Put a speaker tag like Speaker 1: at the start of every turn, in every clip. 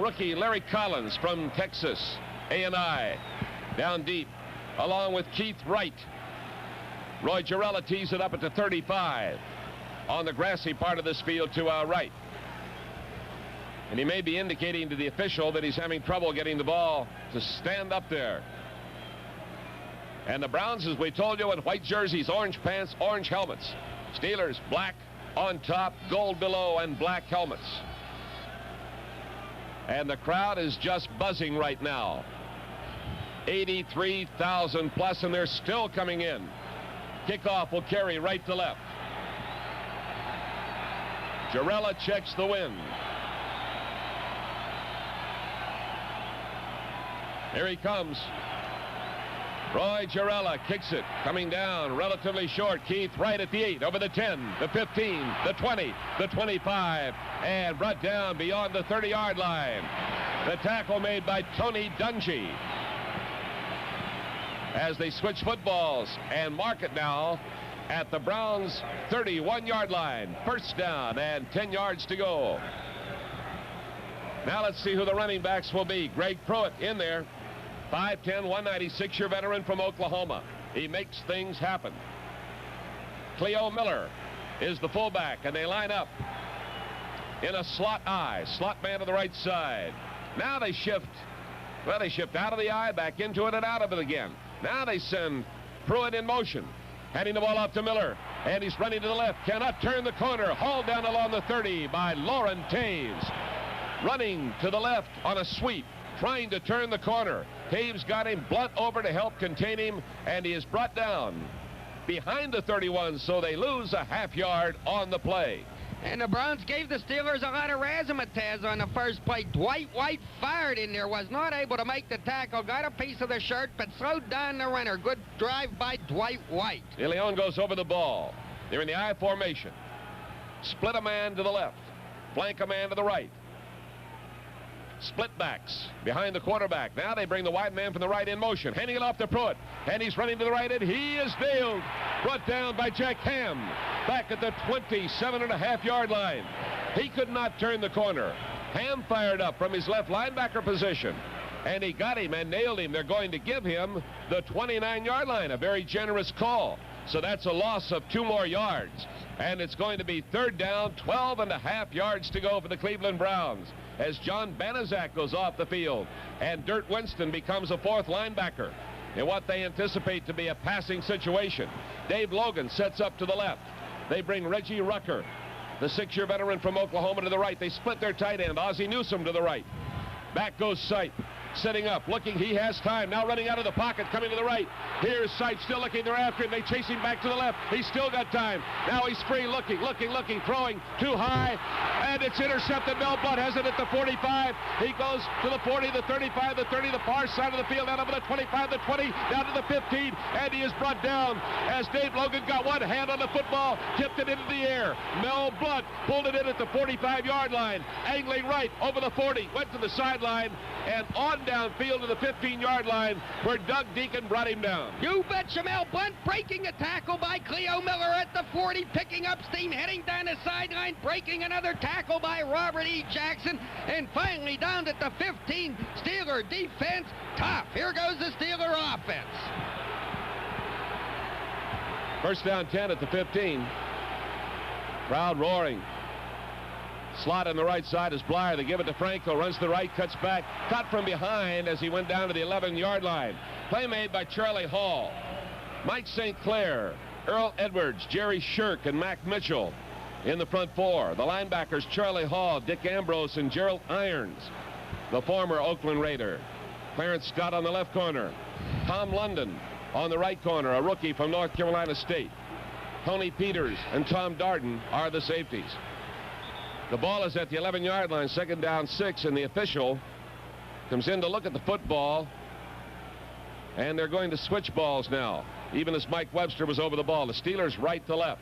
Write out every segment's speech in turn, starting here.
Speaker 1: rookie Larry Collins from Texas A&I. Down deep, along with Keith Wright. Roy Girella tees it up at the 35 on the grassy part of this field to our right. And he may be indicating to the official that he's having trouble getting the ball to stand up there. And the Browns, as we told you, in white jerseys, orange pants, orange helmets. Steelers, black on top, gold below, and black helmets. And the crowd is just buzzing right now. 83,000 plus, and they're still coming in. Kickoff will carry right to left. Girella checks the wind. Here he comes. Roy Girella kicks it, coming down relatively short. Keith Wright at the 8, over the 10, the 15, the 20, the 25, and brought down beyond the 30-yard line. The tackle made by Tony Dungy. As they switch footballs and mark it now at the Browns' 31-yard line. First down and 10 yards to go. Now let's see who the running backs will be. Greg Pruitt in there. 5'10", 196-year veteran from Oklahoma. He makes things happen. Cleo Miller is the fullback, and they line up in a slot I. Slot man to the right side. Now they shift. Well, they shift out of the I, back into it, and out of it again. Now they send Pruitt in motion. Handing the ball off to Miller, and he's running to the left. Cannot turn the corner. Hauled down along the 30 by Lauren Taves. Running to the left on a sweep, trying to turn the corner. Taves got him. Blunt over to help contain him, and he is brought down behind the 31, so they lose a half yard on the play.
Speaker 2: And the Browns gave the Steelers a lot of razzmatazz on the first play. Dwight White fired in there, was not able to make the tackle, got a piece of the shirt, but slowed down the runner. Good drive by Dwight White.
Speaker 1: De Leon goes over the ball. They're in the I formation. Split a man to the left, flank a man to the right. Split backs behind the quarterback. Now they bring the wide man from the right in motion. Handing it off to Pruitt. And he's running to the right, and he is nailed. Brought down by Jack Ham. Back at the 27.5-yard line. He could not turn the corner. Ham fired up from his left linebacker position. And he got him and nailed him. They're going to give him the 29-yard line. A very generous call. So that's a loss of 2 more yards. And it's going to be third down, 12.5 yards to go for the Cleveland Browns, as John Banaszak goes off the field, and Dirt Winston becomes a 4th linebacker in what they anticipate to be a passing situation. Dave Logan sets up to the left. They bring Reggie Rucker, the 6-year veteran from Oklahoma, to the right. They split their tight end, Ozzie Newsome, to the right. Back goes Sipe. Setting up, looking, he has time. Now running out of the pocket, coming to the right. Here's Sipe still looking, they're after him. They chase him back to the left. He's still got time. Now he's free, looking, throwing too high. And it's intercepted. Mel Blunt has it at the 45. He goes to the 40, the 35, the 30, the far side of the field, out over the 25, the 20, down to the 15. And he is brought down as Dave Logan got one hand on the football, tipped it into the air. Mel Blunt pulled it in at the 45-yard line, angling right over the 40, went to the sideline, and on downfield to the 15-yard line, where Doug Deacon brought him down.
Speaker 2: You betcha. Mel Blunt breaking a tackle by Cleo Miller at the 40, picking up steam, heading down the sideline, breaking another tackle by Robert E. Jackson, and finally down at the 15. Steeler defense tough. Here goes the Steeler offense.
Speaker 1: First down 10 at the 15. Crowd roaring. Slot on the right side is Blyer. They give it to Franco. Runs to the right, cuts back. Caught from behind as he went down to the 11-yard line. Play made by Charlie Hall. Mike St. Clair, Earl Edwards, Jerry Shirk, and Mac Mitchell in the front 4. The linebackers, Charlie Hall, Dick Ambrose, and Gerald Irons, the former Oakland Raider. Clarence Scott on the left corner. Tom London on the right corner, a rookie from North Carolina State. Tony Peters and Tom Darden are the safeties. The ball is at the 11-yard line, second down 6, and the official comes in to look at the football, and they're going to switch balls now, even as Mike Webster was over the ball. The Steelers right to left.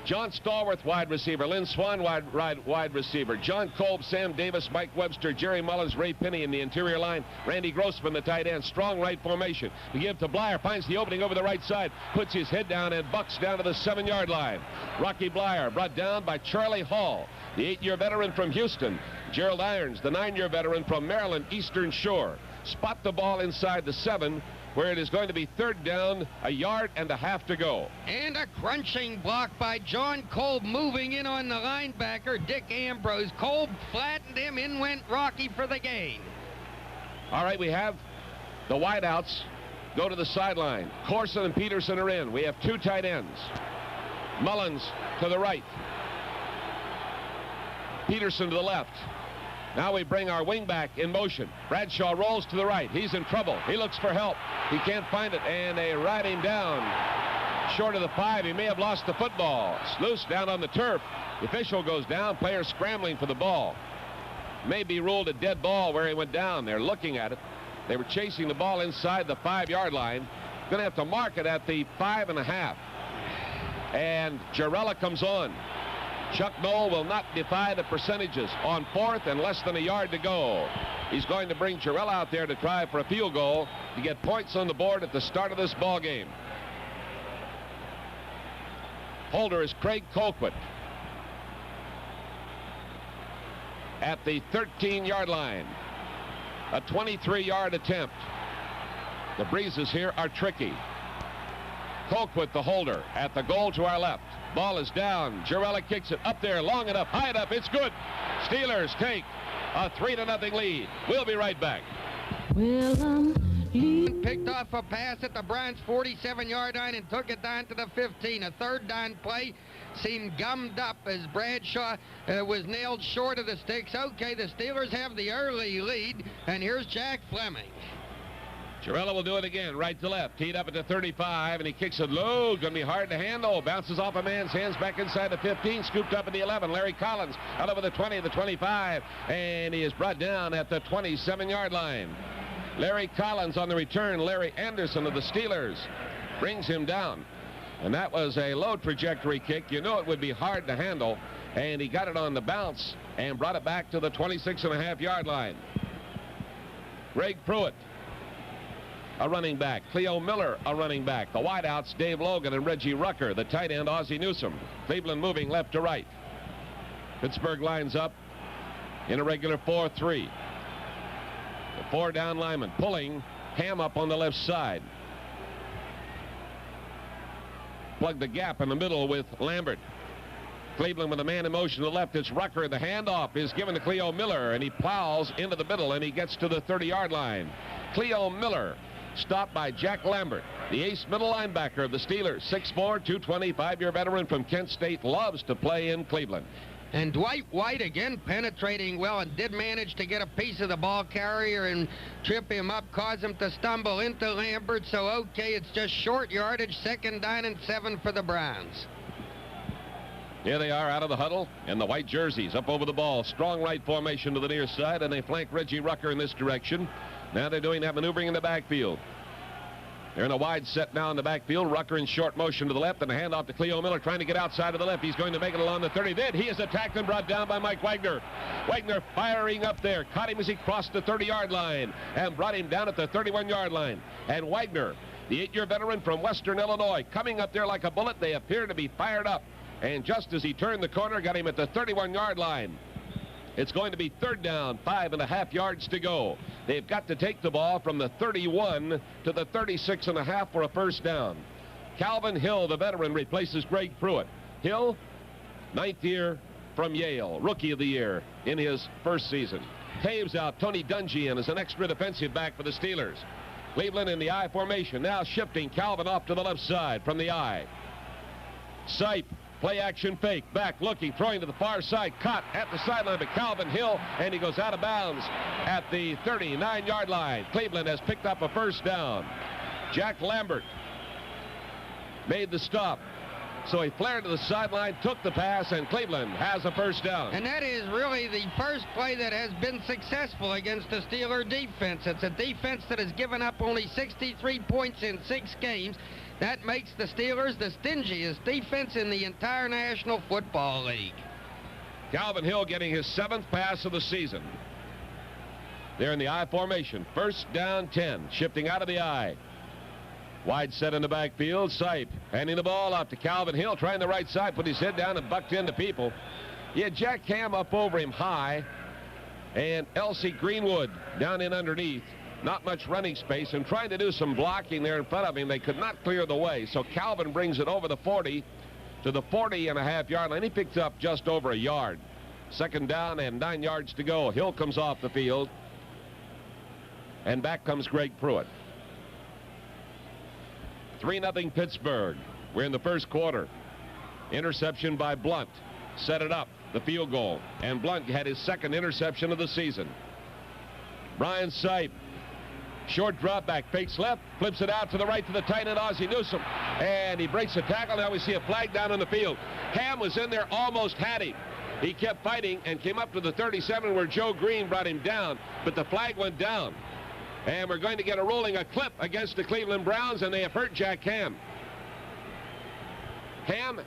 Speaker 1: John Stallworth, wide receiver. Lynn Swan, wide receiver. John Kolb, Sam Davis, Mike Webster, Jerry Mullins, Ray Pinney in the interior line. Randy Grossman, the tight end. Strong right formation. To give to Blyer. Finds the opening over the right side. Puts his head down and bucks down to the 7-yard line. Rocky Blyer brought down by Charlie Hall, the 8-year veteran from Houston. Gerald Irons, the 9-year veteran from Maryland Eastern Shore. Spot the ball inside the 7, where it is going to be 3rd down, 1.5 yards to go.
Speaker 2: And a crunching block by John Kolb, moving in on the linebacker, Dick Ambrose. Kolb flattened him, in went Rocky for the gain.
Speaker 1: All right, we have the wideouts go to the sideline. Corson and Peterson are in. We have 2 tight ends. Mullins to the right. Peterson to the left. Now we bring our wingback in motion. Bradshaw rolls to the right. He's in trouble. He looks for help. He can't find it, and they ride him down short of the 5. He may have lost the football. It's loose down on the turf. The official goes down. Players scrambling for the ball. May be ruled a dead ball where he went down. They're looking at it. They were chasing the ball inside the 5-yard line. Going to have to mark it at the 5.5. And Jarella comes on. Chuck Noll will not defy the percentages on 4th and less than 1 yard to go. He's going to bring Jarrell out there to try for a field goal to get points on the board at the start of this ball game. Holder is Craig Colquitt at the 13-yard line. A 23-yard attempt. The breezes here are tricky. Colquitt, the holder, at the goal to our left. Ball is down. Jarella kicks it up there, long enough, high enough. It's good. Steelers take a 3-0 lead. We'll be right back.
Speaker 2: Picked off a pass at the Browns' 47-yard line and took it down to the 15. A 3rd down play seemed gummed up as Bradshaw was nailed short of the sticks. Okay, the Steelers have the early lead, and here's Jack Fleming.
Speaker 1: Jarella will do it again, right to left. Teed up at the 35, and he kicks it low. Going to be hard to handle. Bounces off a man's hands back inside the 15. Scooped up at the 11. Larry Collins out over the 20, the 25, and he is brought down at the 27-yard line. Larry Collins on the return. Larry Anderson of the Steelers brings him down. And that was a low trajectory kick. You know it would be hard to handle, and he got it on the bounce and brought it back to the 26.5-yard line. Greg Pruitt, a running back. Cleo Miller, a running back. The wideouts, Dave Logan and Reggie Rucker. The tight end, Ozzie Newsome. Cleveland moving left to right. Pittsburgh lines up in a regular 4-3. The 4-down lineman pulling Ham up on the left side. Plug the gap in the middle with Lambert. Cleveland with a man in motion to the left. It's Rucker. The handoff is given to Cleo Miller, and he plows into the middle, and he gets to the 30-yard line. Cleo Miller stopped by Jack Lambert, the ace middle linebacker of the Steelers. 6'4", 220, 5-year veteran from Kent State, loves to play in Cleveland.
Speaker 2: And Dwight White again penetrating well and did manage to get a piece of the ball carrier and trip him up, cause him to stumble into Lambert. So, okay, it's just short yardage, 2nd down and 7 for the Browns.
Speaker 1: Here they are out of the huddle, and the white jerseys up over the ball. Strong right formation to the near side, and they flank Reggie Rucker in this direction. Now they're doing that maneuvering in the backfield. They're in a wide set now in the backfield. Rucker in short motion to the left, and a handoff to Cleo Miller trying to get outside of the left. He's going to make it along the 30. Then he is attacked and brought down by Mike Wagner. Wagner firing up there. Caught him as he crossed the 30-yard line and brought him down at the 31-yard line. And Wagner, the 8-year veteran from Western Illinois, coming up there like a bullet. They appear to be fired up. And just as he turned the corner, got him at the 31-yard line. It's going to be 3rd down, 5.5 yards to go. They've got to take the ball from the 31 to the 36.5 for a 1st down. Calvin Hill, the veteran, replaces Greg Pruitt. Hill, 9th year from Yale, rookie of the year in his 1st season. Taves out. Tony Dungy in as an extra defensive back for the Steelers. Cleveland in the I formation, now shifting Calvin off to the left side from the I. Sipe. Play action fake, back looking, throwing to the far side, caught at the sideline by Calvin Hill, and he goes out of bounds at the 39-yard line. Cleveland has picked up a 1st down. Jack Lambert made the stop. So he flared to the sideline, took the pass, and Cleveland has a first down.
Speaker 2: And that is really the first play that has been successful against the Steeler defense. It's a defense that has given up only 63 points in 6 games. That makes the Steelers the stingiest defense in the entire National Football League.
Speaker 1: Calvin Hill getting his 7th pass of the season. They're in the I formation. First down 10. Shifting out of the I. Wide set in the backfield. Sipe handing the ball off to Calvin Hill. Trying the right side. Put his head down and bucked into people. He had Jack Ham up over him high. And L.C. Greenwood down in underneath. Not much running space. And trying to do some blocking there in front of him. They could not clear the way. So Calvin brings it over the 40 to the 40.5-yard line. He picked up just over a yard. Second down and 9 yards to go. Hill comes off the field. And back comes Greg Pruitt. 3-0 Pittsburgh. We're in the first quarter. Interception by Blunt. Set it up. The field goal. And Blunt had his 2nd interception of the season. Brian Sipe. Short drop back. Fakes left. Flips it out to the right to the tight end Ozzie Newsome. And he breaks the tackle. Now we see a flag down on the field. Ham was in there, almost had him. He kept fighting and came up to the 37 where Joe Green brought him down. But the flag went down. And we're going to get a clip against the Cleveland Browns, and they have hurt Jack Ham. Ham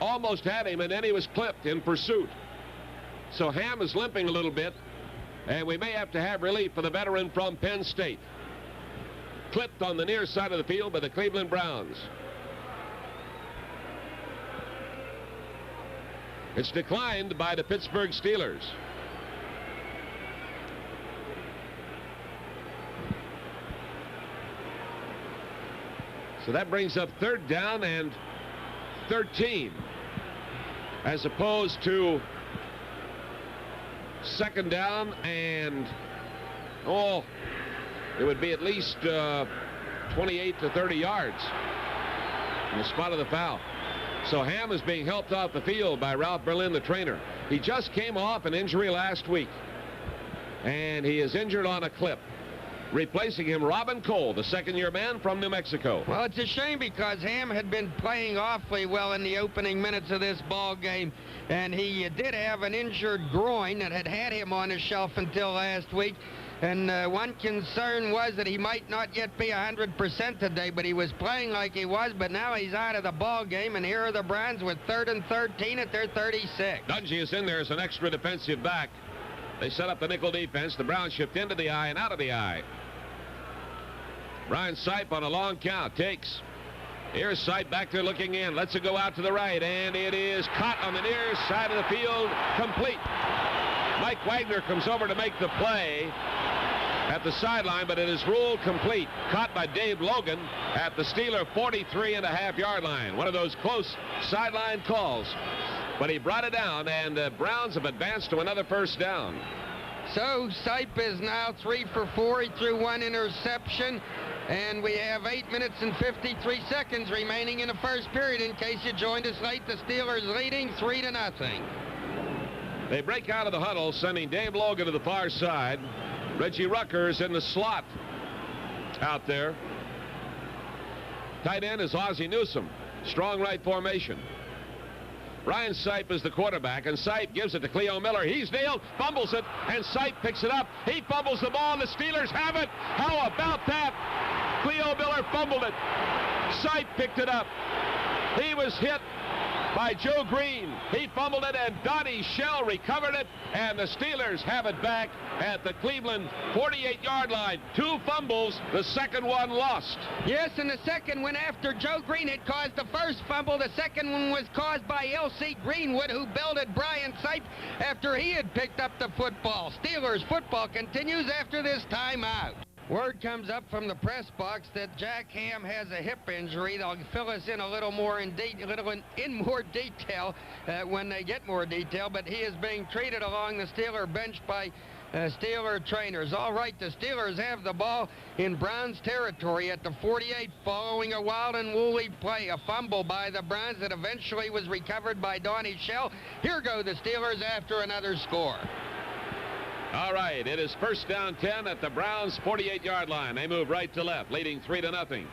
Speaker 1: almost had him, and then he was clipped in pursuit. So Ham is limping a little bit, and we may have to have relief for the veteran from Penn State. Clipped on the near side of the field by the Cleveland Browns. It's declined by the Pittsburgh Steelers. So that brings up 3rd down and 13 as opposed to 2nd down and, it would be at least 28 to 30 yards in the spot of the foul. So Ham is being helped off the field by Ralph Berlin, the trainer. He just came off an injury last week, and he is injured on a clip. Replacing him, Robin Cole, the 2nd-year man from New Mexico.
Speaker 2: Well, it's a shame because Ham had been playing awfully well in the opening minutes of this ball game, and he did have an injured groin that had him on his shelf until last week. And one concern was that he might not yet be 100% today, but he was playing like he was. But now he's out of the ball game, and here are the Browns with 3rd and 13 at their 36.
Speaker 1: Dungy is in there as an extra defensive back. They set up the nickel defense. The Browns shift into the I and out of the I. Brian Sipe on a long count takes. Here's Sipe back there looking in. Lets it go out to the right, and it is caught on the near side of the field. Complete. Mike Wagner comes over to make the play at the sideline, but it is ruled complete. Caught by Dave Logan at the Steeler 43.5-yard line. One of those close sideline calls. But he brought it down, and the Browns have advanced to another first down.
Speaker 2: So Sipe is now 3 for 4. He threw 1 interception. And we have 8 minutes and 53 seconds remaining in the first period. In case you joined us late, the Steelers leading 3-0.
Speaker 1: They break out of the huddle, sending Dave Logan to the far side. Reggie Rucker's in the slot out there. Tight end is Ozzie Newsome. Strong right formation. Ryan Sipe is the quarterback, and Sipe gives it to Cleo Miller. He's nailed, fumbles it, and Sipe picks it up. He fumbles the ball, and the Steelers have it. How about that? Cleo Miller fumbled it. Sipe picked it up. He was hit by Joe Green. He fumbled it, and Donnie Shell recovered it, and the Steelers have it back at the Cleveland 48-yard line. 2 fumbles, the second one lost.
Speaker 2: Yes, and the second one after Joe Green had caused the first fumble. The second one was caused by L.C. Greenwood, who belted Brian Sipe after he had picked up the football. Steelers football continues after this timeout. Word comes up from the press box that Jack Ham has a hip injury. They'll fill us in a little more in more detail when they get more detail, but he is being treated along the Steeler bench by Steeler trainers. All right, the Steelers have the ball in Browns territory at the 48 following a wild and woolly play. A fumble by the Browns that eventually was recovered by Donnie Shell. Here go the Steelers after another score.
Speaker 1: All right, it is first down 10 at the Browns 48-yard line. They move right to left, leading 3-0.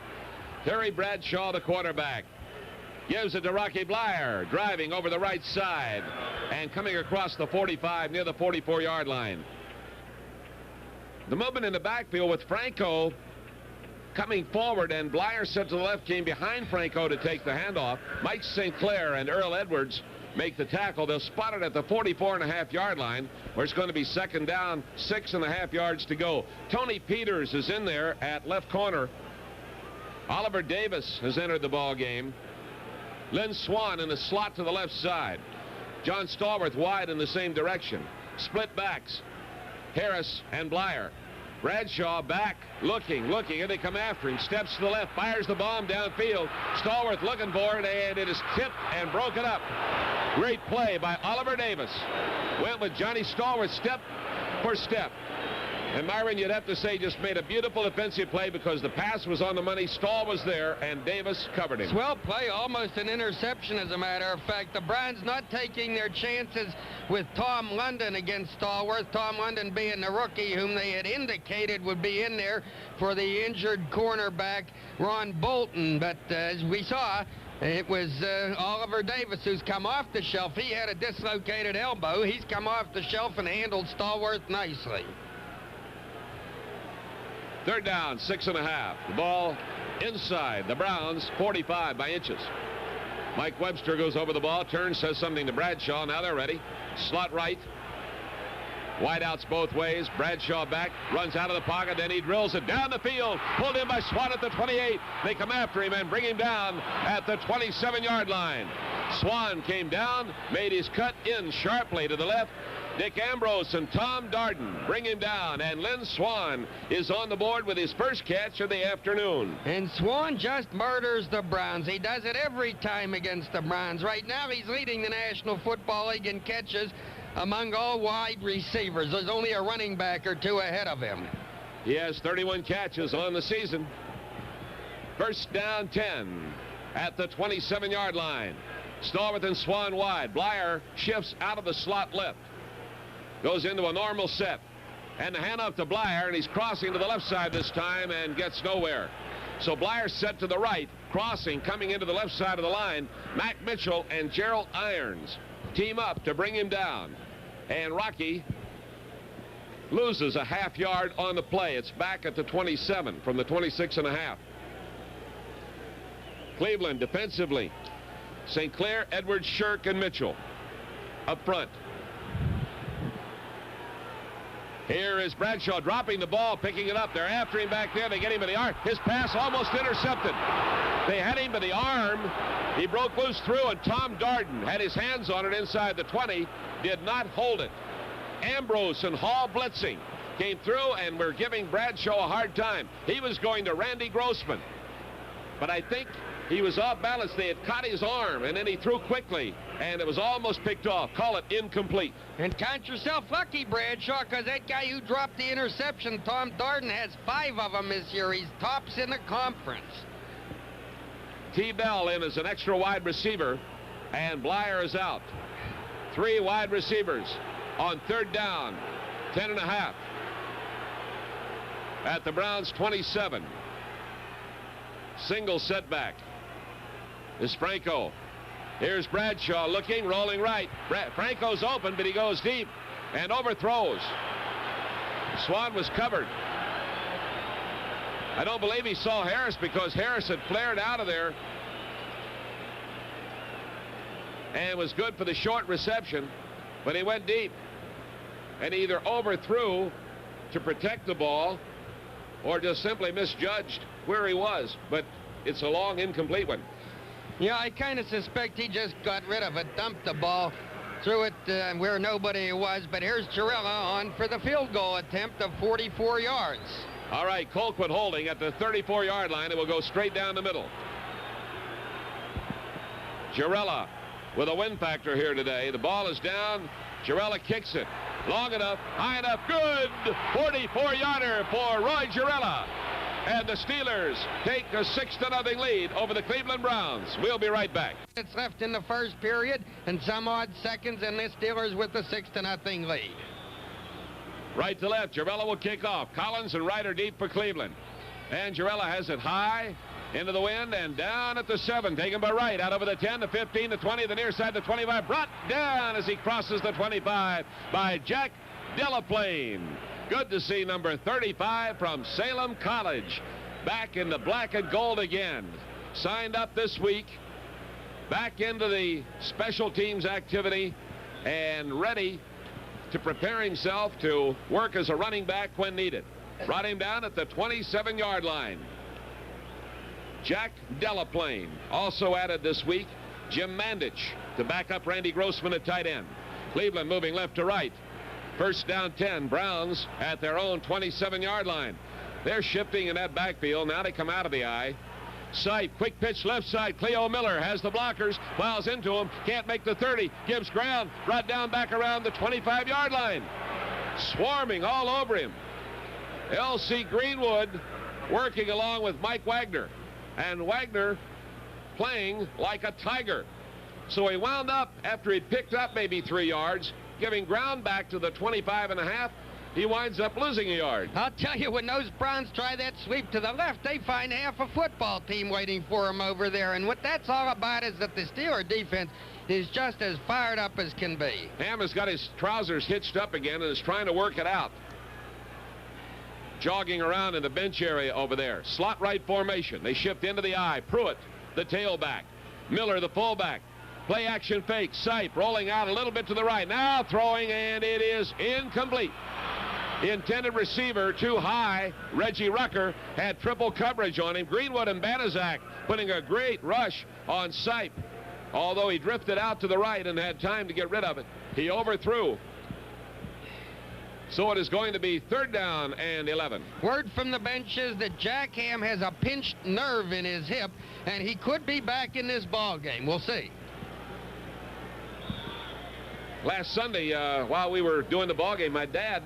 Speaker 1: Terry Bradshaw, the quarterback. Gives it to Rocky Bleier, driving over the right side and coming across the 45 near the 44-yard line. The movement in the backfield with Franco coming forward, and Bleier set to the left, came behind Franco to take the handoff. Mike St. Clair and Earl Edwards make the tackle. They'll spot it at the 44.5-yard line, where it's going to be second down, 6.5 yards to go. Tony Peters is in there at left corner. Oliver Davis has entered the ball game. Lynn Swan in the slot to the left side. John Stallworth wide in the same direction. Split backs, Harris and Bleier. Bradshaw back, looking, and they come after him. Steps to the left, fires the bomb downfield. Stallworth looking for it, and it is tipped and broken up. Great play by Oliver Davis. Went with Johnny Stallworth step for step. And Myron, you'd have to say, just made a beautiful defensive play because the pass was on the money. Stahl was there, and Davis covered him.
Speaker 2: Swell play, almost an interception, as a matter of fact. The Browns not taking their chances with Tom London against Stallworth. Tom London being the rookie whom they had indicated would be in there for the injured cornerback, Ron Bolton. But as we saw, it was Oliver Davis who's come off the shelf. He had a dislocated elbow. He's come off the shelf and handled Stallworth nicely.
Speaker 1: Third down, 6.5. The ball inside the Browns, 45 by inches. Mike Webster goes over the ball, turns, says something to Bradshaw. Now they're ready. Slot right. Wideouts both ways. Bradshaw back, runs out of the pocket, then he drills it down the field. Pulled in by Swan at the 28. They come after him and bring him down at the 27-yard line. Swan came down, made his cut in sharply to the left. Dick Ambrose and Tom Darden bring him down, and Lynn Swan is on the board with his first catch of the afternoon.
Speaker 2: And Swan just murders the Browns. He does it every time against the Browns. Right now he's leading the National Football League in catches among all wide receivers. There's only a running back or two ahead of him.
Speaker 1: He has 31 catches on the season. First down 10 at the 27-yard line. Stallworth and Swan wide. Bleier shifts out of the slot left. Goes into a normal set. And the handoff to Bleier, and he's crossing to the left side this time and gets nowhere. So Bleier set to the right, crossing, coming into the left side of the line. Mac Mitchell and Gerald Irons team up to bring him down. And Rocky loses a half yard on the play. It's back at the 27 from the 26.5. Cleveland defensively. St. Clair, Edwards, Shirk, and Mitchell up front. Here is Bradshaw dropping the ball, picking it up. They're after him back there. They get him in the arm. His pass almost intercepted. They had him by the arm. He broke loose through, and Tom Darden had his hands on it inside the 20. Did not hold it. Ambrose and Hall blitzing came through, and were giving Bradshaw a hard time. He was going to Randy Grossman. But I think he was off balance. They had caught his arm, and then he threw quickly, and it was almost picked off. Call it incomplete.
Speaker 2: And count yourself lucky, Bradshaw, because that guy who dropped the interception, Tom Darden, has 5 of them this year. He's tops in the conference.
Speaker 1: T. Bell in as an extra wide receiver, and Bleier is out. 3 wide receivers on third down, 10.5 at the Browns 27. Single setback is Franco. Here's Bradshaw looking, rolling right. Franco's open, but he goes deep and overthrows. Swan was covered. I don't believe he saw Harris, because Harris had flared out of there and was good for the short reception, but he went deep and either overthrew to protect the ball or just simply misjudged where he was. But it's a long, incomplete one.
Speaker 2: Yeah, I kind of suspect he just got rid of it, dumped the ball, threw it where nobody was. But here's Girella on for the field goal attempt of 44 yards.
Speaker 1: All right, Colquitt holding at the 34-yard line. It will go straight down the middle. Girella with a win factor here today. The ball is down. Girella kicks it. Long enough, high enough, good! 44-yarder for Roy Girella. And the Steelers take a 6-0 lead over the Cleveland Browns. We'll be right back.
Speaker 2: It's left in the first period and some odd seconds, and the Steelers with the 6-0 lead.
Speaker 1: Right to left, Girella will kick off. Collins and Ryder deep for Cleveland. And Girella has it high, into the wind and down at the 7. Taken by Wright. Out over the 10, the 15, the 20, the near side, the 25. Brought down as he crosses the 25 by Jack Delaplane. Good to see number 35 from Salem College back in the black and gold again. Signed up this week, back into the special teams activity, and ready to prepare himself to work as a running back when needed. Brought him down at the 27-yard line. Jack Delaplane. Also added this week, Jim Mandich to back up Randy Grossman at tight end. Cleveland moving left to right. First down 10. Browns at their own 27-yard line. They're shifting in that backfield. Now they come out of the eye. Sight, quick pitch left side. Cleo Miller has the blockers, plows into him, can't make the 30, gives ground, brought down back around the 25-yard line. Swarming all over him. L.C. Greenwood working along with Mike Wagner, and Wagner playing like a tiger. So he wound up, after he picked up maybe 3 yards, giving ground back to the 25.5. He winds up losing a yard.
Speaker 2: I'll tell you, when those Browns try that sweep to the left, they find half a football team waiting for them over there. And what that's all about is that the Steeler defense is just as fired up as can be.
Speaker 1: Ham has got his trousers hitched up again and is trying to work it out. Jogging around in the bench area over there. Slot right formation. They shift into the eye. Pruitt, the tailback. Miller, the fullback. Play action fake. Sipe rolling out a little bit to the right. Now throwing, and it is incomplete. Intended receiver too high. Reggie Rucker had triple coverage on him. Greenwood and Banaszak putting a great rush on Sipe. Although he drifted out to the right and had time to get rid of it, he overthrew. So it is going to be 3rd down and 11.
Speaker 2: Word from the bench is that Jack Ham has a pinched nerve in his hip, and he could be back in this ball game. We'll see.
Speaker 1: Last Sunday, while we were doing the ball game, my dad,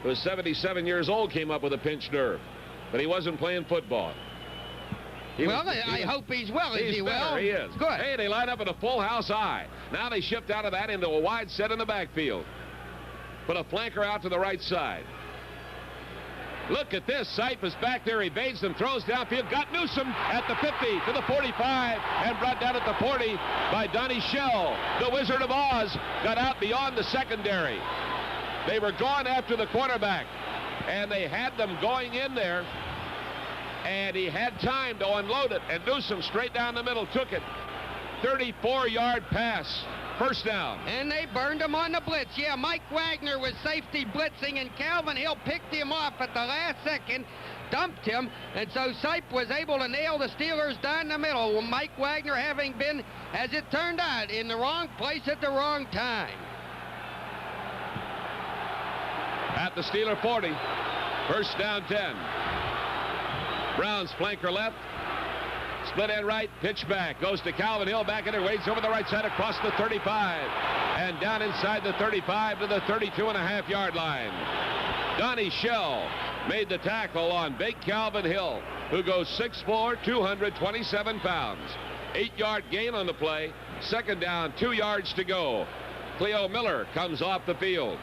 Speaker 1: who was 77 years old, came up with a pinched nerve, but he wasn't playing football.
Speaker 2: I hope he's well. Is he well?
Speaker 1: He is.
Speaker 2: Good.
Speaker 1: Hey, they line up in a full house eye. Now they shift out of that into a wide set in the backfield. Put a flanker out to the right side. Look at this. Sipe is back there. Evades them, throws downfield. Got Newsom at the 50 to the 45 and brought down at the 40 by Donnie Shell. The Wizard of Oz got out beyond the secondary. They were gone after the quarterback, and they had them going in there, and he had time to unload it, and Newsom straight down the middle took it. 34-yard pass. First down.
Speaker 2: And they burned him on the blitz. Yeah, Mike Wagner was safety blitzing, and Calvin Hill picked him off at the last second, dumped him, and so Sipe was able to nail the Steelers down the middle. Mike Wagner having been, as it turned out, in the wrong place at the wrong time.
Speaker 1: At the Steeler 40. First down 10. Browns flanker left. Split end right, pitch back, goes to Calvin Hill, back in there, waits over the right side across the 35, and down inside the 35 to the 32.5-yard line. Donnie Shell made the tackle on big Calvin Hill, who goes 6'4", 227 pounds. 8-yard gain on the play. Second down, 2 yards to go. Cleo Miller comes off the field.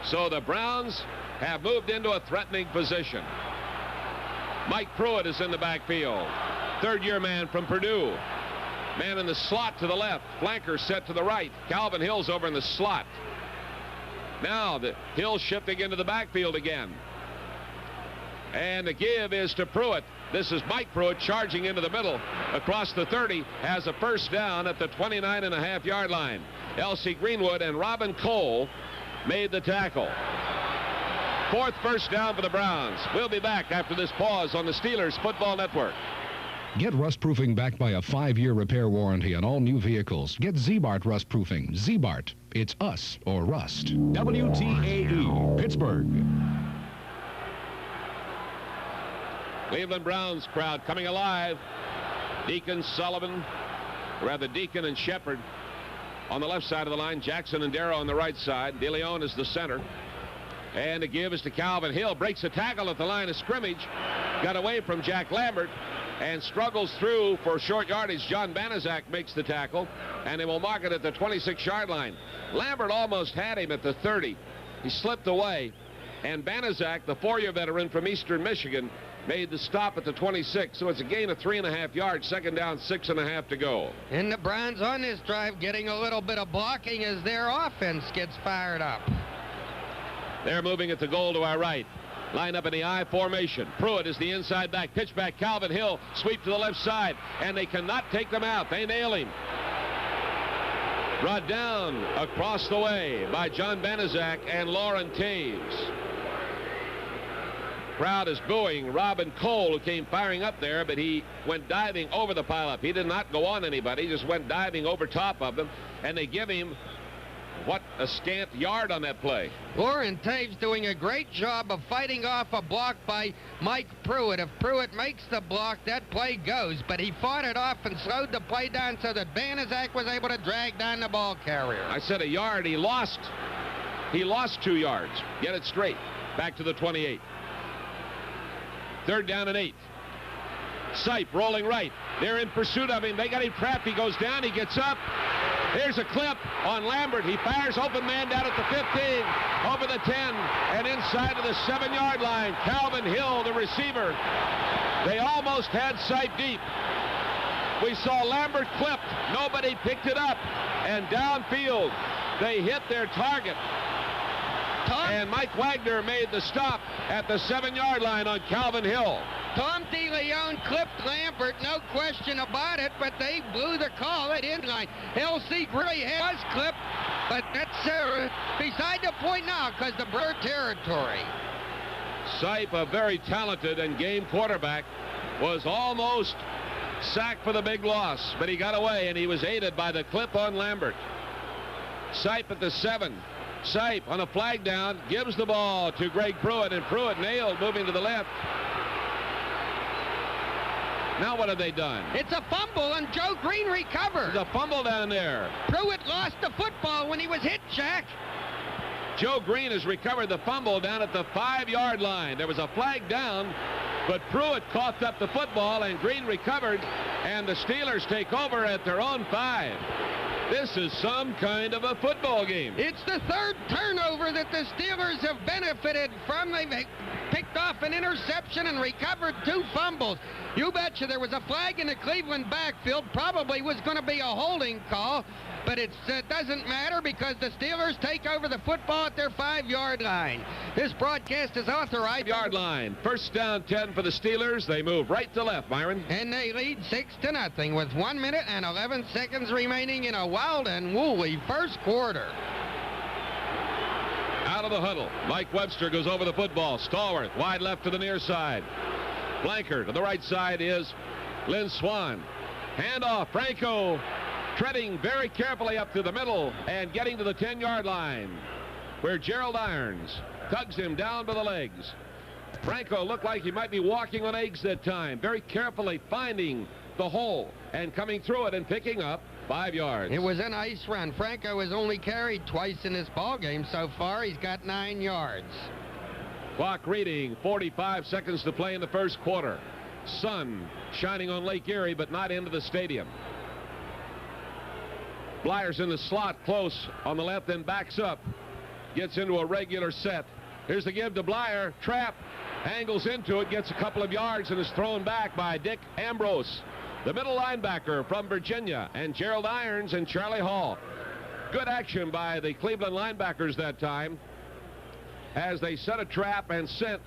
Speaker 1: So the Browns have moved into a threatening position. Mike Pruitt is in the backfield. Third-year man from Purdue. Man in the slot to the left. Flanker set to the right. Calvin Hill's over in the slot. Now the Hill shifting into the backfield again. And the give is to Pruitt. This is Mike Pruitt charging into the middle across the 30. Has a first down at the 29.5-yard line. L.C. Greenwood and Robin Cole made the tackle. 4th first down for the Browns. We'll be back after this pause on the Steelers Football Network.
Speaker 3: Get rust-proofing backed by a 5-year repair warranty on all new vehicles. Get Z-Bart rust-proofing. Z-Bart. It's us or rust. WTAE, Pittsburgh.
Speaker 1: Cleveland Browns crowd coming alive. Deacon, Sullivan, rather Deacon and Shepard on the left side of the line. Jackson and Darrow on the right side. DeLeon is the center. And the give is to Calvin Hill. Breaks a tackle at the line of scrimmage. Got away from Jack Lambert and struggles through for short yardage. John Banaszak makes the tackle, and they will mark it at the 26-yard line. Lambert almost had him at the 30. He slipped away, And Banaszak, the 4-year veteran from Eastern Michigan, made the stop at the 26. So it's a gain of 3.5 yards. Second down, 6.5 to go.
Speaker 2: And the Browns on this drive getting a little bit of blocking as their offense gets fired up.
Speaker 1: They're moving at the goal to our right. Line up in the I formation. Pruitt is the inside back. Pitch back. Calvin Hill. Sweep to the left side. And they cannot take them out. They nail him. Brought down across the way by John Banaszak and Lauren Taves. Crowd is booing Robin Cole, who came firing up there, but he went diving over the pileup. He did not go on anybody. He just went diving over top of them. And they give him, what, a scant yard on that play.
Speaker 2: Lauren Taves doing a great job of fighting off a block by Mike Pruitt. If Pruitt makes the block, that play goes. But he fought it off and slowed the play down so that Banaszak was able to drag down the ball carrier.
Speaker 1: I said a yard. He lost 2 yards. Get it straight. Back to the 28. Third down and 8. Sipe rolling right. They're in pursuit of him. They got him trapped. He goes down. He gets up. Here's a clip on Lambert. He fires open man down at the 15, over the 10, and inside to the 7-yard line. Calvin Hill, the receiver. They almost had Sipe deep. We saw Lambert clipped. Nobody picked it up. And downfield, they hit their target. And Mike Wagner made the stop at the 7-yard line on Calvin Hill.
Speaker 2: Tom DeLeon clipped Lambert, no question about it, but they blew the call at inline. L.C. Gray was clipped, but that's beside the point now because the Burr territory.
Speaker 1: Sipe, a very talented and game quarterback, was almost sacked for the big loss, but he got away, and he was aided by the clip on Lambert. Sipe at the 7. Sipe on a flag down gives the ball to Greg Pruitt, and Pruitt nailed, moving to the left. Now what have they done?
Speaker 2: It's a fumble, and Joe Green recovered.
Speaker 1: There's a fumble down there.
Speaker 2: Pruitt lost the football when he was hit, Jack.
Speaker 1: Joe Green has recovered the fumble down at the 5-yard line. There was a flag down, but Pruitt coughed up the football, and Green recovered, and the Steelers take over at their own 5. This is some kind of a football game.
Speaker 2: It's the third turnover that the Steelers have benefited from. They've picked off an interception and recovered 2 fumbles. You betcha there was a flag in the Cleveland backfield. Probably was going to be a holding call, but it doesn't matter because the Steelers take over the football at their 5-yard line. This broadcast is authorized.
Speaker 1: 5-yard line. First down 10 for the Steelers. They move right to left, Myron.
Speaker 2: And they lead 6-0 with 1 minute and 11 seconds remaining in a wild and woolly first quarter.
Speaker 1: Out of the huddle, Mike Webster goes over the football. Stallworth wide left to the near side. Blanker to the right side is Lynn Swan. Handoff. Franco treading very carefully up to the middle and getting to the 10-yard line, where Gerald Irons tugs him down by the legs. Franco looked like he might be walking on eggs that time, very carefully finding the hole and coming through it and picking up 5 yards.
Speaker 2: It was a nice run. Franco has only carried twice in this ball game so far. He's got 9 yards.
Speaker 1: Clock reading, 45 seconds to play in the first quarter. Sun shining on Lake Erie, but not into the stadium. Blyer's in the slot close on the left, then backs up. Gets into a regular set. Here's the give to Blyer. Trap. Angles into it, gets a couple of yards, and is thrown back by Dick Ambrose, the middle linebacker from Virginia, and Gerald Irons and Charlie Hall. Good action by the Cleveland linebackers that time as they set a trap and sent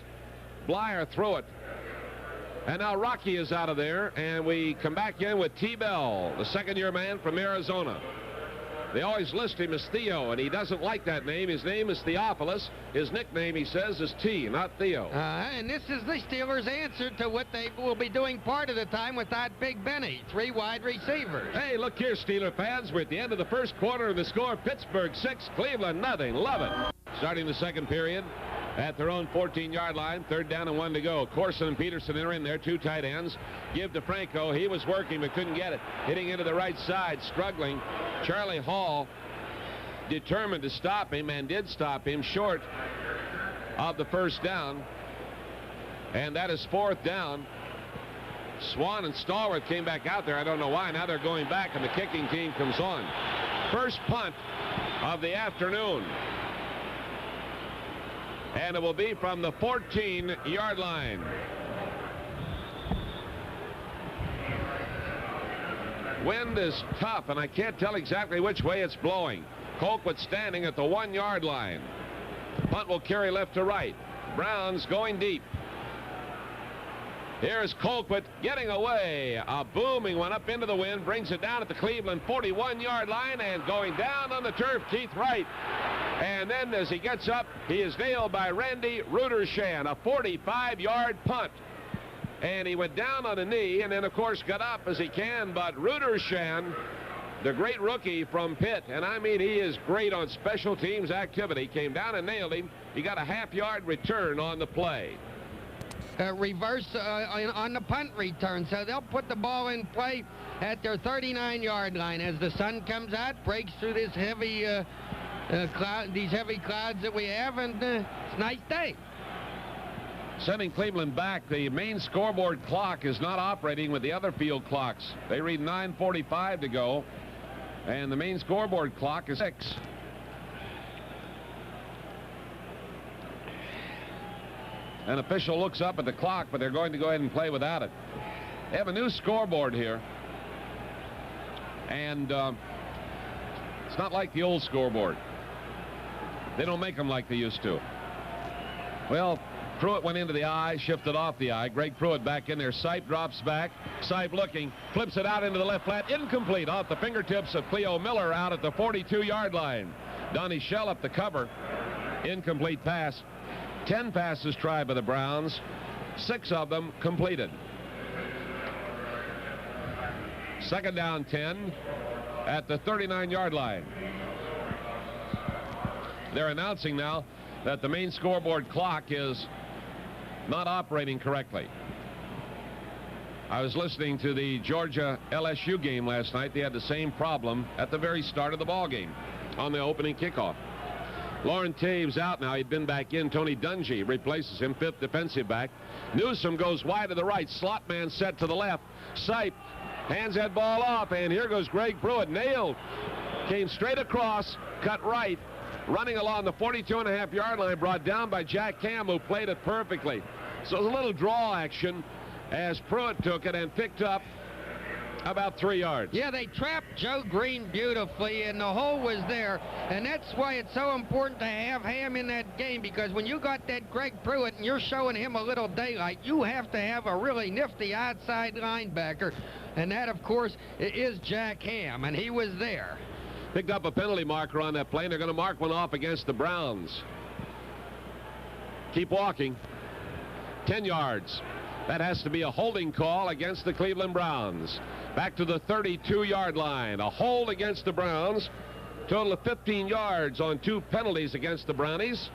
Speaker 1: Blyer through it. And now Rocky is out of there, and we come back in with T. Bell, the second-year man from Arizona. They always list him as Theo, and he doesn't like that name. His name is Theophilus. His nickname, he says, is T, not Theo.
Speaker 2: And this is the Steelers' answer to what they will be doing part of the time without Big Benny. 3 wide receivers.
Speaker 1: Hey, look here, Steeler fans. We're at the end of the first quarter, and the score, Pittsburgh 6, Cleveland nothing. Love it. Starting the second period at their own 14-yard line. 3rd down and 1 to go. Corson and Peterson are in there, 2 tight ends. Give to Franco. He was working but couldn't get it. Hitting into the right side, struggling. Charlie Hall determined to stop him and did stop him short of the first down. And that is 4th down. Swan and Stallworth came back out there. I don't know why. Now they're going back and the kicking team comes on. First punt of the afternoon. and it will be from the 14-yard line. Wind is tough, and I can't tell exactly which way it's blowing. Colquitt standing at the 1-yard line. Punt will carry left to right. Browns going deep. Here's Colquitt getting away. A booming one up into the wind, brings it down at the Cleveland 41-yard line, and going down on the turf, Keith Wright. And then as he gets up, he is nailed by Randy Rudershan, a 45-yard punt. And he went down on a knee and then, of course, got up as he can. But Rudershan, the great rookie from Pitt, and I mean he is great on special teams activity, came down and nailed him. He got a half-yard return on the play.
Speaker 2: Reverse on the punt return, so they'll put the ball in play at their 39-yard line as the sun comes out, breaks through this heavy these heavy clouds that we have, and it's a nice day.
Speaker 1: Sending Cleveland back, the main scoreboard clock is not operating with the other field clocks. They read 9:45 to go, and the main scoreboard clock is 6. An official looks up at the clock, but they're going to go ahead and play without it. They have a new scoreboard here, and it's not like the old scoreboard. They don't make them like they used to. Well, Pruitt went into the eye, shifted off the eye. Greg Pruitt back in there. Sipe drops back. Sipe looking, flips it out into the left flat. Incomplete off the fingertips of Cleo Miller out at the 42-yard line. Donnie Shell up the cover. Incomplete pass. 10 passes tried by the Browns. 6 of them completed. Second down 10 at the 39-yard line. They're announcing now that the main scoreboard clock is not operating correctly. I was listening to the Georgia LSU game last night. They had the same problem at the very start of the ball game on the opening kickoff. Lauren Taves out now. He'd been back in. Tony Dungy replaces him, 5th defensive back. Newsome goes wide to the right. Slot man set to the left. Sipe hands that ball off, and here goes Greg Pruitt. Nailed. Came straight across, cut right, running along the 42.5-yard line, brought down by Jack Ham, who played it perfectly. So it was a little draw action as Pruitt took it and picked up about 3 yards.
Speaker 2: Yeah, they trapped Joe Green beautifully, and the hole was there. And that's why it's so important to have Ham in that game, because when you got that Greg Pruitt and you're showing him a little daylight, you have to have a really nifty outside linebacker. And that, of course, is Jack Ham, and he was there.
Speaker 1: Picked up a penalty marker on that play, and they're going to mark one off against the Browns. Keep walking. 10 yards. That has to be a holding call against the Cleveland Browns. Back to the 32-yard line. A hold against the Browns. Total of 15 yards on 2 penalties against the Brownies.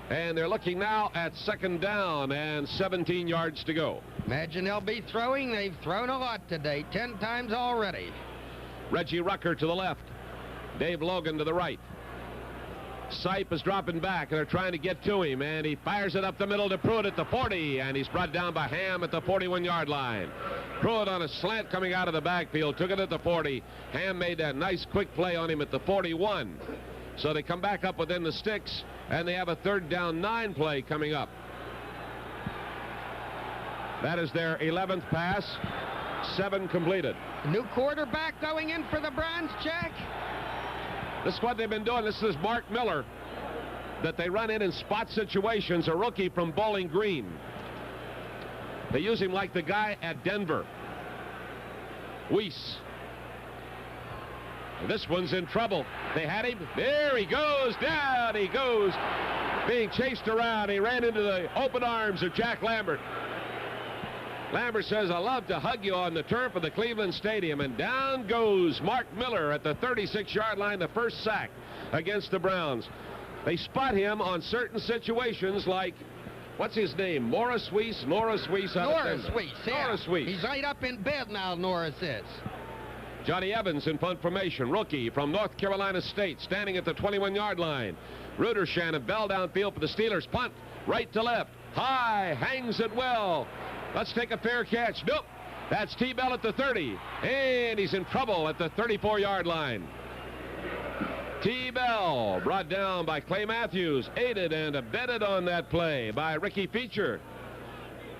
Speaker 1: And they're looking now at second down and 17 yards to go.
Speaker 2: Imagine they'll be throwing. They've thrown a lot today, 10 times already.
Speaker 1: Reggie Rucker to the left. Dave Logan to the right. Sipe is dropping back, and they're trying to get to him, and he fires it up the middle to Pruitt at the 40, and he's brought down by Ham at the 41-yard line. Pruitt on a slant coming out of the backfield, took it at the 40. Ham made that nice quick play on him at the 41. So they come back up within the sticks, and they have a 3rd down 9 play coming up. That is their 11th pass, 7 completed.
Speaker 2: New quarterback going in for the Browns, Jack?
Speaker 1: This is what they've been doing. This is Mark Miller that they run in spot situations, a rookie from Bowling Green. They use him like the guy at Denver. Weiss. This one's in trouble. They had him. There he goes. Down he goes. Being chased around. He ran into the open arms of Jack Lambert. Lambert says, I love to hug you on the turf of the Cleveland Stadium. And down goes Mark Miller at the 36-yard line, the first sack against the Browns. They spot him on certain situations like, what's his name? Norris Weiss? Norris Weiss.
Speaker 2: Norris Weiss, yeah.
Speaker 1: Norris Weiss.
Speaker 2: He's right up in bed now, Norris is.
Speaker 1: Johnny Evans in punt formation, rookie from North Carolina State, standing at the 21-yard line. Rudershan and Bell downfield for the Steelers. Punt right to left. High, hangs it well. Let's take a fair catch. Nope. That's T-Bell at the 30. And he's in trouble at the 34-yard line. T-Bell brought down by Clay Matthews, aided and abetted on that play by Ricky Feature.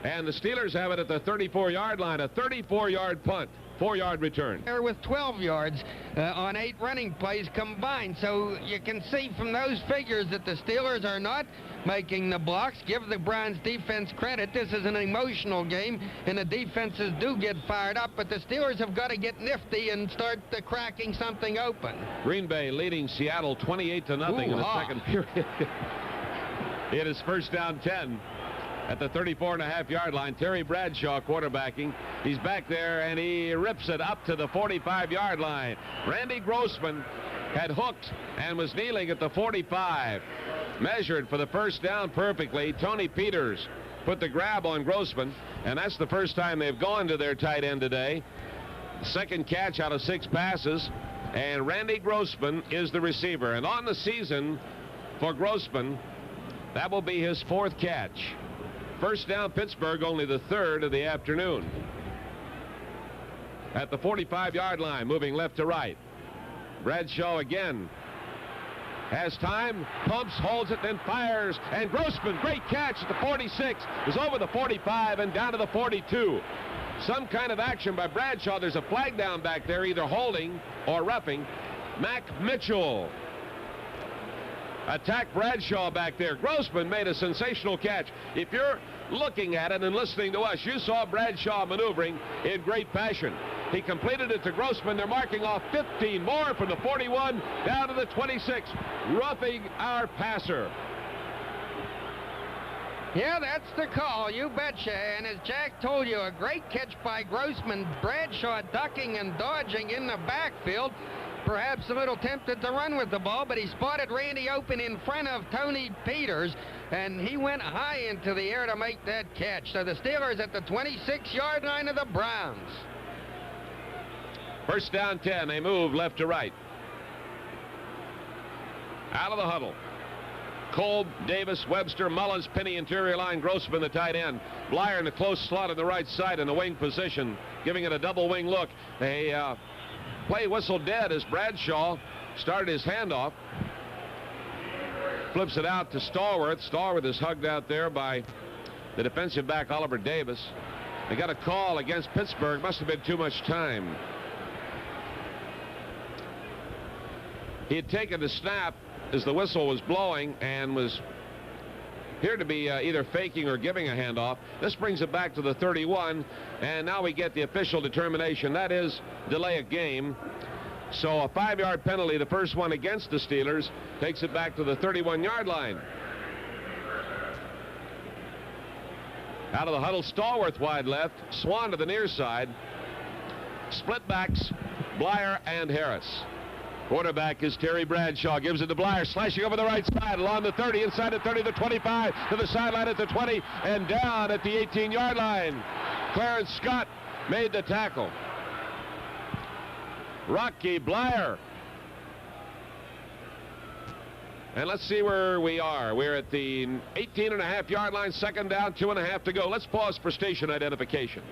Speaker 1: And the Steelers have it at the 34-yard line, a 34-yard punt, 4-yard return.
Speaker 2: With 12 yards on 8 running plays combined. So you can see from those figures that the Steelers are not making the blocks. Give the Browns defense credit. This is an emotional game, and the defenses do get fired up, but the Steelers have got to get nifty and start cracking something open.
Speaker 1: Green Bay leading Seattle 28-0 in the second period. It is first down 10 at the 34.5-yard line. Terry Bradshaw quarterbacking. He's back there, and he rips it up to the 45-yard line. Randy Grossman had hooked and was kneeling at the 45. Measured for the first down perfectly. Tony Peters put the grab on Grossman, and that's the first time they've gone to their tight end today. Second catch out of 6 passes, and Randy Grossman is the receiver. And on the season for Grossman, that will be his 4th catch. First down Pittsburgh, only the 3rd of the afternoon. At the 45-yard line, moving left to right. Bradshaw again has time, pumps, holds it, then fires, and Grossman, great catch at the 46, is over the 45 and down to the 42. Some kind of action by Bradshaw. There's a flag down back there, either holding or roughing. Mac Mitchell attacked Bradshaw back there. Grossman made a sensational catch. If you're looking at it and listening to us, you saw Bradshaw maneuvering in great passion. He completed it to Grossman. They're marking off 15 more from the 41 down to the 26, roughing our passer.
Speaker 2: Yeah, that's the call, you betcha. And as Jack told you, a great catch by Grossman. Bradshaw ducking and dodging in the backfield. Perhaps a little tempted to run with the ball, but he spotted Randy open in front of Tony Peters, and he went high into the air to make that catch. So the Steelers at the 26-yard line of the Browns.
Speaker 1: First down 10. They move left to right. Out of the huddle. Kolb, Davis, Webster, Mullins, Penny, interior line, Grossman, the tight end. Blyer in the close slot on the right side in the wing position, giving it a double wing look. They play whistle dead as Bradshaw started his handoff. Flips it out to Stallworth. Stallworth is hugged out there by the defensive back, Oliver Davis. They got a call against Pittsburgh. Must have been too much time. He had taken the snap as the whistle was blowing and was here to be either faking or giving a handoff. This brings it back to the 31, and now we get the official determination. That is delay a game. So a 5-yard penalty, the first one against the Steelers, takes it back to the 31-yard line. Out of the huddle, Stallworth wide left, Swan to the near side. Split backs, Blyer and Harris. Quarterback is Terry Bradshaw. Gives it to Blyer, slashing over the right side, along the 30, inside the 30, the 25, to the sideline at the 20, and down at the 18-yard line. Clarence Scott made the tackle. Rocky Blyer. And let's see where we are. We're at the 18.5-yard line, second down, 2.5 to go. Let's pause for station identification.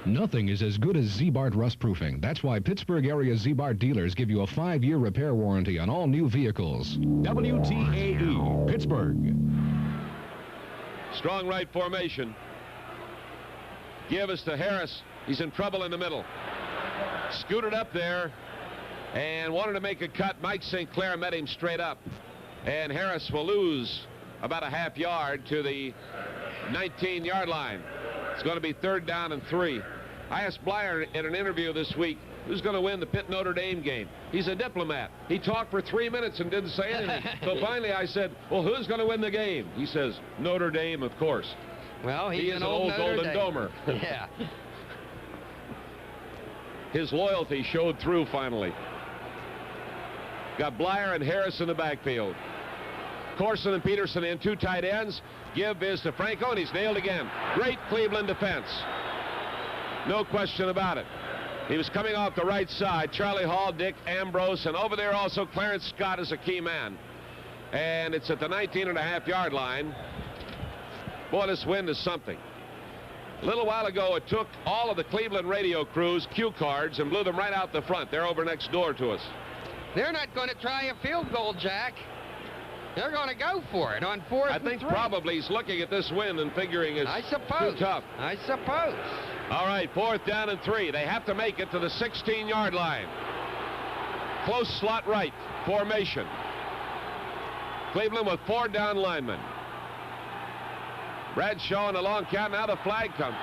Speaker 3: Nothing is as good as Z-Bart rust proofing. That's why Pittsburgh area Z-Bart dealers give you a 5-year repair warranty on all new vehicles. WTAE, Pittsburgh.
Speaker 1: Strong right formation. Give us to Harris. He's in trouble in the middle. Scooted up there and wanted to make a cut. Mike St. Clair met him straight up. And Harris will lose about a half yard to the 19-yard line. It's going to be third down and 3. I asked Blyer in an interview this week, who's going to win the Pitt Notre Dame game? He's a diplomat. He talked for 3 minutes and didn't say anything. So finally I said, well, who's going to win the game? He says, Notre Dame, of course.
Speaker 2: Well, he is
Speaker 1: an old Golden Domer.
Speaker 2: Yeah.
Speaker 1: His loyalty showed through finally. Got Blyer and Harris in the backfield. Corson and Peterson in, 2 tight ends. Give is to Franco, and he's nailed again. Great Cleveland defense. No question about it. He was coming off the right side. Charlie Hall, Dick Ambrose, and over there also Clarence Scott is a key man. And it's at the 19.5-yard line. Boy, this wind is something. A little while ago, it took all of the Cleveland radio crews' cue cards and blew them right out the front. They're over next door to us.
Speaker 2: They're not going to try a field goal, Jack. They're going to go for it on 4th and 3.
Speaker 1: I think probably he's looking at this wind and figuring it's too tough.
Speaker 2: I suppose.
Speaker 1: All right, 4th down and 3. They have to make it to the 16-yard line. Close slot right formation. Cleveland with 4 down linemen. Bradshaw in a long count. Now the flag comes.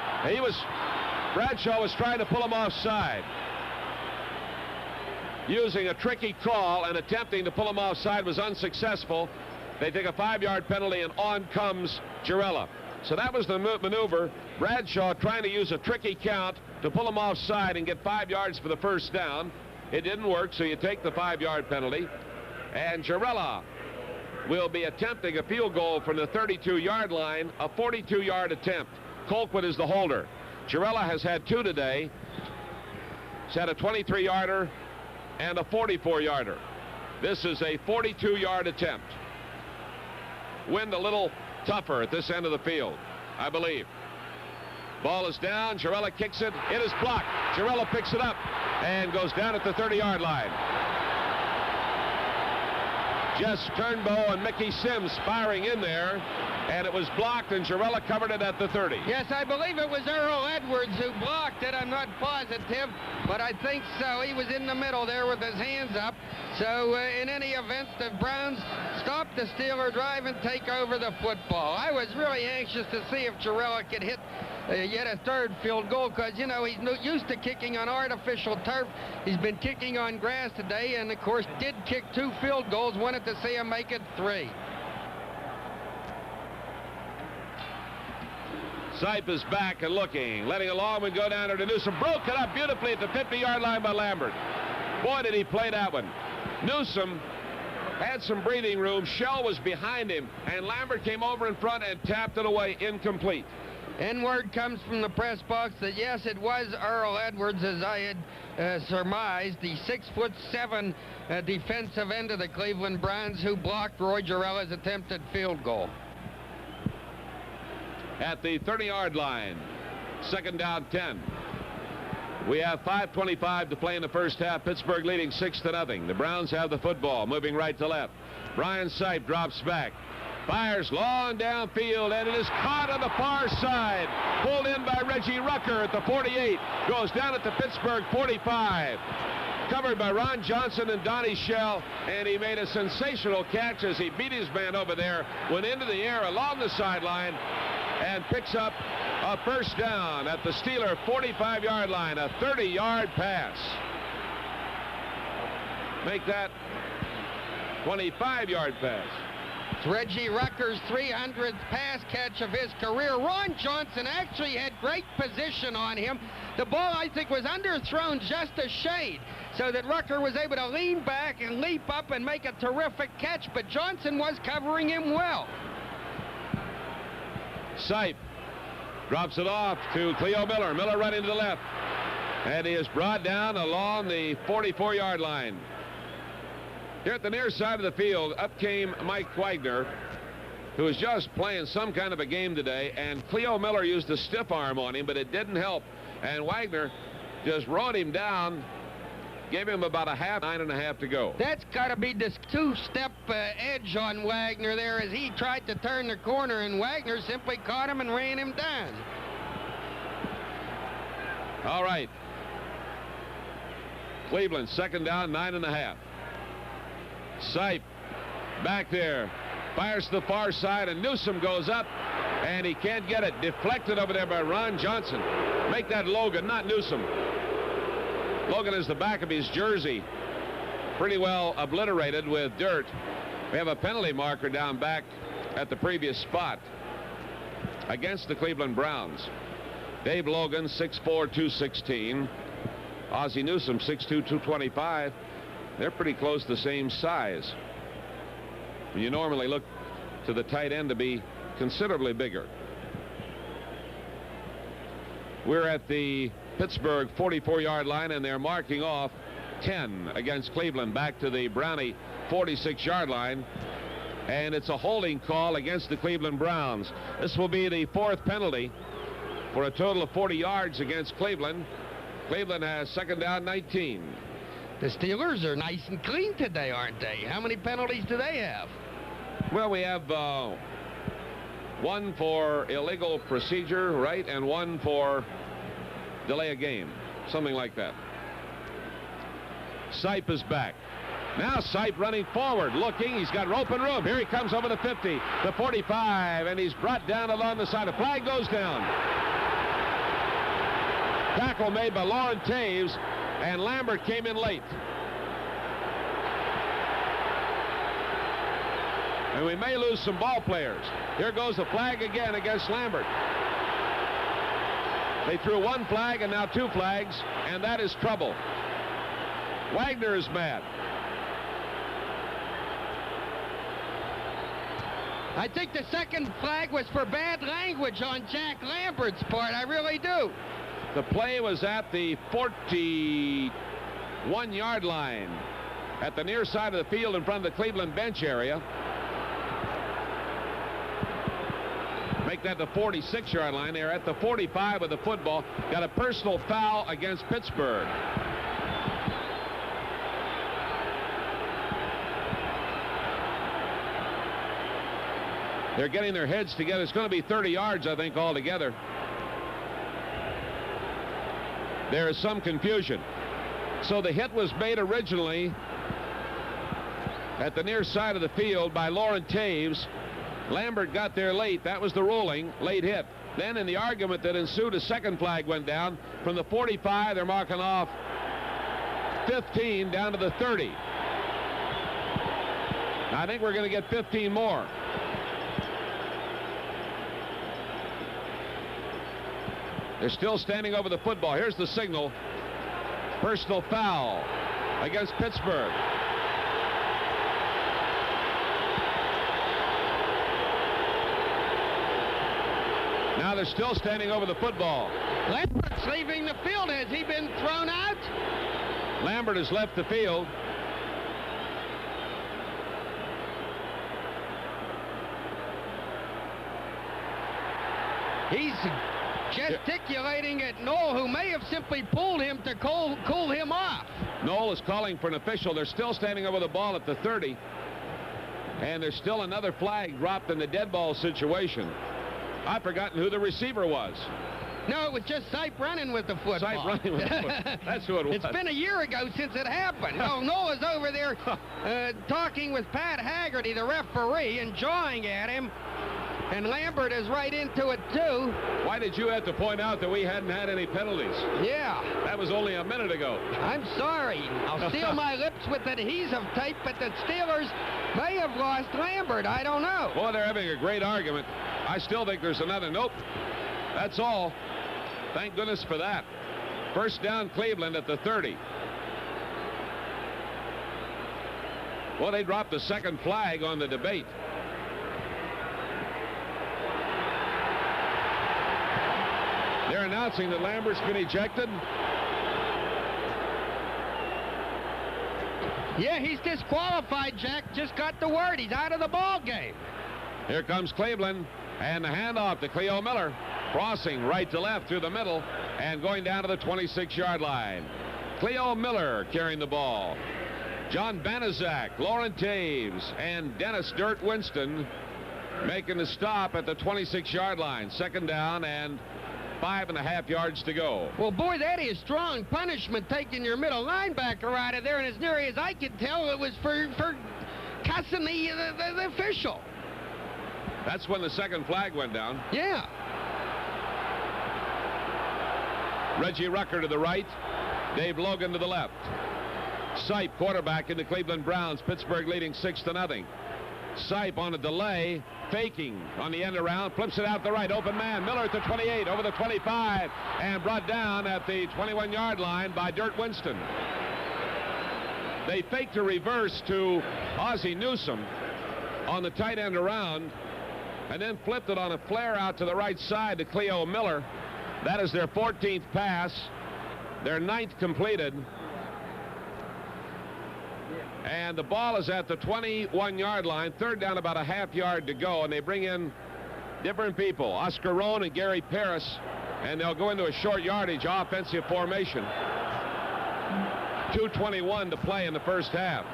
Speaker 1: Bradshaw was trying to pull him offside, using a tricky call and attempting to pull him offside was unsuccessful. They take a 5-yard penalty, and on comes Girella. So that was the maneuver. Bradshaw trying to use a tricky count to pull him offside and get 5 yards for the first down. It didn't work, so you take the 5-yard penalty. And Girella will be attempting a field goal from the 32-yard line, a 42-yard attempt. Colquitt is the holder. Girella has had 2 today. He's had a 23-yarder and a 44-yarder. This is a 42-yard attempt. Wind a little tougher at this end of the field, I believe. Ball is down. Girella kicks it. It is blocked. Girella picks it up and goes down at the 30-yard line. Jess Turnbow and Mickey Sims firing in there, and it was blocked, and Girella covered it at the 30.
Speaker 2: Yes, I believe it was Earl Edwards who blocked it. I'm not positive, but I think so. He was in the middle there with his hands up. So in any event, the Browns stop the Steeler drive and take over the football. I was really anxious to see if Girella could hit yet a 3rd field goal, because, you know, he's used to kicking on artificial turf. He's been kicking on grass today, and of course did kick 2 field goals. Wanted to see him make it 3.
Speaker 1: Sipe is back and looking, letting a long one go down to Newsom. Broke it up beautifully at the 50-yard line by Lambert. Boy, did he play that one. Newsom had some breathing room. Shell was behind him, and Lambert came over in front and tapped it away, incomplete.
Speaker 2: And word comes from the press box that, yes, it was Earl Edwards, as I had surmised, the 6'7" defensive end of the Cleveland Browns, who blocked Roy Girella's attempted field goal.
Speaker 1: At the 30-yard line, 2nd down 10. We have 5:25 to play in the first half. Pittsburgh leading 6-0. The Browns have the football, moving right to left. Brian Sipe drops back, fires long downfield, and it is caught on the far side. Pulled in by Reggie Rucker at the 48. Goes down at the Pittsburgh 45. Covered by Ron Johnson and Donnie Shell, and he made a sensational catch as he beat his man over there, went into the air along the sideline, and picks up a first down at the Steeler 45-yard line, a 30-yard pass. Make that 25-yard pass.
Speaker 2: It's Reggie Rucker's 300th pass catch of his career. Ron Johnson actually had great position on him. The ball, I think, was underthrown just a shade, so that Rucker was able to lean back and leap up and make a terrific catch, but Johnson was covering him well.
Speaker 1: Sipe drops it off to Cleo Miller. Miller running to the left, and he is brought down along the 44-yard line. Here at the near side of the field, up came Mike Wagner, who was just playing some kind of a game today, and Cleo Miller used a stiff arm on him, but it didn't help, and Wagner just rode him down, gave him about a half, 9.5 to go.
Speaker 2: That's got to be this 2-step edge on Wagner there, as he tried to turn the corner, and Wagner simply caught him and ran him down.
Speaker 1: All right. Cleveland, 2nd down, 9.5. Sipe back there, fires to the far side, and Newsom goes up, and he can't get it. Deflected over there by Ron Johnson. Make that Logan, not Newsom. Logan is the back of his jersey pretty well obliterated with dirt. We have a penalty marker down back at the previous spot against the Cleveland Browns. Dave Logan, 6'4", 216. Ozzie Newsom, 6'2", 225. They're pretty close to the same size. You normally look to the tight end to be considerably bigger. We're at the Pittsburgh 44-yard line, and they're marking off 10 against Cleveland back to the Brownie 46-yard line, and it's a holding call against the Cleveland Browns. This will be the 4th penalty for a total of 40 yards against Cleveland. Cleveland has 2nd down, 19.
Speaker 2: The Steelers are nice and clean today, aren't they? How many penalties do they have?
Speaker 1: Well, we have one for illegal procedure, right, and one for delay a game, something like that. Sipe is back. Now Sipe running forward, looking. He's got rope and room. Here he comes over the 50, the 45, and he's brought down along the side. The flag goes down. Tackle made by Lauren Taves, and Lambert came in late. And we may lose some ball players. Here goes the flag again against Lambert. They threw one flag and now two flags, and that is trouble. Wagner is mad.
Speaker 2: I think the second flag was for bad language on Jack Lambert's part. I really do.
Speaker 1: The play was at the 41-yard line at the near side of the field in front of the Cleveland bench area. Make that the 46-yard line. They're at the 45 with the football. Got a personal foul against Pittsburgh. They're getting their heads together. It's going to be 30 yards, I think, altogether. There is some confusion. So the hit was made originally at the near side of the field by Lauren Taves. Lambert got there late. That was the ruling. Late hit. Then in the argument that ensued, a second flag went down. From the 45, they're marking off 15 down to the 30. I think we're going to get 15 more. They're still standing over the football. Here's the signal. Personal foul against Pittsburgh. Now they're still standing over the football.
Speaker 2: Lambert's leaving the field. Has he been thrown out?
Speaker 1: Lambert has left the field.
Speaker 2: He's gesticulating at Noel, who may have simply pulled him to cool him off.
Speaker 1: Noel is calling for an official. They're still standing over the ball at the 30. And there's still another flag dropped in the dead ball situation. I've forgotten who the receiver was.
Speaker 2: No, it was just Sipe running with the football.
Speaker 1: Sipe running with the football. That's who it was.
Speaker 2: It's been a year ago since it happened. No, Noah's over there talking with Pat Haggerty, the referee, and jawing at him. And Lambert is right into it, too.
Speaker 1: Why did you have to point out that we hadn't had any penalties?
Speaker 2: Yeah.
Speaker 1: That was only a minute ago.
Speaker 2: I'm sorry. I'll seal my lips with adhesive tape, but the Steelers may have lost Lambert. I don't know.
Speaker 1: Boy, they're having a great argument. I still think there's another. Nope. That's all. Thank goodness for that. First down, Cleveland at the 30. Well, they dropped the second flag on the debate. They're announcing that Lambert's been ejected.
Speaker 2: Yeah, he's disqualified, Jack. Just got the word. He's out of the ball game.
Speaker 1: Here comes Cleveland, and the handoff to Cleo Miller. Crossing right to left through the middle and going down to the 26-yard line. Cleo Miller carrying the ball. John Banaszak, Lauren Taves, and Dennis Dirt Winston making the stop at the 26-yard line. Second down and 5.5 yards to go.
Speaker 2: Well, boy, that is strong punishment, taking your middle linebacker out of there, and as near as I could tell, it was for cussing the official.
Speaker 1: That's when the second flag went down.
Speaker 2: Yeah.
Speaker 1: Reggie Rucker to the right, Dave Logan to the left. Sipe, quarterback in the Cleveland Browns. Pittsburgh leading 6-0. Sipe on a delay, faking on the end around, flips it out the right, open man, Miller at the 28, over the 25, and brought down at the 21-yard line by Dirt Winston. They faked a reverse to Ozzie Newsome on the tight end around, and then flipped it on a flare out to the right side to Cleo Miller. That is their 14th pass, their 9th completed. And the ball is at the 21-yard line, third down, about a half yard to go, and they bring in different people, Oscar Rohn and Gary Paris, and they'll go into a short yardage offensive formation. 2:21 to play in the first half.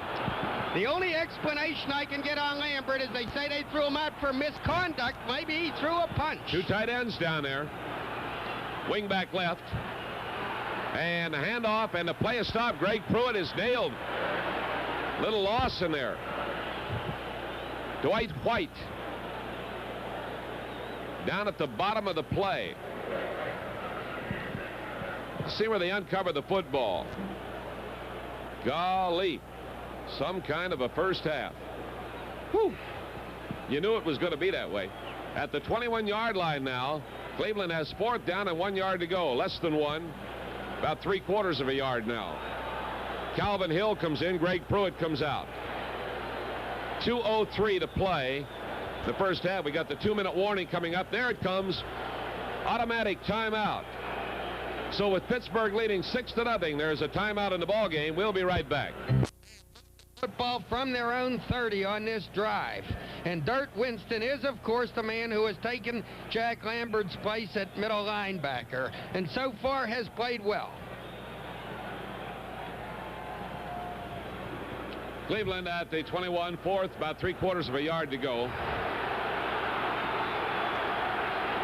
Speaker 2: The only explanation I can get on Lambert is they say they threw him out for misconduct. Maybe he threw a punch.
Speaker 1: 2 tight ends down there. Wing back left. And a handoff and the play is stopped. Greg Pruitt is nailed. Little loss in there. Dwight White down at the bottom of the play. See where they uncover the football. Golly, some kind of a first half. Whew. You knew it was going to be that way. At the 21-yard line now, Cleveland has 4th down and 1 yard to go. Less than 1. About 3/4 of a yard now. Calvin Hill comes in. Greg Pruitt comes out. 2:03 to play. The first half. We got the 2-minute warning coming up. There it comes. Automatic timeout. So with Pittsburgh leading 6-0, there's a timeout in the ball game. We'll be right back.
Speaker 2: Football from their own 30 on this drive. And Dirt Winston is, of course, the man who has taken Jack Lambert's place at middle linebacker, and so far has played well.
Speaker 1: Cleveland at the 21, 4th, about 3/4 of a yard to go.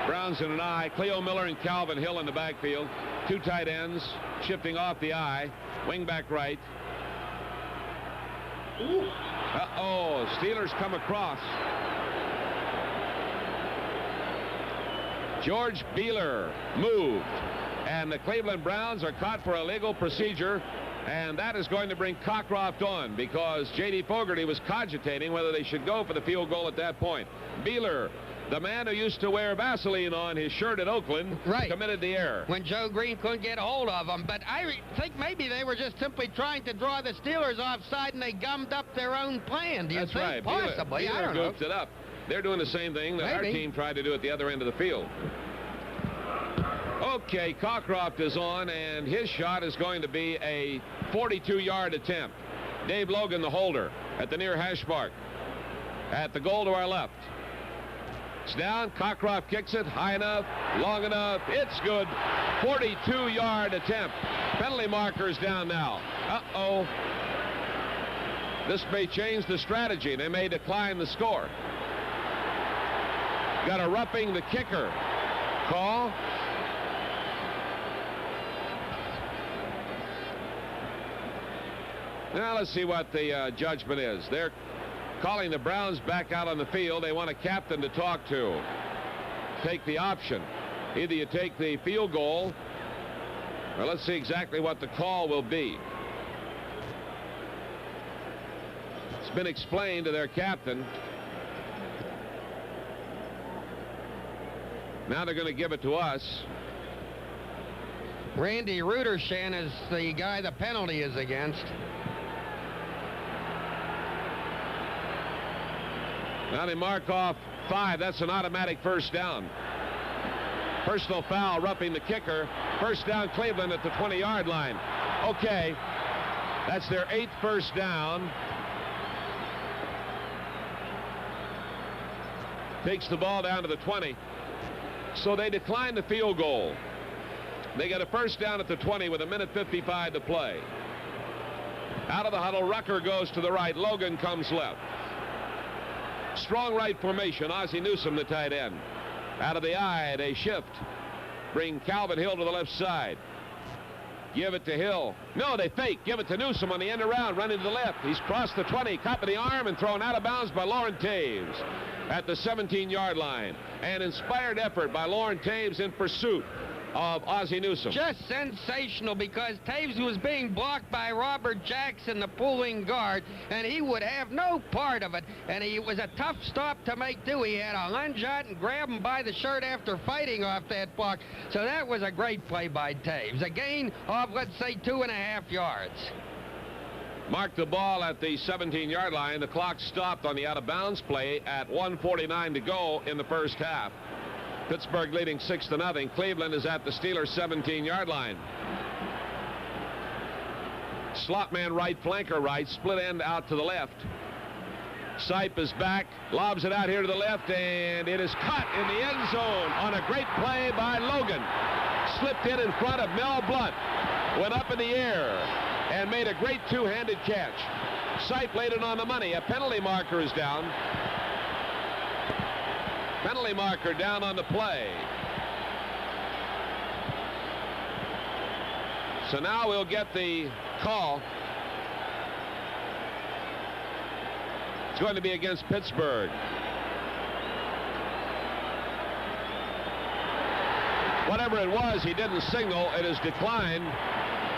Speaker 1: Browns in an I. Cleo Miller and Calvin Hill in the backfield. 2 tight ends shifting off the I. Wing back right. Uh-oh, Steelers come across. George Beeler moved. And the Cleveland Browns are caught for illegal procedure. And that is going to bring Cockcroft on because J.D. Fogarty was cogitating whether they should go for the field goal at that point. Beeler, the man who used to wear Vaseline on his shirt at Oakland, committed the error.
Speaker 2: When Joe Green couldn't get a hold of him. But I think maybe they were just simply trying to draw the Steelers offside and they gummed up their own plan. Do you think?
Speaker 1: Right.
Speaker 2: Possibly.
Speaker 1: Beeler
Speaker 2: I don't know.
Speaker 1: goofed it up. They're doing the same thing that our team tried to do at the other end of the field. Okay, Cockcroft is on, and his shot is going to be a 42-yard attempt. Dave Logan, the holder, at the near hash mark. At the goal to our left. It's down. Cockcroft kicks it high enough, long enough. It's good. 42-yard attempt. Penalty markers down now. Uh-oh. This may change the strategy. They may decline the score. Got a roughing the kicker call. Now let's see what the judgment is. They're calling the Browns back out on the field. They want a captain to talk to. Take the option. Either you take the field goal, or let's see exactly what the call will be. It's been explained to their captain. Now they're going to give it to us.
Speaker 2: Randy Rudershan is the guy the penalty is against.
Speaker 1: Now they mark off 5. That's an automatic first down. Personal foul, roughing the kicker. First down, Cleveland at the 20-yard line. Okay, that's their 8th first down. Takes the ball down to the 20. So they decline the field goal. They get a first down at the 20 with 1:55 to play. Out of the huddle, Rucker goes to the right. Logan comes left. Strong right formation. Ozzie Newsome, the tight end. Out of the I, they shift. Bring Calvin Hill to the left side. Give it to Hill. No, they fake. Give it to Newsome on the end around, running to the left. He's crossed the 20, caught by the arm, and thrown out of bounds by Lauren Taves at the 17-yard line. An inspired effort by Lauren Taves in pursuit of Ozzie Newsome.
Speaker 2: Just sensational, because Taves was being blocked by Robert Jackson, the pulling guard, and he would have no part of it. And it was a tough stop to make, too. He had to lunge out and grab him by the shirt after fighting off that block. So that was a great play by Taves. A gain of, let's say, 2.5 yards.
Speaker 1: Marked the ball at the 17-yard line. The clock stopped on the out-of-bounds play at 1:49 to go in the first half. Pittsburgh leading 6-0. Cleveland is at the Steelers' 17-yard line. Slot man right, flanker right, split end out to the left. Sipe is back, lobs it out here to the left, and it is caught in the end zone on a great play by Logan. Slipped in front of Mel Blunt. Went up in the air. and made a great two-handed catch. Sipe laid it on the money. A penalty marker is down. Penalty marker down on the play. So now we'll get the call. It's going to be against Pittsburgh. Whatever it was, he didn't signal. It is declined,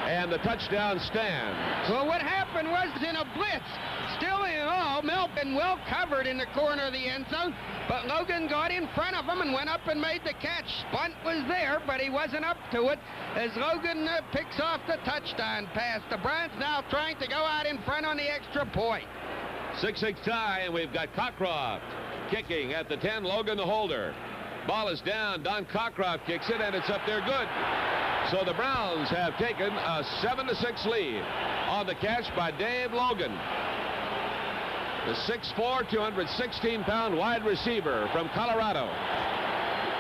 Speaker 1: and the touchdown stands.
Speaker 2: Well, what happened was in a blitz, still in all, Melvin well covered in the corner of the end zone, but Logan got in front of him and went up and made the catch. Spunt was there, but he wasn't up to it as Logan picks off the touchdown pass. The Browns now trying to go out in front on the extra point.
Speaker 1: 6-6 tie, and we've got Cockcroft kicking at the 10. Logan the holder. Ball is down. Don Cockcroft kicks it, and it's up there good. So the Browns have taken a 7-6 lead on the catch by Dave Logan. The 6'4", 216-pound wide receiver from Colorado.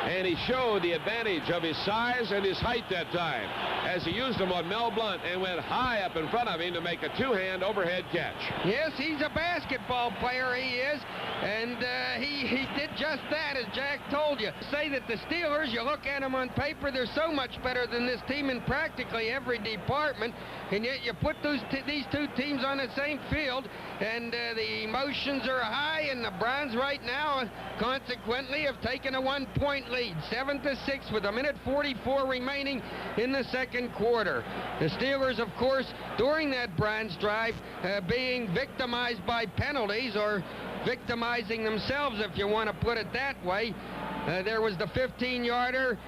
Speaker 1: And he showed the advantage of his size and his height that time as he used them on Mel Blount and went high up in front of him to make a two-hand overhead catch.
Speaker 2: Yes, he's a basketball player, he is, and he did just that, as Jack told you. Say that the Steelers, you look at them on paper, they're so much better than this team in practically every department, and yet you put these two teams on the same field, and the emotions are high, and the Browns right now, consequently, have taken a 1-point lead, 7-6 with 1:44 remaining in the second quarter. The Steelers, of course, during that Browns drive, being victimized by penalties or victimizing themselves, if you want to put it that way. There was the 15-yarder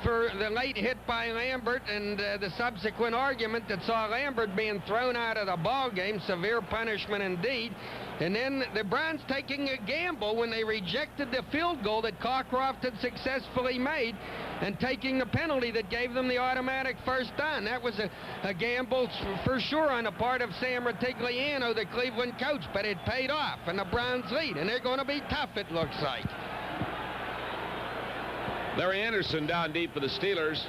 Speaker 2: for the late hit by Lambert and the subsequent argument that saw Lambert being thrown out of the ball game. Severe punishment indeed. And then the Browns taking a gamble when they rejected the field goal that Cockcroft had successfully made and taking the penalty that gave them the automatic first down. That was a gamble for sure on the part of Sam Ratigliano, the Cleveland coach, but it paid off, and the Browns lead, and they're going to be tough, it looks like.
Speaker 1: Larry Anderson down deep for the Steelers.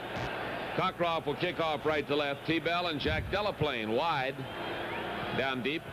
Speaker 1: Cockcroft will kick off right to left. T-Bell and Jack Delaplane wide down deep.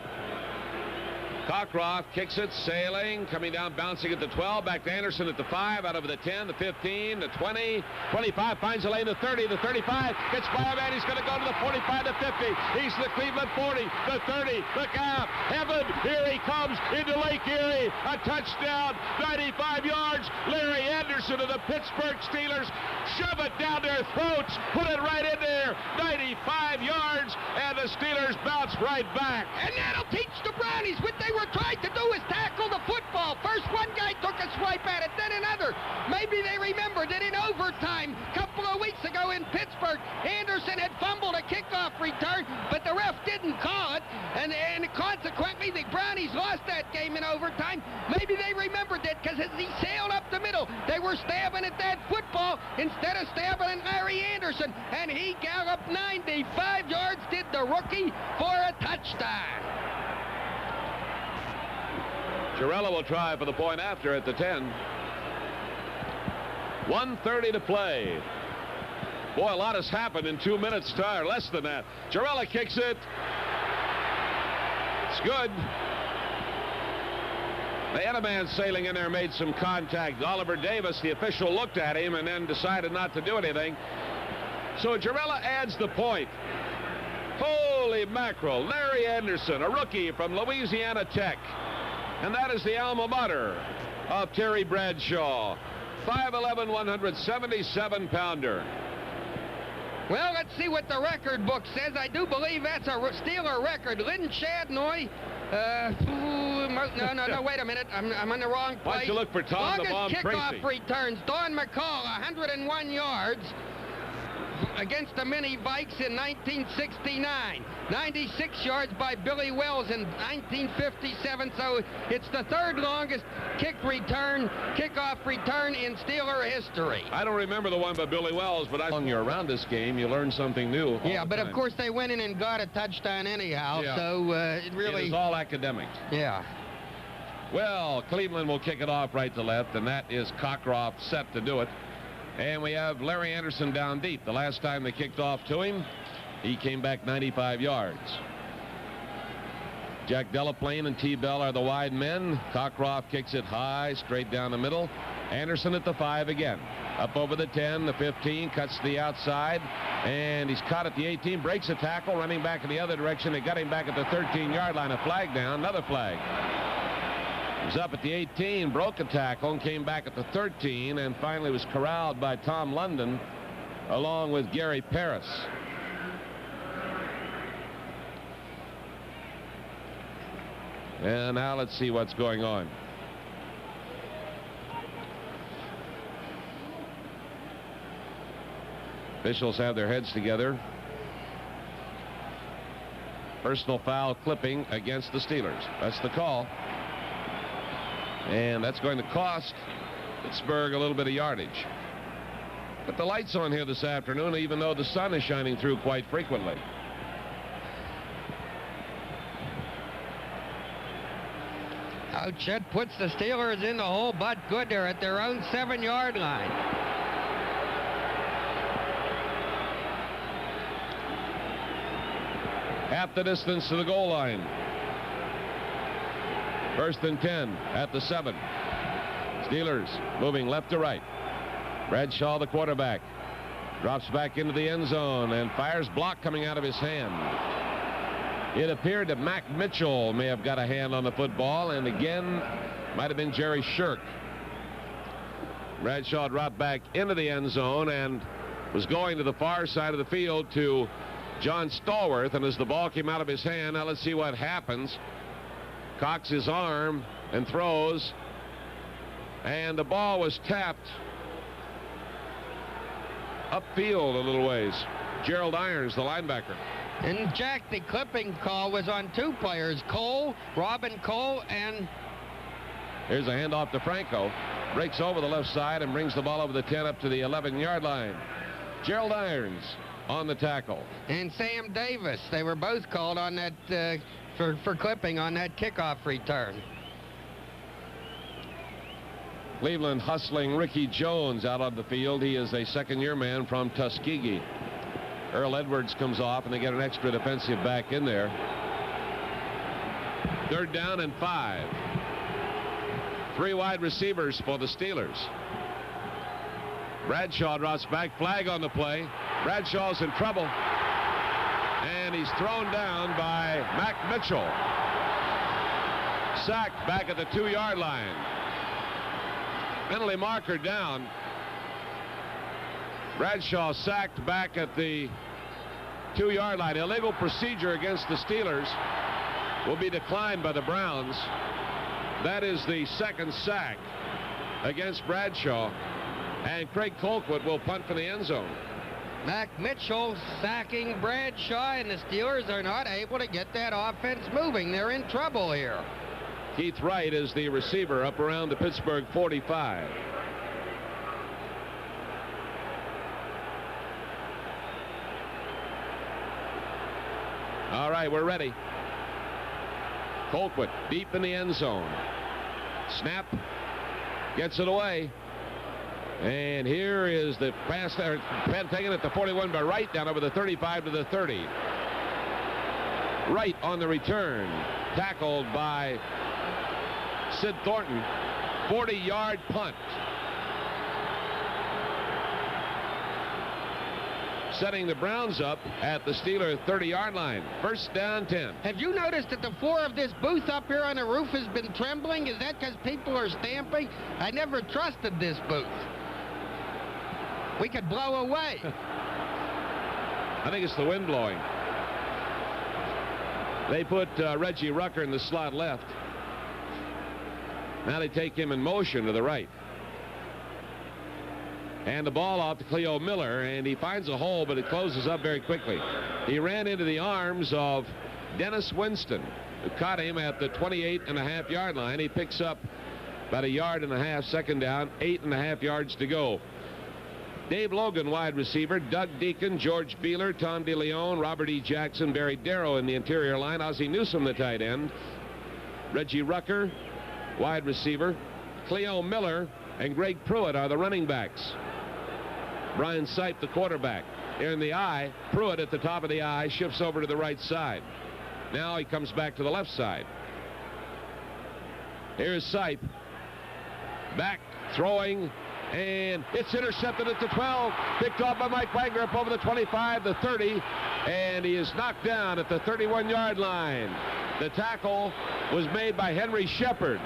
Speaker 1: Cockcroft kicks it, sailing, coming down, bouncing at the 12, back to Anderson at the 5, out over the 10, the 15, the 20, 25, finds a lane, the 30, the 35, gets by a man, he's going to go to the 45, the 50, he's the Cleveland 40, the 30, look out, heaven, here he comes into Lake Erie, a touchdown, 95 yards, Larry Anderson of the Pittsburgh Steelers, shove it down their throats, put it right in there, 95 yards, and the Steelers bounce right back.
Speaker 2: And that'll teach the Brownies what they were trying to do is tackle the football. First one guy took a swipe at it, then another. Maybe they remembered that in overtime a couple of weeks ago in Pittsburgh, Anderson had fumbled a kickoff return, but the ref didn't call it, and consequently the Brownies lost that game in overtime. Maybe they remembered that because as he sailed up the middle, they were stabbing at that football instead of stabbing at Larry Anderson, and he galloped 95 yards, did the rookie, for a touchdown.
Speaker 1: Girella will try for the point after at the 10. 1:30 to play. Boy, a lot has happened in 2 minutes, or less than that. Girella kicks it. It's good. They had a man sailing in there, made some contact. Oliver Davis, the official, looked at him and then decided not to do anything. So Girella adds the point. Holy mackerel. Larry Anderson, a rookie from Louisiana Tech. And that is the alma mater of Terry Bradshaw. 5'11", 177-pounder.
Speaker 2: Well, let's see what the record book says. I do believe that's a Steeler record. Lynn Chadnoy. No, wait a minute. I'm on the wrong place.
Speaker 1: Why don't you look for Tom the Bomb Tracy?
Speaker 2: Longest kickoff returns. Don McCall, 101 yards against the Mini Vikes in 1969. 96 yards by Billy Wells in 1957. So it's the third longest kickoff return in Steeler history.
Speaker 1: I don't remember the one by Billy Wells, but when you're around this game, you learn something new.
Speaker 2: Yeah, but of course they went in and got a touchdown anyhow. Yeah. So it really
Speaker 1: is all academic.
Speaker 2: Yeah.
Speaker 1: Well, Cleveland will kick it off right to left, and that is Cockcroft set to do it. And we have Larry Anderson down deep. The last time they kicked off to him, He came back 95 yards. Jack Delaplane and T. Bell are the wide men. Cockcroft kicks it high, straight down the middle. Anderson at the 5 again. Up over the 10, the 15, cuts to the outside, and he's caught at the 18, breaks a tackle, running back in the other direction. They got him back at the 13-yard line. A flag down, another flag. He was up at the 18, broke a tackle, and came back at the 13, and finally was corralled by Tom London along with Gary Paris. And now let's see what's going on. Officials have their heads together. Personal foul clipping against the Steelers. That's the call. And that's going to cost Pittsburgh a little bit of yardage. But the light's on here this afternoon, even though the sun is shining through quite frequently.
Speaker 2: Oh, Chet puts the Steelers in the hole, but good. They're at their own 7-yard line.
Speaker 1: Half the distance to the goal line. 1st and 10 at the 7. Steelers moving left to right. Bradshaw, the quarterback, drops back into the end zone and fires block coming out of his hand. It appeared that Mac Mitchell may have got a hand on the football, and again might have been Jerry Shirk. Bradshaw dropped back into the end zone and was going to the far side of the field to John Stallworth, and as the ball came out of his hand, now let's see what happens. Cocks his arm and throws, and the ball was tapped upfield a little ways. Gerald Irons, the linebacker.
Speaker 2: And Jack, the clipping call was on 2 players, Cole, Robin Cole, and...
Speaker 1: Here's a handoff to Franco. Breaks over the left side and brings the ball over the 10 up to the 11-yard line. Gerald Irons on the tackle.
Speaker 2: And Sam Davis. They were both called on that for clipping on that kickoff return.
Speaker 1: Cleveland hustling Ricky Jones out on the field. He is a second-year man from Tuskegee. Earl Edwards comes off, and they get an extra defensive back in there. 3rd down and 5. 3 wide receivers for the Steelers. Bradshaw drops back, flag on the play. Bradshaw's in trouble, and he's thrown down by Mac Mitchell. Sacked back at the 2-yard line. Penalty marker down. Bradshaw sacked back at the 2-yard line. Illegal procedure against the Steelers will be declined by the Browns. That is the 2nd sack against Bradshaw, and Craig Colquitt will punt for the end zone.
Speaker 2: Mac Mitchell sacking Bradshaw, and the Steelers are not able to get that offense moving. They're in trouble here.
Speaker 1: Keith Wright is the receiver up around the Pittsburgh 45. All right, we're ready. Colquitt deep in the end zone. Snap. Gets it away. And here is the pass there, taken at the 41 by Wright, down over the 35 to the 30. Wright on the return, tackled by Sid Thornton. 40-yard punt. Setting the Browns up at the Steeler 30-yard line. 1st down 10.
Speaker 2: Have you noticed that the floor of this booth up here on the roof has been trembling? Is that because people are stamping? I never trusted this booth. We could blow away.
Speaker 1: I think it's the wind blowing. They put Reggie Rucker in the slot left. Now they take him in motion to the right. And the ball off to Cleo Miller, and he finds a hole, but it closes up very quickly. He ran into the arms of Dennis Winston, who caught him at the 28.5-yard line. He picks up about 1.5 yards, 2nd down, 8.5 yards to go. Dave Logan, wide receiver. Doug Deacon, George Beeler, Tom DeLeon, Robert E. Jackson, Barry Darrow in the interior line. Ozzie Newsome, the tight end. Reggie Rucker, wide receiver. Cleo Miller and Greg Pruitt are the running backs. Brian Sipe, the quarterback. in the eye. Pruitt at the top of the eye shifts over to the right side. Now he comes back to the left side. Here's Sipe. Back, throwing, and it's intercepted at the 12. Picked off by Mike Wagner up over the 25, the 30, and he is knocked down at the 31-yard line. The tackle was made by Henry Shepard.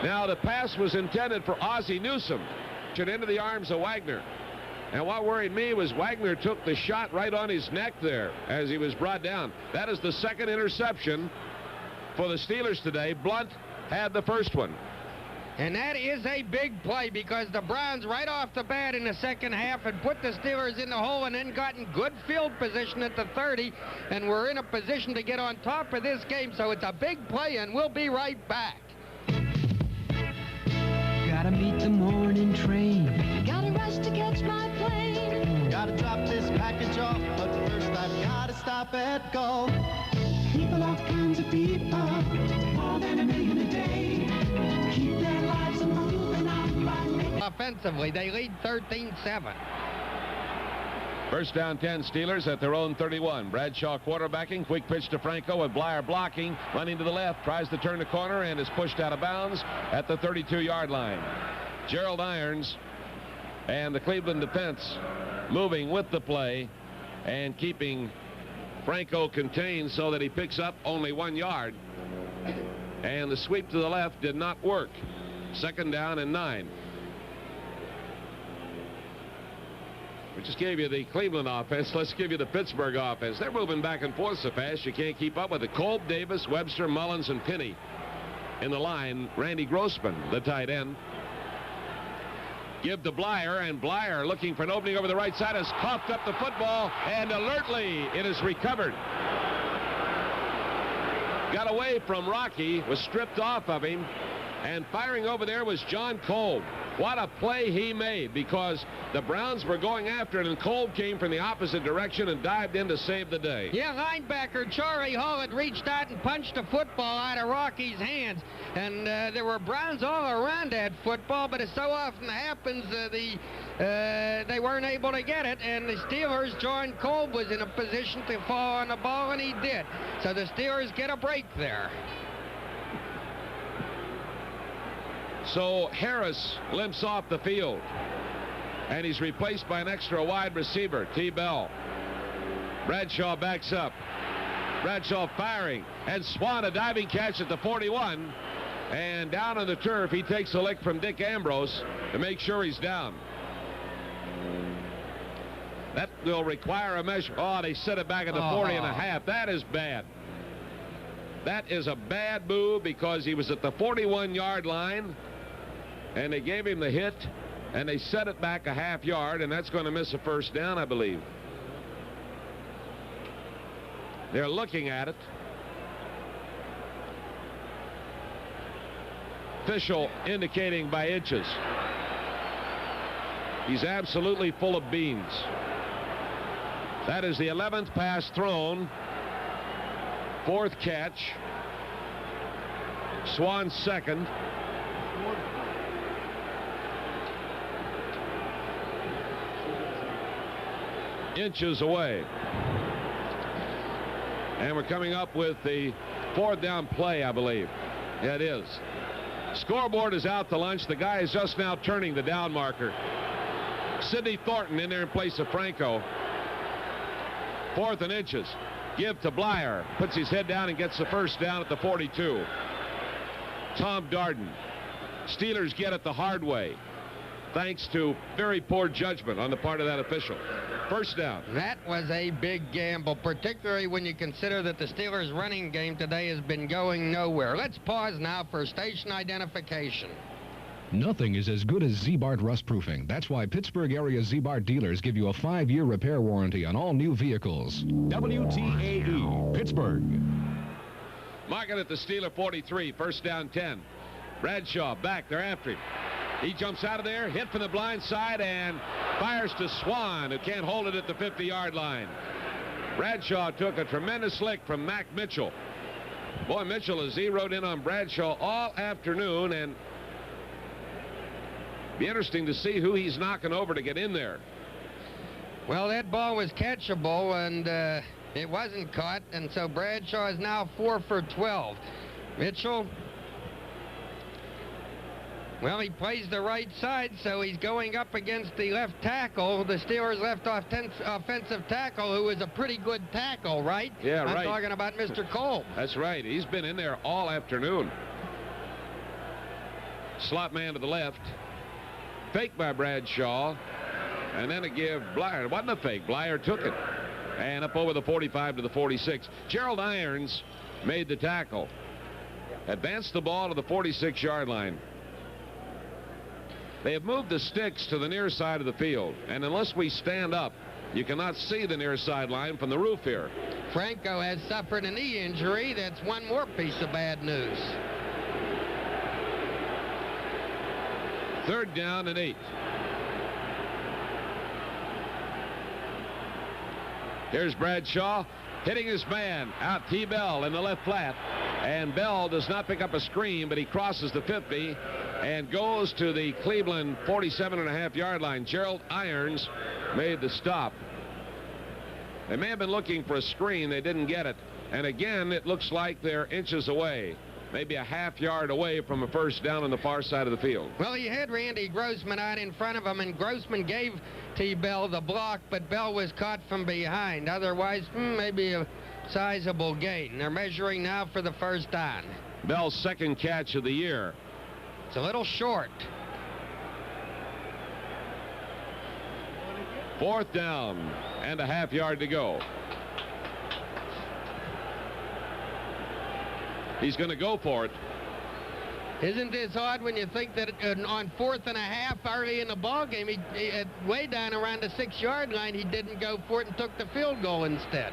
Speaker 1: Now the pass was intended for Ozzie Newsome. Into the arms of Wagner. And what worried me was Wagner took the shot right on his neck there as he was brought down. That is the second interception for the Steelers today. Blunt had the first one.
Speaker 2: And that is a big play because the Browns right off the bat in the second half had put the Steelers in the hole and then got in good field position at the 30 and were in a position to get on top of this game. So it's a big play, and we'll be right back.
Speaker 4: Gotta meet the morning train.
Speaker 5: Gotta rush to catch my plane.
Speaker 6: Gotta drop this package off, but first I've gotta stop at golf.
Speaker 5: People, all kinds of people, more than a million a day. Keep their lives moving on by.
Speaker 2: Offensively, they lead 13-7.
Speaker 1: First down 10, Steelers at their own 31. Bradshaw quarterbacking, quick pitch to Franco with Blyer blocking, running to the left, tries to turn the corner and is pushed out of bounds at the 32-yard line. Gerald Irons and the Cleveland defense moving with the play and keeping Franco contained so that he picks up only 1 yard. And the sweep to the left did not work. Second down and 9. We just gave you the Cleveland offense. Let's give you the Pittsburgh offense. They're moving back and forth so fast you can't keep up with it. Kolb, Davis, Webster, Mullins, and Pinney in the line. Randy Grossman, the tight end. Give to Blyer, and Blyer, looking for an opening over the right side, has coughed up the football, and alertly it is recovered. Got away from Rocky, was stripped off of him, and firing over there was John Kolb. What a play he made, because the Browns were going after it, and Kolb came from the opposite direction and dived in to save the day.
Speaker 2: Yeah, linebacker Charlie Hall had reached out and punched a football out of Rocky's hands, and there were Browns all around that football, but as so often happens, they weren't able to get it, and the Steelers, John Kolb was in a position to fall on the ball, and he did. So the Steelers get a break there.
Speaker 1: So Harris limps off the field, and he's replaced by an extra wide receiver, T. Bell. Bradshaw backs up. Bradshaw firing, and Swan a diving catch at the 41, and down on the turf he takes a lick from Dick Ambrose to make sure he's down. That will require a measure. Oh, they set it back at the 40 and a half. That is bad. That is a bad move because he was at the 41-yard line, and they gave him the hit, and they set it back a half yard, and that's going to miss a first down, I believe. They're looking at it. Official indicating by inches. He's absolutely full of beans. That is the 11th pass thrown. 4th catch. Swan's second. Inches away. And we're coming up with the 4th down play, I believe. Yeah, it is. Scoreboard is out to lunch. The guy is just now turning the down marker. Sidney Thornton in there in place of Franco. 4th and inches. Give to Blyer. Puts his head down and gets the first down at the 42. Tom Darden. Steelers get it the hard way, thanks to very poor judgment on the part of that official. First down.
Speaker 2: That was a big gamble, particularly when you consider that the Steelers' running game today has been going nowhere. Let's pause now for station identification.
Speaker 3: Nothing is as good as Z-Bart rust proofing. That's why Pittsburgh area Z-Bart dealers give you a 5-year repair warranty on all new vehicles. WTAE, Pittsburgh.
Speaker 1: Marking at the Steeler 43, first down 10. Bradshaw back, they're after him. He jumps out of there, hit from the blind side, and fires to Swan, who can't hold it at the 50-yard line. Bradshaw took a tremendous lick from Mac Mitchell. Boy, Mitchell has zeroed in on Bradshaw all afternoon, and be interesting to see who he's knocking over to get in there.
Speaker 2: Well, that ball was catchable, and it wasn't caught, and so Bradshaw is now 4 for 12. Mitchell, well, he plays the right side, so he's going up against the left tackle, the Steelers' left offensive tackle, who is a pretty good tackle, right?
Speaker 1: Yeah, right.
Speaker 2: I'm talking about Mr. Cole.
Speaker 1: That's right. He's been in there all afternoon. Slot man to the left. Fake by Bradshaw. And then a give Blyer. It wasn't a fake. Blyer took it. And up over the 45 to the 46. Gerald Irons made the tackle. Advanced the ball to the 46-yard line. They have moved the sticks to the near side of the field. And unless we stand up, you cannot see the near sideline from the roof here.
Speaker 2: Franco has suffered a knee injury. That's one more piece of bad news.
Speaker 1: 3rd down and 8. Here's Bradshaw hitting his man out T. Bell in the left flat, and Bell does not pick up a screen, but he crosses the 50 and goes to the Cleveland 47.5-yard line. Gerald Irons made the stop. They may have been looking for a screen. They didn't get it, and again it looks like they're inches away, maybe a half-yard away from a first down on the far side of the field.
Speaker 2: Well, he had Randy Grossman out in front of him, and Grossman gave T. Bell the block, but Bell was caught from behind. Otherwise, maybe a sizable gain. They're measuring now for the first down.
Speaker 1: Bell's 2nd catch of the year.
Speaker 2: It's a little short.
Speaker 1: 4th down and a half-yard to go. He's going to go for it.
Speaker 2: Isn't this odd when you think that on 4th and a half early in the ball game, he way down around the 6-yard line, he didn't go for it and took the field goal instead.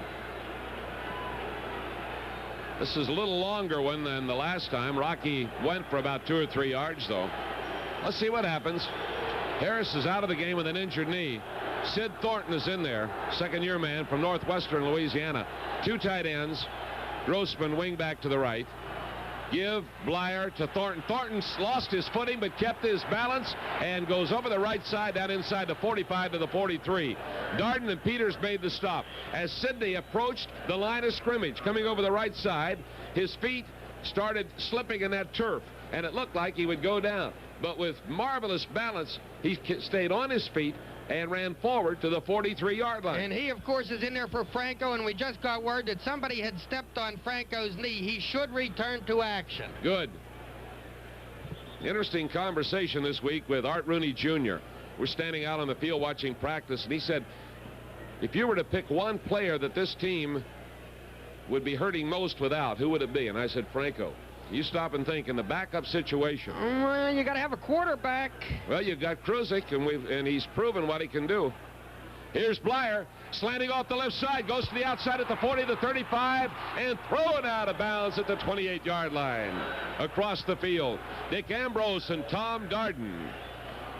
Speaker 1: This is a little longer one than the last time. Rocky went for about 2 or 3 yards, though. Let's see what happens. Harris is out of the game with an injured knee. Sid Thornton is in there, 2nd-year man from northwestern Louisiana. 2 tight ends. Grossman wing back to the right. Give Blyer to Thornton. Thornton lost his footing but kept his balance and goes over the right side down inside the 45 to the 43. Darden and Peters made the stop. As Sidney approached the line of scrimmage coming over the right side, his feet started slipping in that turf and it looked like he would go down. But with marvelous balance, he stayed on his feet and ran forward to the 43-yard line.
Speaker 2: And he, of course, is in there for Franco, and we just got word that somebody had stepped on Franco's knee. He should return to action.
Speaker 1: Good. Interesting conversation this week with Art Rooney Jr. We're standing out on the field watching practice, and he said, if you were to pick one player that this team would be hurting most without, who would it be? And I said, Franco. You stop and think in the backup situation.
Speaker 2: Well, you got to have a quarterback.
Speaker 1: Well, you've got Kruzik, and he's proven what he can do. Here's Blyer, slanting off the left side, goes to the outside at the 40, the 35, and thrown out of bounds at the 28-yard line. Across the field, Dick Ambrose and Tom Darden.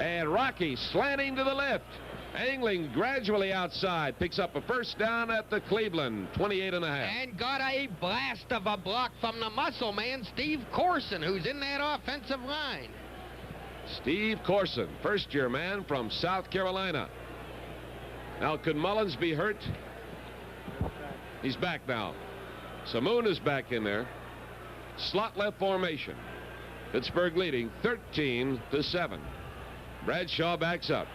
Speaker 1: And Rocky slanting to the left. Angling gradually outside, picks up a first down at the Cleveland 28.5.
Speaker 2: And got a blast of a block from the muscle man, Steve Corson, who's in that offensive line.
Speaker 1: Steve Corson, first-year man from South Carolina. Now, could Mullins be hurt? He's back now. Samoon is back in there. Slot left formation. Pittsburgh leading 13-7. Bradshaw backs up.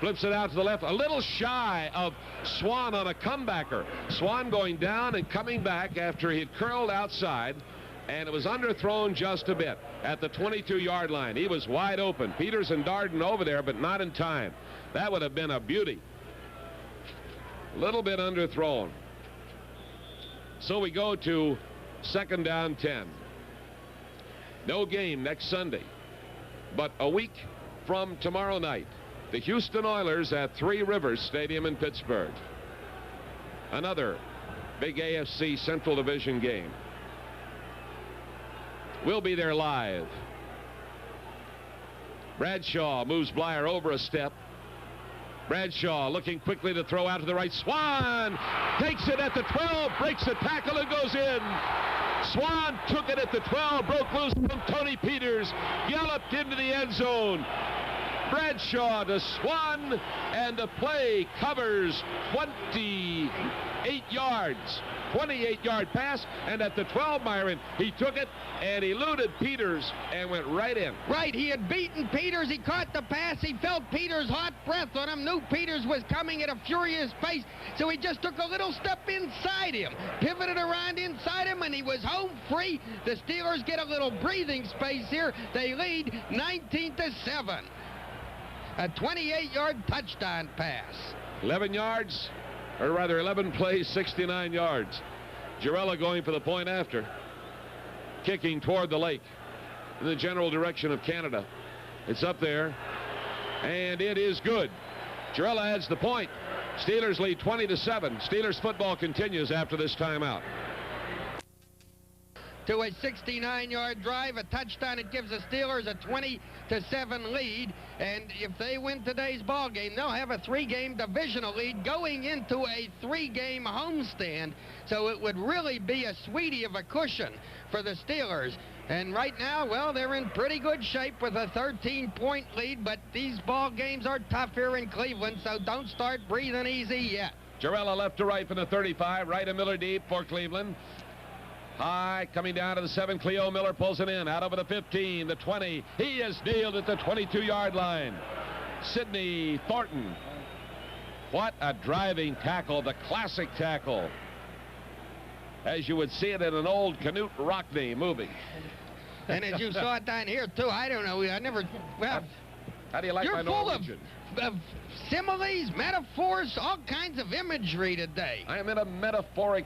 Speaker 1: Flips it out to the left, a little shy of Swan on a comebacker. Swan going down and coming back after he had curled outside, and it was underthrown just a bit at the 22-yard line. He was wide open. Peters and Darden over there, but not in time. That would have been a beauty. A little bit underthrown. So we go to 2nd down 10. No game next Sunday, but a week from tomorrow night, the Houston Oilers at Three Rivers Stadium in Pittsburgh. Another big AFC Central Division game. We'll be there live. Bradshaw moves Blyer over a step. Bradshaw looking quickly to throw out to the right. Swan takes it at the 12, breaks the tackle and goes in. Swan took it at the 12, broke loose from Tony Peters, galloped into the end zone. Bradshaw to Swan, and the play covers 28 yards. 28-yard pass, and at the 12, Myron, he took it and eluded Peters and went right in.
Speaker 2: Right, he had beaten Peters. He caught the pass. He felt Peters' hot breath on him, knew Peters was coming at a furious pace, so he just took a little step inside him, pivoted around inside him, and he was home free. The Steelers get a little breathing space here. They lead 19-7. A 28-yard touchdown pass.
Speaker 1: 11 yards, or rather 11 plays, 69 yards. Girella going for the point after. Kicking toward the lake in the general direction of Canada. It's up there, and it is good. Girella adds the point. Steelers lead 20-7. Steelers football continues after this timeout.
Speaker 2: To a 69-yard drive, a touchdown. It gives the Steelers a 20-7 lead, and if they win today's ball game, they'll have a 3-game divisional lead going into a 3-game homestand. So it would really be a sweetie of a cushion for the Steelers. And right now, well, they're in pretty good shape with a 13-point lead, but these ball games are tough here in Cleveland, so don't start breathing easy yet.
Speaker 1: Girella left to right from the 35, right of Miller deep for Cleveland. High, coming down to the 7. Cleo Miller pulls it in, out over the 15, the 20. He is nailed at the 22-yard line. Sidney Thornton. What a driving tackle, the classic tackle, as you would see it in an old Canute Rockney movie.
Speaker 2: And as you saw it down here, too, I don't know, I never, well,
Speaker 1: how do you like
Speaker 2: you're
Speaker 1: my
Speaker 2: full
Speaker 1: Norwegian?
Speaker 2: of similes, metaphors, all kinds of imagery today.
Speaker 1: I am in a metaphoric...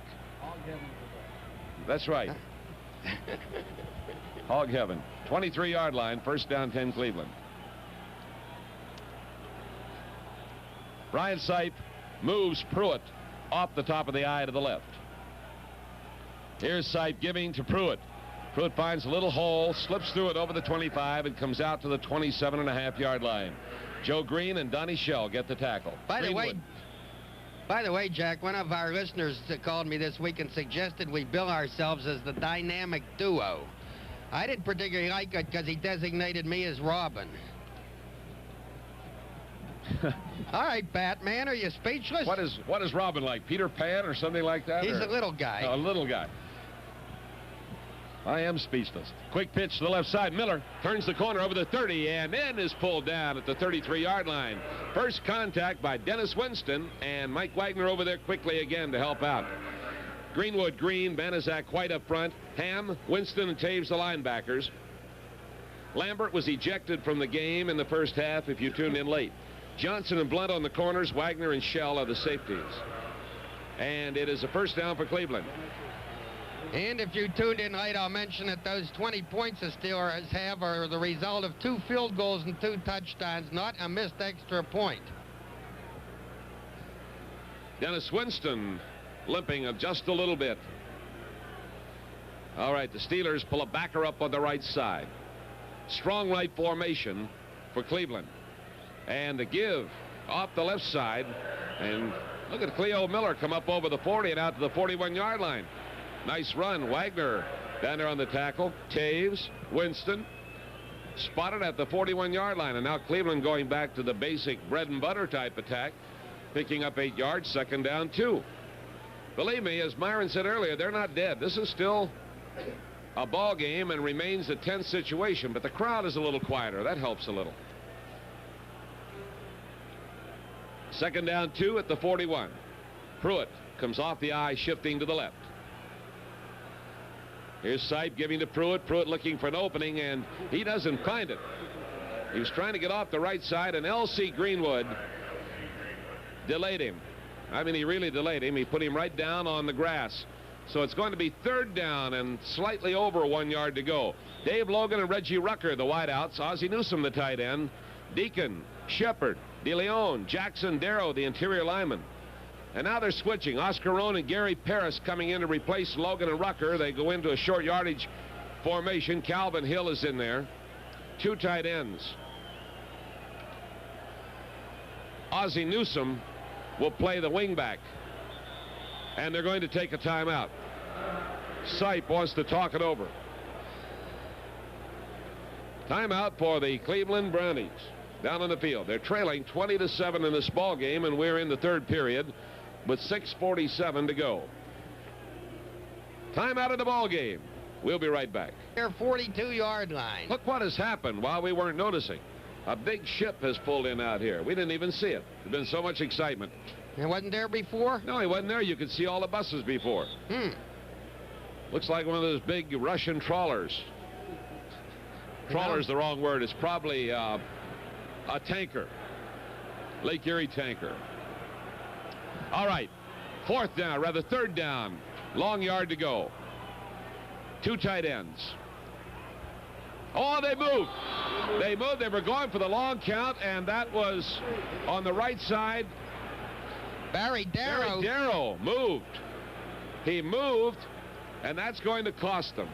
Speaker 1: That's right. Hog heaven. 23-yard line, first down, 10 Cleveland. Brian Sipe moves Pruitt off the top of the eye to the left. Here's Sipe giving to Pruitt. Pruitt finds a little hole, slips through it over the 25, and comes out to the 27.5-yard line. Joe Green and Donnie Shell get the tackle.
Speaker 2: By the way, Jack, one of our listeners called me this week and suggested we bill ourselves as the dynamic duo. I didn't particularly like it because he designated me as Robin. All right, Batman, are you speechless?
Speaker 1: What is Robin like? Peter Pan or something like that?
Speaker 2: He's a little guy.
Speaker 1: Oh, a little guy. I am speechless. Quick pitch to the left side. Miller turns the corner over the 30 and then is pulled down at the 33-yard line. First contact by Dennis Winston, and Mike Wagner over there quickly again to help out. Greenwood, Green, Banaszak White up front. Ham, Winston, and Taves the linebackers. Lambert was ejected from the game in the first half if you tuned in late. Johnson and Blunt on the corners. Wagner and Shell are the safeties. And it is a first down for Cleveland.
Speaker 2: And if you tuned in late, I'll mention that those 20 points the Steelers have are the result of 2 field goals and 2 touchdowns, not a missed extra point.
Speaker 1: Dennis Winston limping just a little bit. All right, the Steelers pull a backer up on the right side. Strong right formation for Cleveland. And the give off the left side. And look at Cleo Miller come up over the 40 and out to the 41-yard line. Nice run. Wagner down there on the tackle. Taves, Winston, spotted at the 41-yard line. And now Cleveland going back to the basic bread and butter type attack, picking up 8 yards, second down 2. Believe me, as Myron said earlier, they're not dead. This is still a ball game and remains a tense situation, but the crowd is a little quieter. That helps a little. Second down 2 at the 41. Pruitt comes off the eye, shifting to the left. Here's Sipe giving to Pruitt. Pruitt looking for an opening, and he doesn't find it. He was trying to get off the right side, and L.C. Greenwood delayed him. I mean, he really delayed him. He put him right down on the grass. So it's going to be third down and slightly over 1 yard to go. Dave Logan and Reggie Rucker, the wideouts. Ozzie Newsome, the tight end. Deacon, Shepard, DeLeon, Jackson, Darrow, the interior lineman. And now they're switching. Oscar Rohn and Gary Paris coming in to replace Logan and Rucker. They go into a short yardage formation. Calvin Hill is in there. 2 tight ends. Ozzie Newsome will play the wingback. And they're going to take a timeout. Sipe wants to talk it over. Timeout for the Cleveland Brownies. down on the field. They're trailing 20-7 in this ball game, and we're in the third period with 6:47 to go. Time out of the ball game. We'll be right back.
Speaker 2: Their 42-yard line.
Speaker 1: Look what has happened while we weren't noticing. A big ship has pulled in out here. We didn't even see it. There's been so much excitement.
Speaker 2: It wasn't there before?
Speaker 1: No, he wasn't there. You could see all the buses before. Looks like one of those big Russian trawlers. Trawler's the wrong word. It's probably a tanker. Lake Erie tanker. All right. Third down. Long yard to go. 2 tight ends. Oh, they moved. They moved. They were going for the long count, and that was on the right side.
Speaker 2: Barry Darrow
Speaker 1: moved. He moved, and that's going to cost them.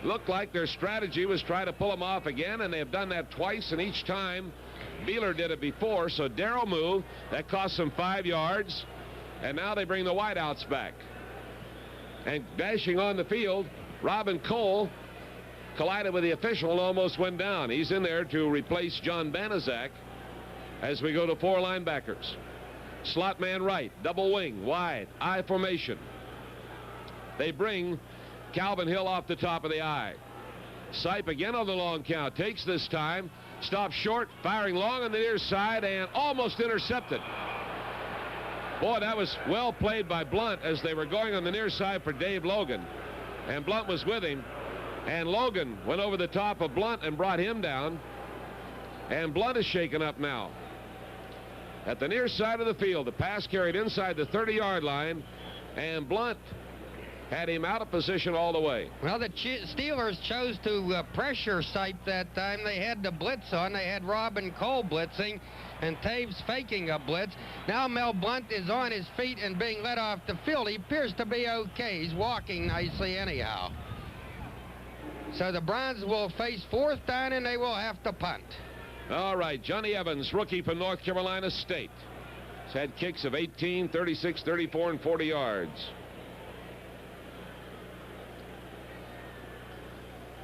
Speaker 1: Looked like their strategy was try to pull him off again, and they have done that twice, and each time Beeler did it before. So Darrow moved. That cost them 5 yards, and now they bring the wideouts back. And dashing on the field, Robin Cole collided with the official and almost went down. He's in there to replace John Banaszak as we go to 4 linebackers. Slot man right, double wing, wide, I formation. They bring Calvin Hill off the top of the I. Sipe again on the long count, takes this time, stops short, firing long on the near side, and almost intercepted. Boy, that was well played by Blunt as they were going on the near side for Dave Logan. And Blunt was with him. And Logan went over the top of Blunt and brought him down. And Blunt is shaken up now. At the near side of the field, the pass carried inside the 30-yard line, and Blunt had him out of position all the way.
Speaker 2: Well, the Steelers chose to pressure Sipe that time. They had the blitz on. They had Robin Cole blitzing and Taves faking a blitz. Now Mel Blunt is on his feet and being led off the field. He appears to be okay. He's walking nicely anyhow. So the Browns will face 4th down, and they will have to punt.
Speaker 1: All right, Johnny Evans, rookie from North Carolina State. He's had kicks of 18, 36, 34, and 40 yards.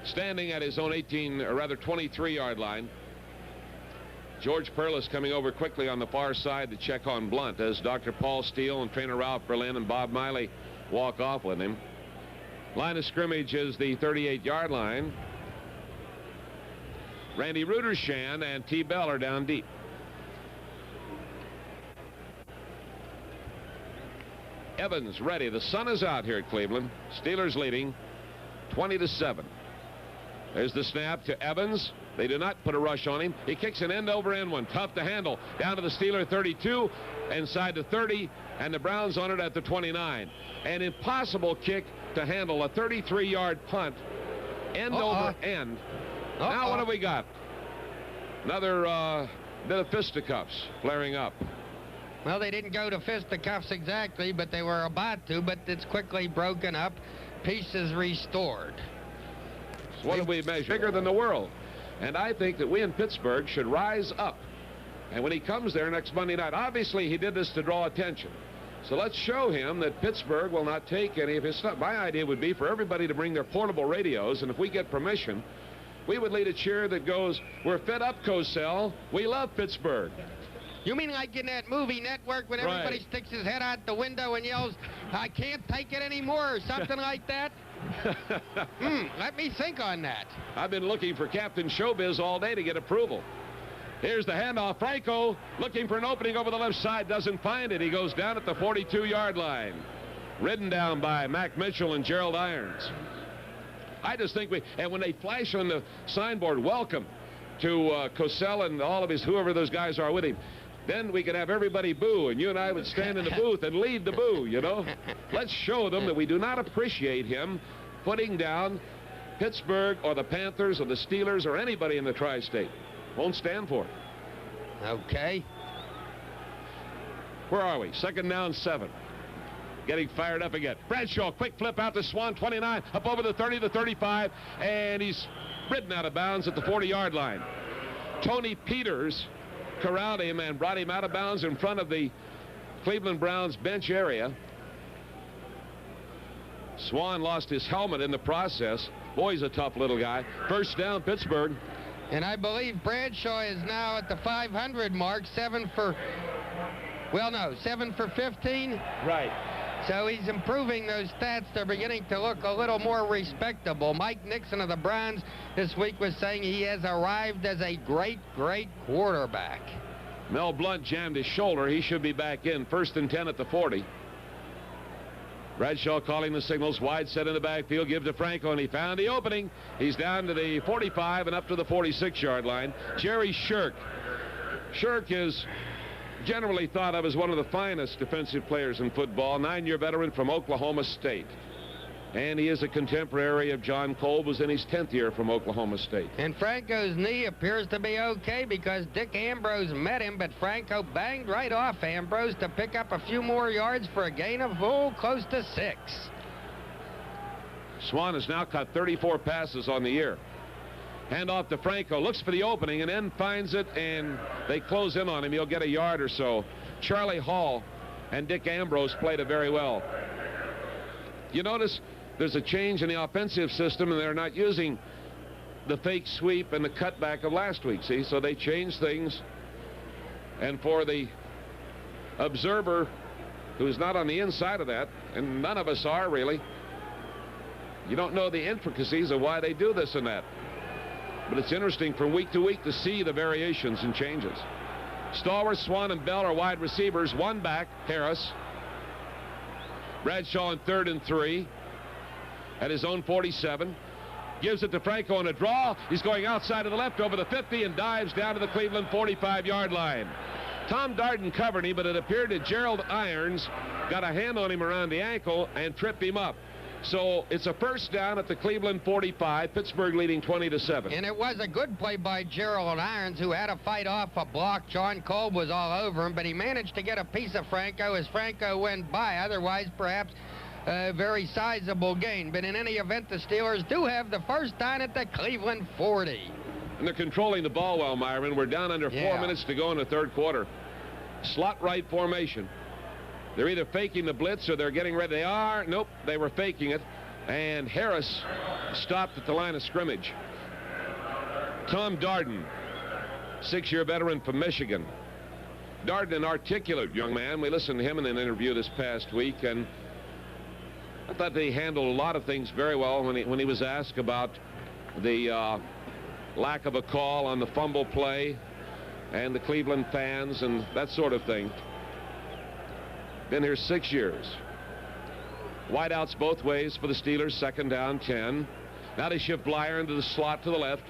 Speaker 1: Standing at his own 23-yard line. George Perlis coming over quickly on the far side to check on Blunt as Dr. Paul Steele and trainer Ralph Berlin and Bob Miley walk off with him. Line of scrimmage is the 38-yard line. Randy Rudershan and T. Bell are down deep. Evans ready. The sun is out here at Cleveland. Steelers leading 20-7. There's the snap to Evans. They do not put a rush on him. He kicks an end-over-end one. Tough to handle. Down to the Steeler 32, inside the 30, and the Browns on it at the 29. An impossible kick to handle. A 33-yard punt. End-over-end. Now what have we got? Another bit of fisticuffs flaring up.
Speaker 2: Well, they didn't go to fisticuffs exactly, but they were about to, but it's quickly broken up. Pieces restored.
Speaker 1: So what do we measure? Bigger than the world. And I think that we in Pittsburgh should rise up. And when he comes there next Monday night, obviously he did this to draw attention. So let's show him that Pittsburgh will not take any of his stuff. My idea would be for everybody to bring their portable radios, and if we get permission, we would lead a cheer that goes, "We're fed up, Cosell. We love Pittsburgh."
Speaker 2: You mean like in that movie Network when everybody sticks his head out the window and yells, "I can't take it anymore," or something like that? Let me think on that.
Speaker 1: I've been looking for Captain Showbiz all day to get approval. Here's the handoff. Franco looking for an opening over the left side, doesn't find it. He goes down at the 42-yard line. Ridden down by Mac Mitchell and Gerald Irons. I just think and when they flash on the signboard, welcome to Cosell and all of his, whoever those guys are with him, then we could have everybody boo, and you and I would stand in the booth and lead the boo, you know. Let's show them that we do not appreciate him putting down Pittsburgh or the Panthers or the Steelers or anybody in the tri-state. Won't stand for it.
Speaker 2: Okay.
Speaker 1: Where are we? 2nd down, 7. Getting fired up again. Bradshaw, quick flip out to Swan, 29, up over the 30, the 35, and he's ridden out of bounds at the 40-yard line. Tony Peters corralled him and brought him out of bounds in front of the Cleveland Browns bench area. Swan lost his helmet in the process. Boy, he's a tough little guy. 1st down, Pittsburgh.
Speaker 2: And I believe Bradshaw is now at the 500 mark, 7 for 15.
Speaker 1: Right.
Speaker 2: So he's improving those stats. They're beginning to look a little more respectable. Mike Nixon of the Browns this week was saying he has arrived as a great, great quarterback.
Speaker 1: Mel Blount jammed his shoulder. He should be back in. 1st and 10 at the 40. Bradshaw calling the signals. Wide set in the backfield. Give to Franco, and he found the opening. He's down to the 45 and up to the 46-yard line. Jerry Shirk. Shirk is generally thought of as one of the finest defensive players in football. 9-year veteran from Oklahoma State. And he is a contemporary of John Kolb, who's in his 10th year from Oklahoma State.
Speaker 2: And Franco's knee appears to be okay because Dick Ambrose met him, but Franco banged right off Ambrose to pick up a few more yards for a gain of close to 6.
Speaker 1: Swan has now caught 34 passes on the year. Hand off to Franco, looks for the opening and then finds it, and they close in on him. He'll get a yard or so. Charlie Hall and Dick Ambrose played it very well. You notice there's a change in the offensive system, and they're not using the fake sweep and the cutback of last week. See, so they changed things. And for the observer who's not on the inside of that, and none of us are really, you don't know the intricacies of why they do this and that. But it's interesting from week to week to see the variations and changes. Stallworth, Swan, and Bell are wide receivers. One back, Harris. Bradshaw in 3rd and 3 at his own 47. Gives it to Franco on a draw. He's going outside of the left over the 50 and dives down to the Cleveland 45-yard line. Tom Darden covered him, but it appeared that Gerald Irons got a hand on him around the ankle and tripped him up. So it's a 1st down at the Cleveland 45, Pittsburgh leading 20-7.
Speaker 2: And it was a good play by Gerald Irons, who had to fight off a block. John Kolb was all over him, but he managed to get a piece of Franco as Franco went by. Otherwise, perhaps a very sizable gain. But in any event, the Steelers do have the 1st down at the Cleveland 40.
Speaker 1: And they're controlling the ball well, Myron. We're down under 4 minutes to go in the 3rd quarter. Slot right formation. They're either faking the blitz or they're getting ready. They are. Nope, they were faking it. And Harris stopped at the line of scrimmage. Tom Darden, 6-year veteran from Michigan. Darden, an articulate young man. We listened to him in an interview this past week, and I thought he handled a lot of things very well when he was asked about the lack of a call on the fumble play and the Cleveland fans and that sort of thing. Been here 6 years. Wideouts both ways for the Steelers. 2nd down, 10. Now they shift Blyer into the slot to the left.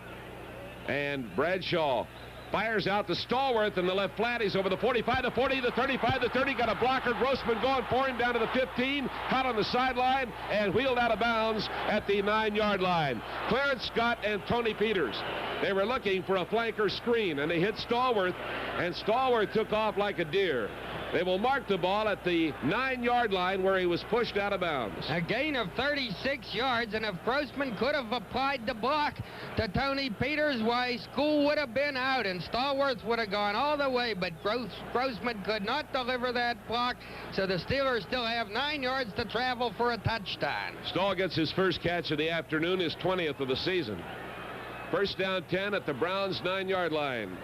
Speaker 1: And Bradshaw fires out to Stallworth in the left flat. He's over the 45, the 40, the 35, the 30. Got a blocker. Grossman going for him down to the 15. Caught on the sideline and wheeled out of bounds at the 9-yard line. Clarence Scott and Tony Peters. They were looking for a flanker screen, and they hit Stallworth, and Stallworth took off like a deer. They will mark the ball at the 9-yard line where he was pushed out of bounds.
Speaker 2: A gain of 36 yards, and if Grossman could have applied the block to Tony Peters, why, school would have been out, and Stallworth would have gone all the way, but Grossman could not deliver that block, so the Steelers still have 9 yards to travel for a touchdown.
Speaker 1: Stall gets his first catch of the afternoon, his 20th of the season. 1st down, 10 at the Browns' 9-yard line.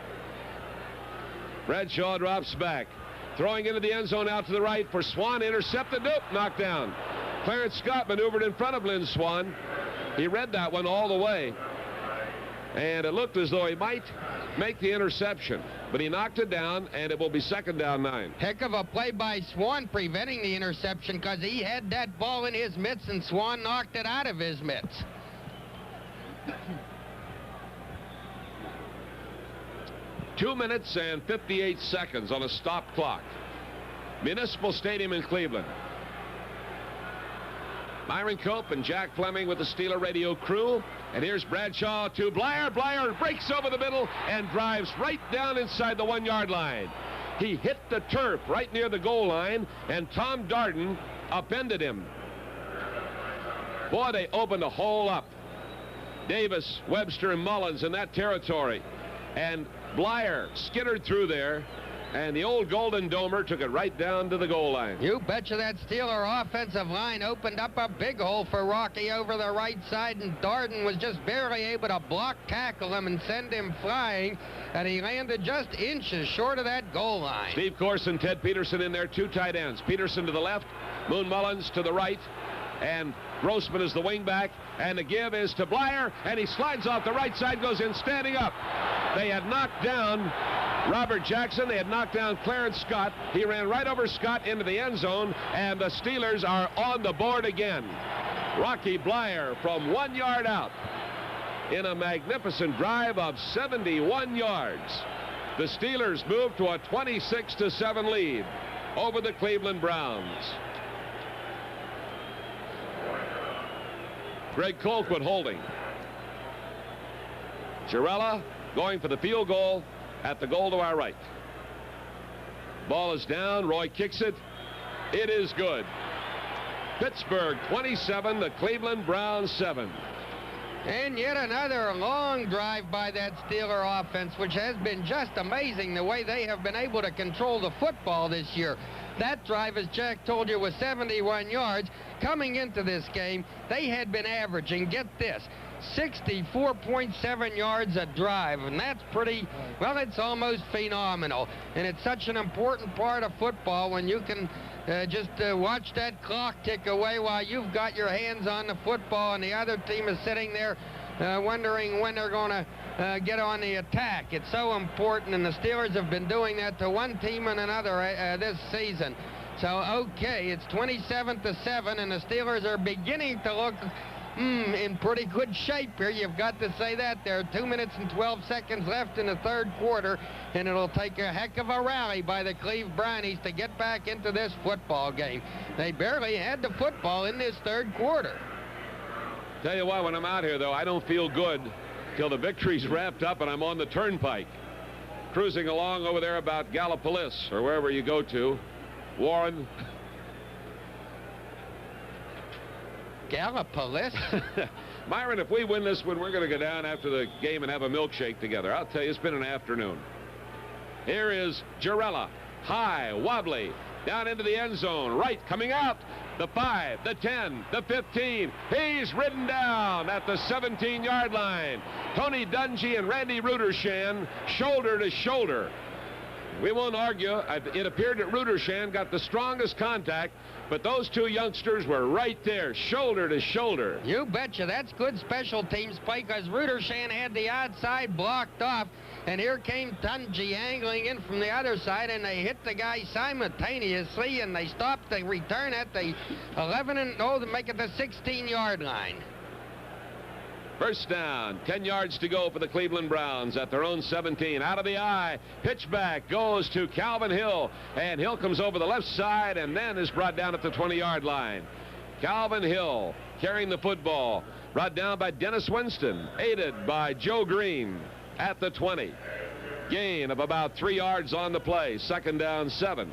Speaker 1: Bradshaw drops back. Throwing into the end zone out to the right for Swan. Intercepted. Nope. Knocked down. Clarence Scott maneuvered in front of Lynn Swan. He read that one all the way. And it looked as though he might make the interception. But he knocked it down, and it will be 2nd down, 9.
Speaker 2: Heck of a play by Swan preventing the interception because he had that ball in his mitts, and Swan knocked it out of his mitts.
Speaker 1: 2 minutes and 58 seconds on a stop clock. Municipal Stadium in Cleveland. Myron Cope and Jack Fleming with the Steeler radio crew. And here's Bradshaw to Blyer. Blyer breaks over the middle and drives right down inside the 1-yard line. He hit the turf right near the goal line, and Tom Darden upended him. Boy, they opened a hole up. Davis, Webster, and Mullins in that territory. And Blyer skittered through there And the old Golden Domer took it right down to the goal line.
Speaker 2: You betcha that Steeler offensive line opened up a big hole for Rocky over the right side, and Darden was just barely able to block tackle him and send him flying, and he landed just inches short of that goal line.
Speaker 1: Steve Corson, Ted Peterson in there, two tight ends. Peterson to the left, Moon Mullins to the right, and Grossman is the wingback, and the give is to Blyer, and he slides off the right side, goes in standing up. They had knocked down Robert Jackson. They had knocked down Clarence Scott. He ran right over Scott into the end zone, and the Steelers are on the board again. Rocky Blyer from 1 yard out in a magnificent drive of 71 yards. The Steelers move to a 26-7 lead over the Cleveland Browns. Greg Colquitt holding. Girella going for the field goal at the goal to our right. Ball is down. Roy kicks it. It is good. Pittsburgh 27, the Cleveland Browns 7.
Speaker 2: And yet another long drive by that Steeler offense, which has been just amazing the way they have been able to control the football this year. That drive, as Jack told you, was 71 yards. Coming into this game, they had been averaging, get this, 64.7 yards a drive, and that's pretty, well, it's almost phenomenal. And it's such an important part of football when you can just watch that clock tick away while you've got your hands on the football and the other team is sitting there wondering when they're going to get on the attack. It's so important, and the Steelers have been doing that to one team and another this season. So, okay, it's 27-7, and the Steelers are beginning to look in pretty good shape here. You've got to say that. There are 2 minutes and 12 seconds left in the third quarter, and it'll take a heck of a rally by the Cleve Brownies to get back into this football game. They barely had the football in this third quarter.
Speaker 1: Tell you what, when I'm out here, though, I don't feel good till the victory's wrapped up and I'm on the turnpike, cruising along over there about Gallipolis or wherever you go to. Warren.
Speaker 2: Gallipolis?
Speaker 1: Myron, if we win this one, we're going to go down after the game and have a milkshake together. I'll tell you, it's been an afternoon. Here is Girella. High, wobbly, down into the end zone. Right, coming out. The 5, the 10, the 15. He's ridden down at the 17-yard line. Tony Dungy and Randy Rudershan shoulder to shoulder. We won't argue. It appeared that Rudershan got the strongest contact, but those two youngsters were right there, shoulder to shoulder.
Speaker 2: You betcha. That's good special teams play, because Rudershan had the outside blocked off, and here came Dungy angling in from the other side, and they hit the guy simultaneously, and they stopped the return at the 11 to make it the 16-yard line.
Speaker 1: First down, 10 yards to go for the Cleveland Browns at their own 17. Out of the eye, pitch back goes to Calvin Hill, and Hill comes over the left side and then is brought down at the 20-yard line. Calvin Hill carrying the football, brought down by Dennis Winston, aided by Joe Green at the 20. Gain of about 3 yards on the play, second down 7.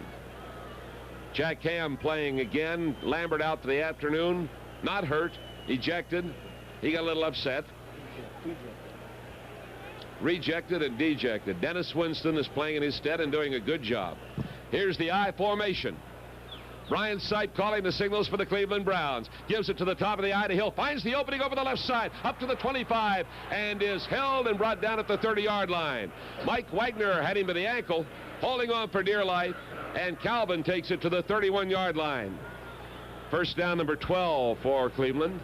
Speaker 1: Jack Ham playing again. Lambert out for the afternoon, not hurt, ejected. He got a little upset. Rejected and dejected. Dennis Winston is playing in his stead and doing a good job. Here's the I formation. Brian Sipe calling the signals for the Cleveland Browns. Gives it to the top of the I to Hill. Finds the opening over the left side. Up to the 25 and is held and brought down at the 30-yard line. Mike Wagner had him to the ankle, holding on for dear life, and Calvin takes it to the 31-yard line. First down, number 12 for Cleveland.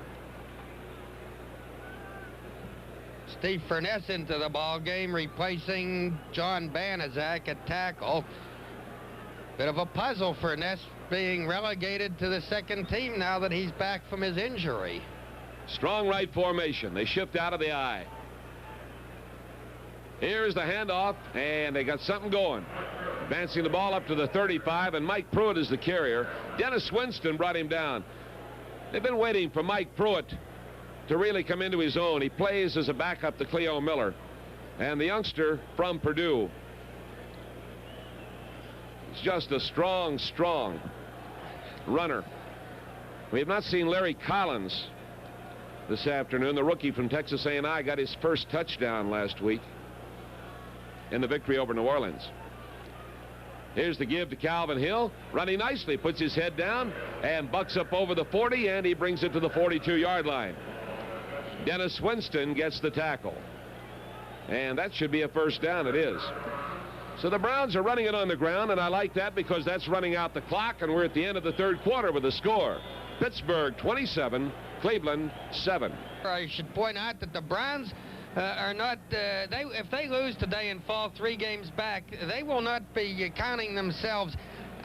Speaker 2: Steve Furness into the ball game, replacing John Banaszak at tackle. Bit of a puzzle for Furness being relegated to the second team now that he's back from his injury.
Speaker 1: Strong right formation. They shift out of the I. Here's the handoff, and they got something going. Advancing the ball up to the 35, and Mike Pruitt is the carrier. Dennis Winston brought him down. They've been waiting for Mike Pruitt to really come into his own. He plays as a backup to Cleo Miller, and the youngster from Purdue. He's just a strong runner. We have not seen Larry Collins this afternoon. The rookie from Texas A&I got his first touchdown last week in the victory over New Orleans. Here's the give to Calvin Hill. Running nicely, puts his head down and bucks up over the 40, and he brings it to the 42-yard line. Dennis Winston gets the tackle. And that should be a first down. It is. So the Browns are running it on the ground, and I like that because that's running out the clock, and we're at the end of the third quarter with a score. Pittsburgh 27, Cleveland 7.
Speaker 2: I should point out that the Browns are not, if they lose today and fall 3 games back, they will not be counting themselves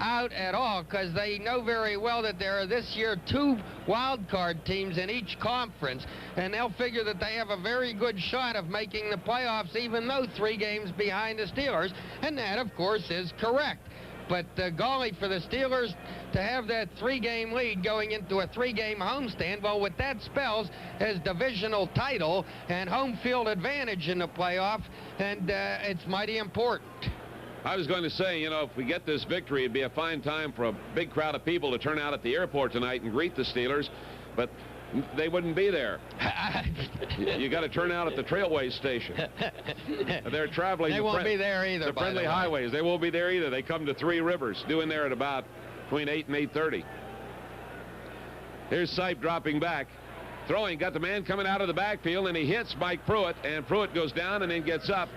Speaker 2: out at all, because they know very well that there are this year 2 wild card teams in each conference, and they'll figure that they have a very good shot of making the playoffs, even though 3 games behind the Steelers, and that of course is correct. But golly, for the Steelers to have that 3-game lead going into a 3-game homestand, well, what that spells is divisional title and home field advantage in the playoff, and it's mighty important.
Speaker 1: I was going to say, you know, if we get this victory, it'd be a fine time for a big crowd of people to turn out at the airport tonight and greet the Steelers, but they wouldn't be there. You got to turn out at the Trailways station. They're traveling.
Speaker 2: They won't be there either.
Speaker 1: The friendly highways. They won't be there either. They come to Three Rivers, doing there at about between 8 and 8:30. Here's Sipe dropping back. Throwing, got the man coming out of the backfield, and he hits Mike Pruitt, and Pruitt goes down and then gets up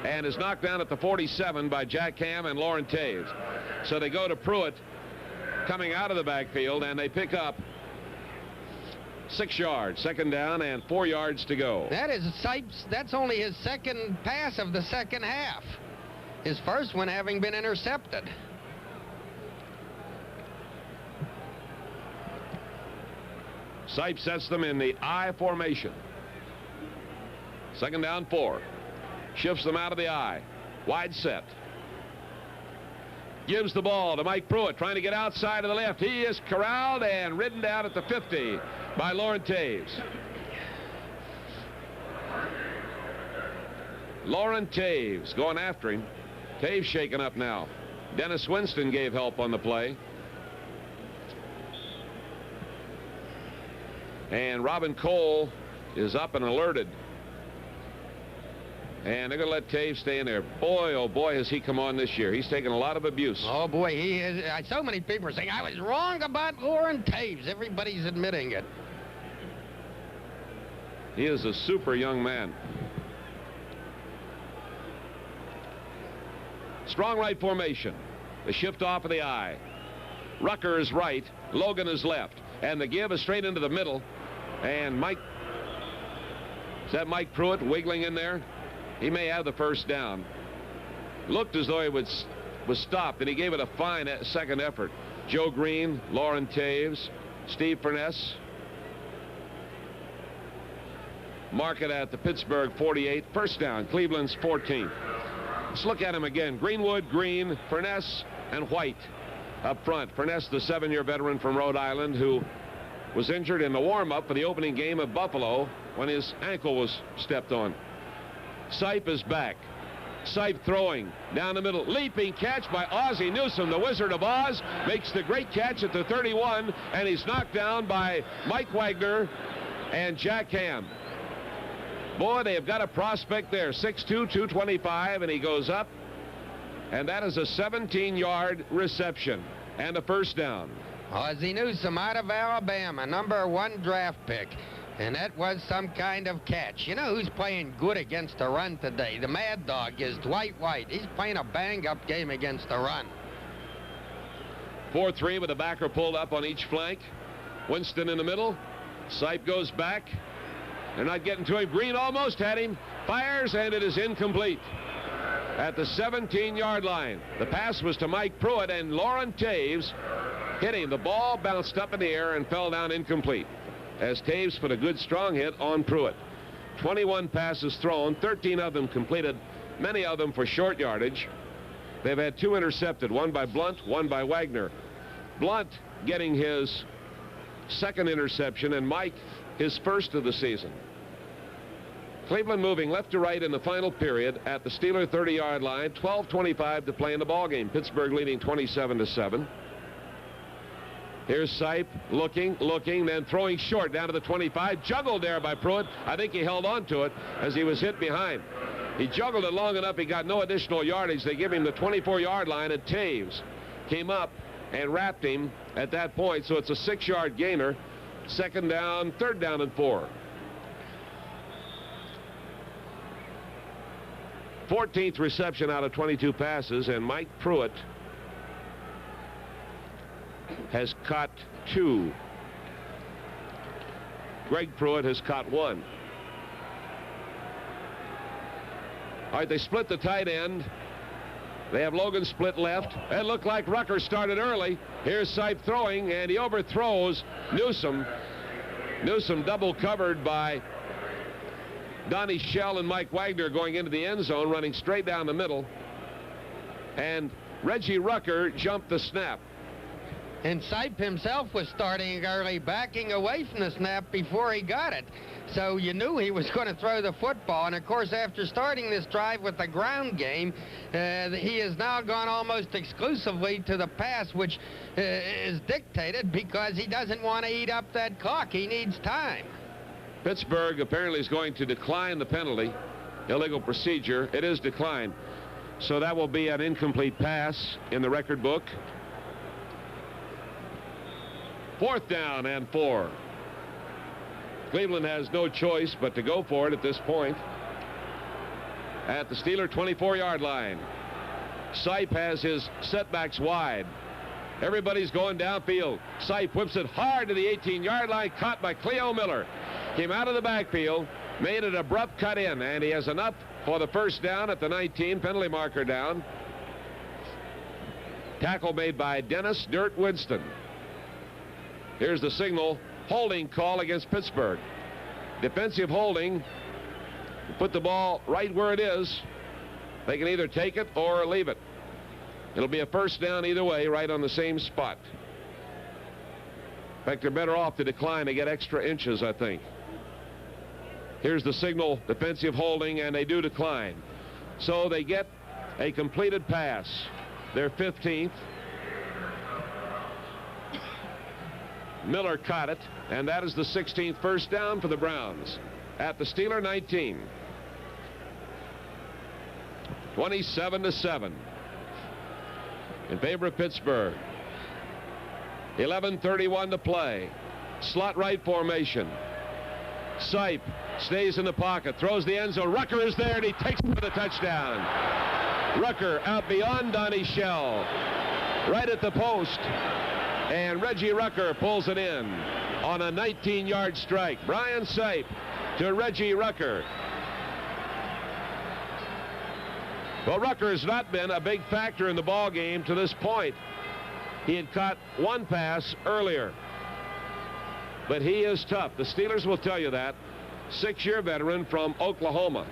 Speaker 1: and is knocked down at the 47 by Jack Ham and Lauren Taves. So they go to Pruitt coming out of the backfield, and they pick up 6 yards, 2nd down, and 4 yards to go.
Speaker 2: That is Sipe's, that's only his 2nd pass of the 2nd half. His first one having been intercepted.
Speaker 1: Sipe sets them in the I formation. 2nd down, 4. Shifts them out of the I. Wide set. Gives the ball to Mike Pruitt, trying to get outside of the left. He is corralled and ridden down at the 50 by Lauren Taves. Lauren Taves going after him. Taves shaken up now. Dennis Winston gave help on the play. And Robin Cole is up and alerted. And they're going to let Taves stay in there. Boy, oh boy, has he come on this year. He's taken a lot of abuse.
Speaker 2: Oh boy, he is. So many people are saying, I was wrong about Lauren Taves. Everybody's admitting it.
Speaker 1: He is a super young man. Strong right formation. The shift off of the I. Rucker is right. Logan is left. And the give is straight into the middle. And Mike, is that Mike Pruitt wiggling in there? He may have the first down. Looked as though he was stopped, and he gave it a fine second effort. Joe Green, Lauren Taves, Steve Furness. Mark it at the Pittsburgh 48. First down, Cleveland's 14. Let's look at him again. Greenwood, Green, Furness, and White up front. Furness, the 7-year veteran from Rhode Island, who was injured in the warm-up for the opening game of Buffalo when his ankle was stepped on. Sipe is back. Sipe throwing down the middle. Leaping catch by Ozzie Newsome, the Wizard of Oz, makes the great catch at the 31, and he's knocked down by Mike Wagner and Jack Ham. Boy, they have got a prospect there. 6'2", 225, and he goes up, and that is a 17-yard reception and a first down.
Speaker 2: Ozzie Newsome out of Alabama, #1 draft pick. And that was some kind of catch. You know who's playing good against the run today? The Mad Dog is Dwight White. He's playing a bang-up game against the run.
Speaker 1: 4-3 with the backer pulled up on each flank. Winston in the middle. Sipe goes back. They're not getting to him. Green almost had him. Fires, and it is incomplete. At the 17-yard line. The pass was to Mike Pruitt, and Lauren Taves hit him. The ball bounced up in the air and fell down incomplete, as Taves put a good strong hit on Pruitt. 21 passes thrown, 13 of them completed, many of them for short yardage. They've had 2 intercepted, one by Blunt, one by Wagner. Blunt getting his 2nd interception, and Mike his 1st of the season. Cleveland moving left to right in the final period at the Steeler 30-yard line. 12:25 to play in the ballgame. Pittsburgh leading 27-7. Here's Sipe looking, then throwing short down to the 25. Juggled there by Pruitt. I think he held on to it as he was hit behind. He juggled it long enough. He got no additional yardage. They give him the 24-yard line, and Taves came up and wrapped him at that point. So it's a 6-yard gainer. 2nd down, 3rd down and 4. 14th reception out of 22 passes, and Mike Pruitt has caught 2. Greg Pruitt has caught 1. All right, they split the tight end. They have Logan split left. It looked like Rucker started early. Here's Sipe throwing, and he overthrows Newsom. Newsom double covered by Donnie Shell and Mike Wagner going into the end zone, running straight down the middle. And Reggie Rucker jumped the snap.
Speaker 2: And Sipe himself was starting early, backing away from the snap before he got it. So you knew he was going to throw the football. And, of course, after starting this drive with the ground game, he has now gone almost exclusively to the pass, which is dictated because he doesn't want to eat up that clock. He needs time.
Speaker 1: Pittsburgh apparently is going to decline the penalty. Illegal procedure. It is declined. So that will be an incomplete pass in the record book. 4th down and 4. Cleveland has no choice but to go for it at this point. At the Steeler 24-yard line. Sipe has his setbacks wide. Everybody's going downfield. Sipe whips it hard to the 18-yard line, caught by Cleo Miller. Came out of the backfield, made an abrupt cut in, and he has enough for the 1st down at the 19, penalty marker down. Tackle made by Dennis Dirt Winston. Here's the signal. Holding call against Pittsburgh. Defensive holding. Put the ball right where it is. They can either take it or leave it. It'll be a 1st down either way, right on the same spot. In fact, they're better off to decline to get extra inches, I think. Here's the signal. Defensive holding, and they do decline. So they get a completed pass. Their 15th. Miller caught it, and that is the 16th 1st down for the Browns at the Steeler 19. 27-7 in favor of Pittsburgh. 11:31 to play. Slot right formation. Sipe stays in the pocket, throws the end zone. Rucker is there, and he takes it for the touchdown. Rucker out beyond Donnie Shell, right at the post. And Reggie Rucker pulls it in on a 19-yard strike. Brian Sipe to Reggie Rucker. Well, Rucker has not been a big factor in the ball game to this point. He had caught 1 pass earlier. But he is tough. The Steelers will tell you that. 6-year veteran from Oklahoma.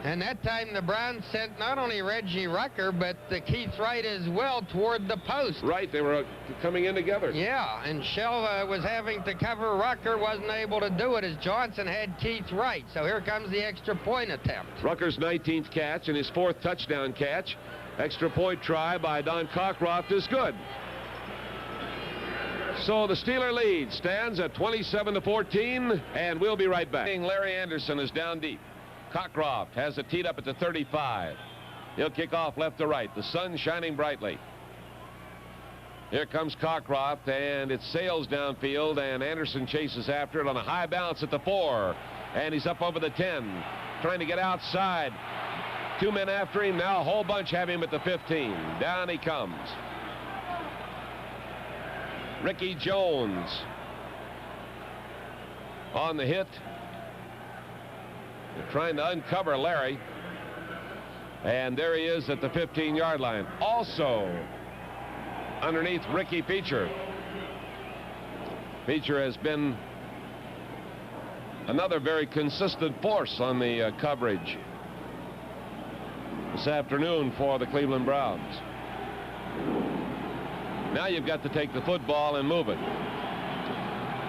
Speaker 2: And that time the Browns sent not only Reggie Rucker, but Keith Wright as well toward the post.
Speaker 1: Right, they were coming in together.
Speaker 2: Yeah, and Shell was having to cover Rucker, wasn't able to do it as Johnson had Keith Wright. So here comes the extra point attempt.
Speaker 1: Rucker's 19th catch and his 4th touchdown catch. Extra point try by Don Cockcroft is good. So the Steeler lead stands at 27-14, and we'll be right back. Larry Anderson is down deep. Cockcroft has it teed up at the 35. He'll kick off left to right. The sun shining brightly. Here comes Cockcroft, and it sails downfield, and Anderson chases after it on a high bounce at the 4. And he's up over the 10, trying to get outside. 2 men after him. Now a whole bunch have him at the 15. Down he comes. Ricky Jones on the hit. They're trying to uncover Larry. And there he is at the 15-yard line. Also underneath Ricky Peacher. Peacher has been another very consistent force on the coverage this afternoon for the Cleveland Browns. Now you've got to take the football and move it.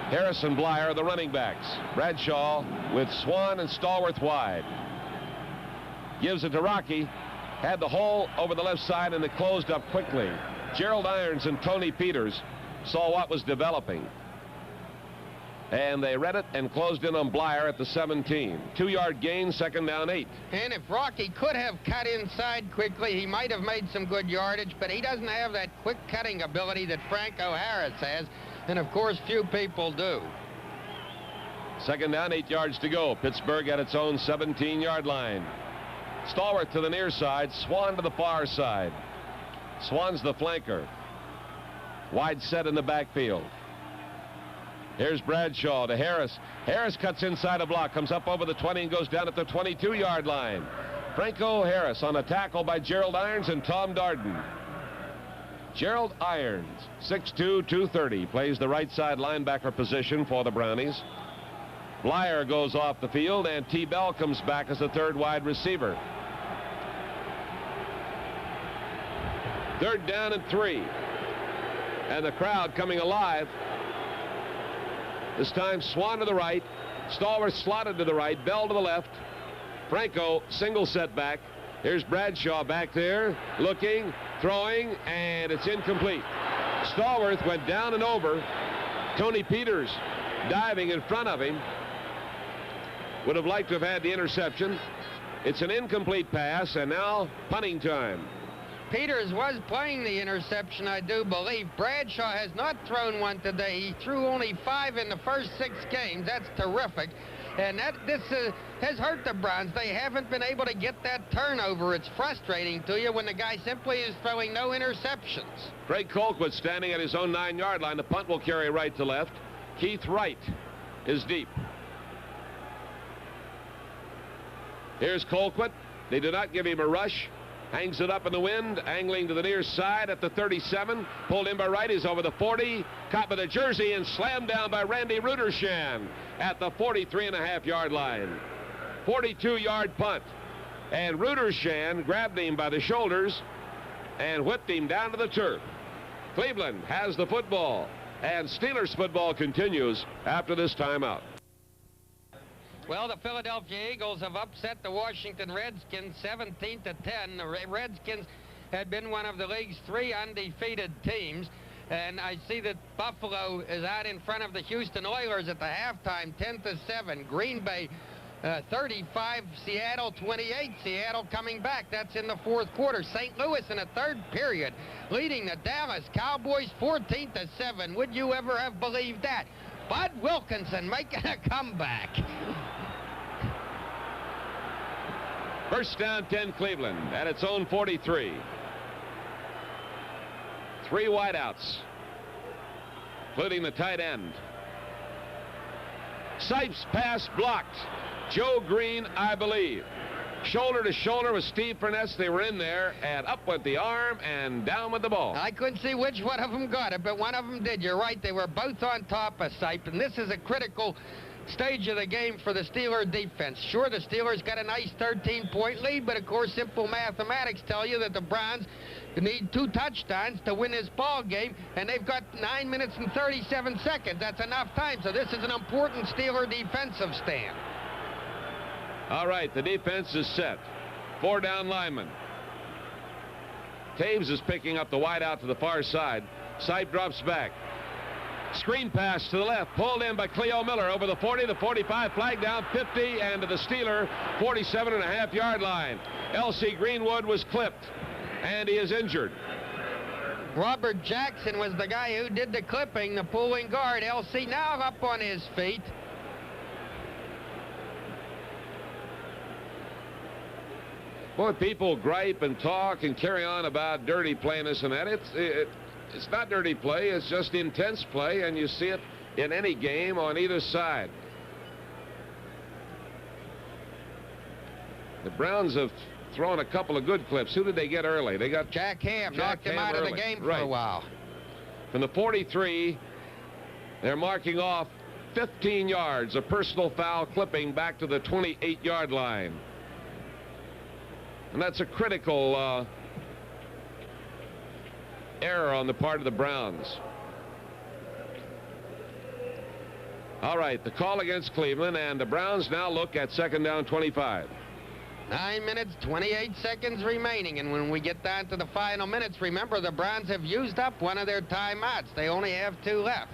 Speaker 1: Harris and Blyer are the running backs. Bradshaw with Swan and Stallworth wide. Gives it to Rocky. Had the hole over the left side, and it closed up quickly. Gerald Irons and Tony Peters saw what was developing. And they read it and closed in on Blyer at the 17. 2-yard gain, 2nd down 8.
Speaker 2: And if Rocky could have cut inside quickly, he might have made some good yardage, but he doesn't have that quick cutting ability that Franco Harris has, and of course few people do.
Speaker 1: 2nd down, 8 yards to go. Pittsburgh at its own 17-yard line. Stallworth to the near side, Swan to the far side. Swan's the flanker. Wide set in the backfield. Here's Bradshaw to Harris. Harris cuts inside a block, comes up over the 20 and goes down at the 22-yard line. Franco Harris on a tackle by Gerald Irons and Tom Darden. Gerald Irons, 6'2", 230, plays the right side linebacker position for the Brownies. Blyer goes off the field, and T. Bell comes back as the 3rd wide receiver. 3rd down and 3. And the crowd coming alive. This time Swan to the right, Stallworth slotted to the right, Bell to the left. Franco single setback. Here's Bradshaw back there, looking, throwing, and it's incomplete. Stallworth went down and over. Tony Peters diving in front of him. Would have liked to have had the interception. It's an incomplete pass, and now punting time.
Speaker 2: Peters was playing the interception, I do believe. Bradshaw has not thrown one today. He threw only 5 in the first 6 games. That's terrific. And this has hurt the Browns. They haven't been able to get that turnover. It's frustrating to you when the guy simply is throwing no interceptions.
Speaker 1: Craig Colquitt standing at his own 9-yard line. The punt will carry right to left. Keith Wright is deep. Here's Colquitt. They do not give him a rush. Hangs it up in the wind, angling to the near side at the 37. Pulled in by Wright. He's over the 40. Caught by the jersey and slammed down by Randy Rudershan at the 43.5-yard line. 42-yard punt. And Rudershan grabbed him by the shoulders and whipped him down to the turf. Cleveland has the football. And Steelers football continues after this timeout.
Speaker 2: Well, the Philadelphia Eagles have upset the Washington Redskins 17-10. The Redskins had been one of the league's 3 undefeated teams. And I see that Buffalo is out in front of the Houston Oilers at the halftime, 10-7. Green Bay 35, Seattle 28. Seattle coming back. That's in the 4th quarter. St. Louis in the 3rd period, leading the Dallas Cowboys 14-7. Would you ever have believed that? Bud Wilkinson making a comeback.
Speaker 1: 1st down, 10 Cleveland at its own 43. 3 wideouts, including the tight end. Sipes pass blocked. Joe Green, I believe. Shoulder to shoulder with Steve Furness. They were in there, and up went the arm and down with the ball.
Speaker 2: I couldn't see which one of them got it, but one of them did. You're right. They were both on top of Sipes, and this is a critical stage of the game for the Steeler defense. Sure, the Steelers got a nice 13-point lead, but of course simple mathematics tell you that the Browns need 2 touchdowns to win this ball game, and they've got 9 minutes and 37 seconds. That's enough time, so this is an important Steeler defensive stand.
Speaker 1: All right, the defense is set. 4 down linemen. Taves is picking up the wide out to the far side. Sipe drops back. Screen pass to the left, pulled in by Cleo Miller over the 40, the 45, flag down, 50, and to the Steeler 47.5-yard line. L.C. Greenwood was clipped, and he is injured.
Speaker 2: Robert Jackson was the guy who did the clipping, the pulling guard. L.C. now up on his feet.
Speaker 1: Boy, people gripe and talk and carry on about dirty play and this and that. It's not dirty play, it's just intense play, and you see it in any game on either side. The Browns have thrown a couple of good clips. Who did they get early? They got
Speaker 2: Jack Ham, knocked him out of the game for a while.
Speaker 1: From the 43, they're marking off 15 yards, a personal foul clipping back to the 28-yard line. And that's a critical error on the part of the Browns. All right, the call against Cleveland, and the Browns now look at 2nd down 25.
Speaker 2: 9 minutes, 28 seconds remaining, and when we get down to the final minutes, remember the Browns have used up one of their timeouts. They only have 2 left.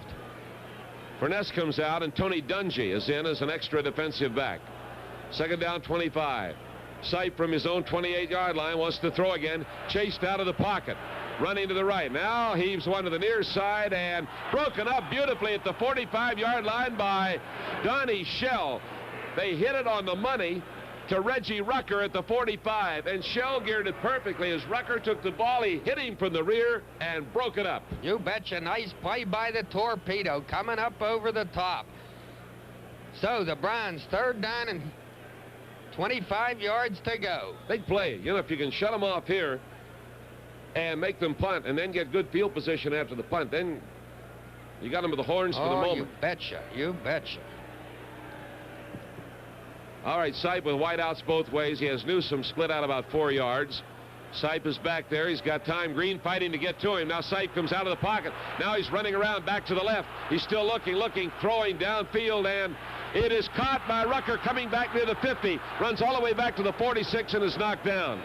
Speaker 1: Furness comes out, and Tony Dungy is in as an extra defensive back. Second down, 25. Sipe from his own 28-yard line wants to throw again. Chased out of the pocket. Running to the right. Now heaves one to the near side and broken up beautifully at the 45-yard line by Donnie Shell. They hit it on the money to Reggie Rucker at the 45, and Shell geared it perfectly as Rucker took the ball. He hit him from the rear and broke it up.
Speaker 2: You betcha. Nice play by the Torpedo, coming up over the top. So the Browns, third down and 25 yards to go.
Speaker 1: Big play. You know, if you can shut them off here and make them punt and then get good field position after the punt, then you got them with the horns for the moment.
Speaker 2: You betcha. You betcha.
Speaker 1: All right, Sipe with wideouts both ways. He has Newsom split out about 4 yards. Sipe is back there. He's got time. Green fighting to get to him. Now Sipe comes out of the pocket. Now he's running around back to the left. He's still looking, throwing downfield, and it is caught by Rucker coming back near the 50. Runs all the way back to the 46 and is knocked down.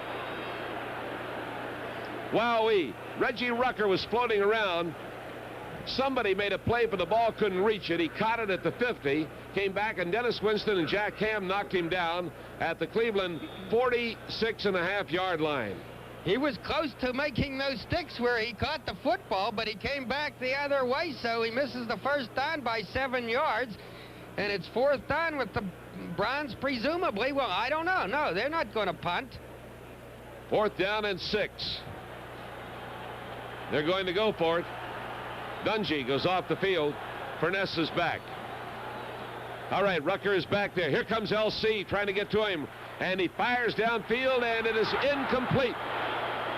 Speaker 1: Wowee. Reggie Rucker was floating around. Somebody made a play, but the ball couldn't reach it. He caught it at the 50, came back, and Dennis Winston and Jack Ham knocked him down at the Cleveland 46.5-yard line.
Speaker 2: He was close to making those sticks where he caught the football, but he came back the other way, so he misses the first down by 7 yards, and it's fourth down with the Browns presumably. Well, I don't know. No, they're not going to punt.
Speaker 1: Fourth down and 6. They're going to go for it. Dungy goes off the field. Furness is back. All right, Rucker is back there. Here comes LC trying to get to him, and he fires downfield, and it is incomplete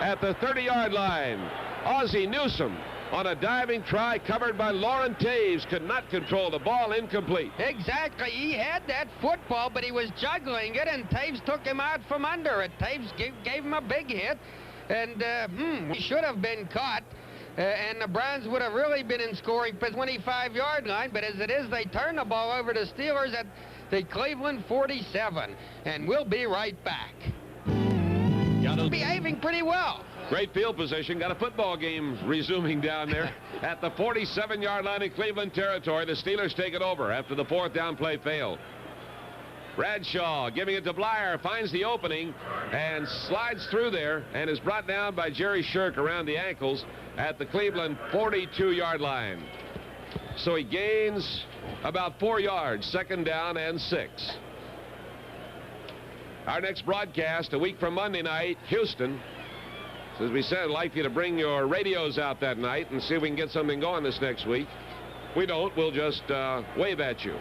Speaker 1: at the 30-yard line. Ozzie Newsom on a diving try covered by Lauren Taves could not control the ball. Incomplete.
Speaker 2: Exactly. He had that football, but he was juggling it, and Taves took him out from under it. Taves gave him a big hit, and he should have been caught. And the Browns would have really been in scoring 25-yard line, but as it is, they turn the ball over to Steelers at the Cleveland 47, and we'll be right back. Behaving pretty well.
Speaker 1: Great field position. Got a football game resuming down there at the 47-yard line in Cleveland territory. The Steelers take it over after the fourth down play failed. Bradshaw giving it to Blyer, finds the opening and slides through there and is brought down by Jerry Shirk around the ankles at the Cleveland 42-yard line. So he gains about 4 yards, second down and 6. Our next broadcast a week from Monday night, Houston. So as we said, I'd like you to bring your radios out that night and see if we can get something going this next week. If we don't, we'll just wave at you.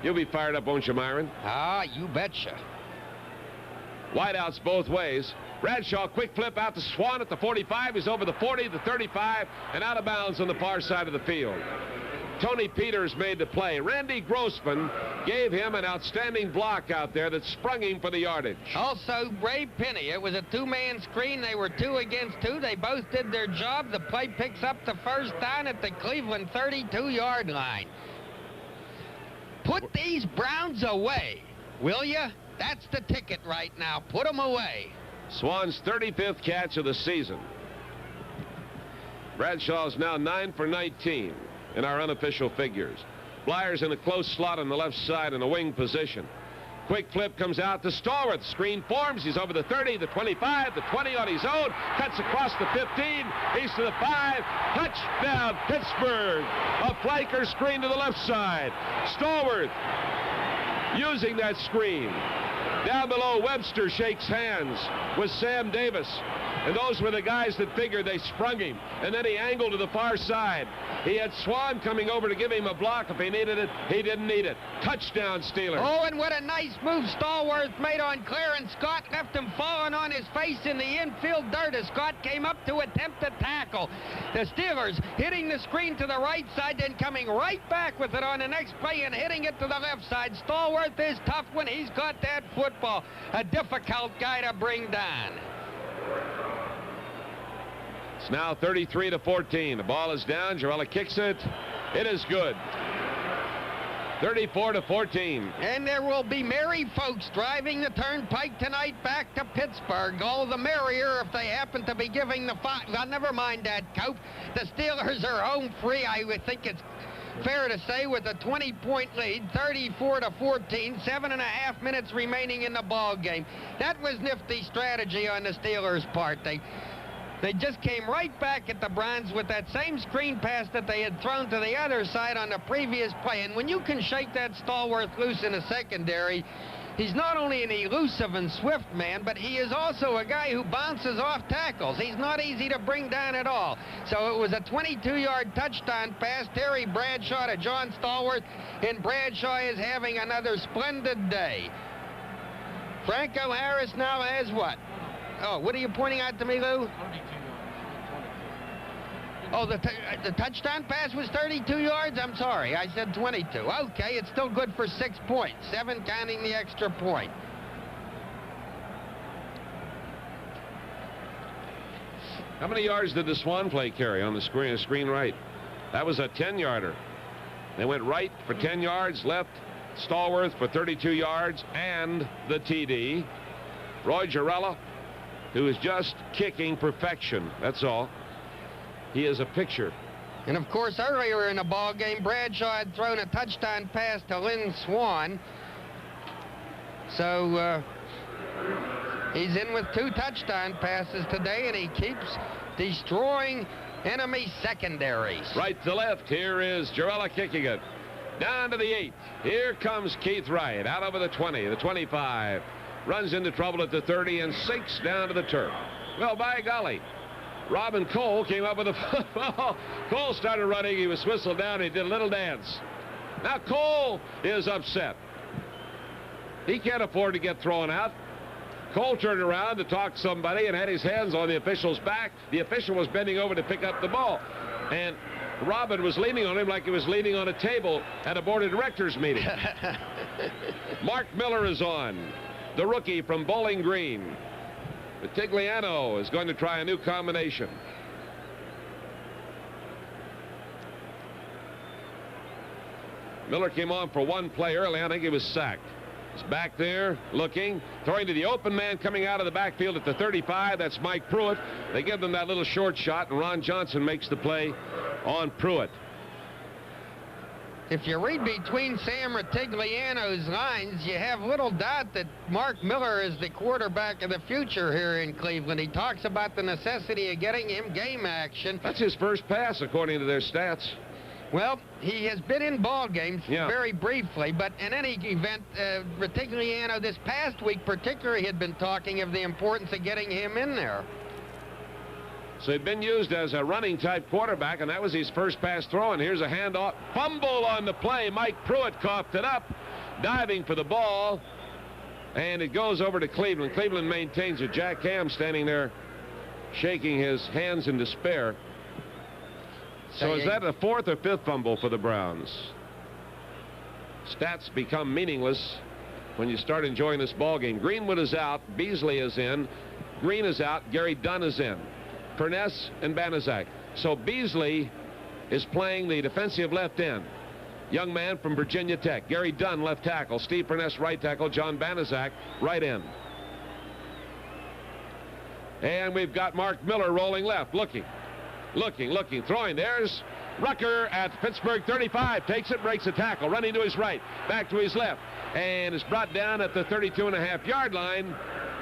Speaker 1: You'll be fired up, won't you, Myron?
Speaker 2: Ah, you betcha.
Speaker 1: Wideouts both ways. Bradshaw, quick flip out to Swan at the 45. He's over the 40, the 35, and out of bounds on the far side of the field. Tony Peters made the play. Randy Grossman gave him an outstanding block out there that sprung him for the yardage.
Speaker 2: Also, Ray Penny. It was a two-man screen. They were 2 against 2. They both did their job. The play picks up the first down at the Cleveland 32-yard line. Put these Browns away, will you? That's the ticket right now. Put them away.
Speaker 1: Swan's 35th catch of the season. Bradshaw's now 9 for 19 in our unofficial figures. Blyer's in a close slot on the left side in a wing position. Quick flip comes out to Stallworth. Screen forms. He's over the 30, the 25, the 20 on his own. Cuts across the 15. He's to the 5. Touchdown, Pittsburgh. A flanker screen to the left side. Stallworth using that screen. Down below, Webster shakes hands with Sam Davis. And those were the guys that figured they sprung him. And then he angled to the far side. He had Swan coming over to give him a block if he needed it. He didn't need it. Touchdown, Steelers.
Speaker 2: Oh, and what a nice move Stallworth made on Clarence Scott. Left him falling on his face in the infield dirt as Scott came up to attempt a tackle. The Steelers hitting the screen to the right side, then coming right back with it on the next play and hitting it to the left side. Stallworth is tough when he's got that football. A difficult guy to bring down.
Speaker 1: It's now 33-14. The ball is down. Jarella kicks it. It is good. 34-14.
Speaker 2: And there will be merry folks driving the turnpike tonight back to Pittsburgh. All the merrier if they happen to be giving the well, never mind that, Cope. The Steelers are home free. I would think it's fair to say, with a 20-point lead, 34-14, 7.5 minutes remaining in the ball game. That was nifty strategy on the Steelers' part. They just came right back at the Browns with that same screen pass that they had thrown to the other side on the previous play. And when you can shake that Stallworth loose in the secondary, he's not only an elusive and swift man, but he is also a guy who bounces off tackles. He's not easy to bring down at all. So it was a 22-yard touchdown pass. Terry Bradshaw to John Stallworth, and Bradshaw is having another splendid day. Franco Harris now has what? Oh, what are you pointing out to me, Lou? 32 yards. Oh, the touchdown pass was 32 yards? I'm sorry, I said 22. Okay, it's still good for 6 points. 7 counting the extra point.
Speaker 1: How many yards did the Swan play carry on the screen right? That was a 10-yarder. They went right for 10 yards, left Stallworth for 32 yards, and the TD. Roy Girella, who is just kicking perfection. That's all. He is a picture.
Speaker 2: And of course, earlier in the ball game, Bradshaw had thrown a touchdown pass to Lynn Swan. So he's in with 2 touchdown passes today, and he keeps destroying enemy secondaries.
Speaker 1: Right to left. Here is Girella kicking it. Down to the 8. Here comes Keith Wright. Out over the 20, the 25. Runs into trouble at the 30 and sinks down to the turf. Well, by golly, Robin Cole came up with a football. Cole started running. He was whistled down. He did a little dance. Now Cole is upset. He can't afford to get thrown out. Cole turned around to talk to somebody and had his hands on the official's back. The official was bending over to pick up the ball. And Robin was leaning on him like he was leaning on a table at a board of directors meeting. Mark Miller is on. The rookie from Bowling Green. Vitigliano is going to try a new combination. Miller came on for 1 play early. I think he was sacked. He's back there looking, throwing to the open man coming out of the backfield at the 35. That's Mike Pruitt. They give them that little short shot, and Ron Johnson makes the play on Pruitt.
Speaker 2: If you read between Sam Ritigliano's lines, you have little doubt that Mark Miller is the quarterback of the future here in Cleveland. He talks about the necessity of getting him game action.
Speaker 1: That's his first pass, according to their stats.
Speaker 2: Well, he has been in ball games very briefly, but in any event, Ritigliano this past week particularly had been talking of the importance of getting him in there.
Speaker 1: So he'd been used as a running type quarterback, and that was his first pass throw. And here's a handoff. Fumble on the play. Mike Pruitt coughed it up, diving for the ball, and it goes over to Cleveland. Cleveland maintains it. Jack Ham standing there shaking his hands in despair. So is that a 4th or 5th fumble for the Browns? Stats become meaningless when you start enjoying this ball game. Greenwood is out. Beasley is in. Green is out. Gary Dunn is in. Perness and Banaszak. So Beasley is playing the defensive left end. Young man from Virginia Tech. Gary Dunn, left tackle. Steve Perness, right tackle. John Banaszak, right end. And we've got Mark Miller rolling left, looking, throwing. There's Rucker at Pittsburgh 35. Takes it, breaks a tackle, running to his right, back to his left, and is brought down at the 32.5-yard line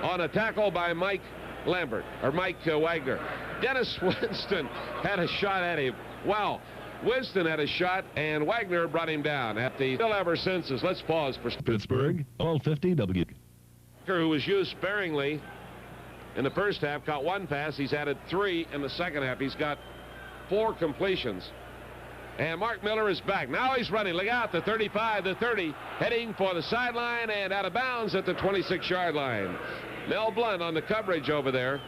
Speaker 1: on a tackle by Mike Wagner. Dennis Winston had a shot at him. Wow. Winston had a shot, and Wagner brought him down at the still ever senses. Let's pause for
Speaker 3: Pittsburgh, all 50 W.
Speaker 1: Who was used sparingly in the first half, caught 1 pass. He's added 3 in the second half. He's got 4 completions. And Mark Miller is back. Now he's running. Look out, the 35, the 30, heading for the sideline and out of bounds at the 26-yard line. Mel Blunt on the coverage over there.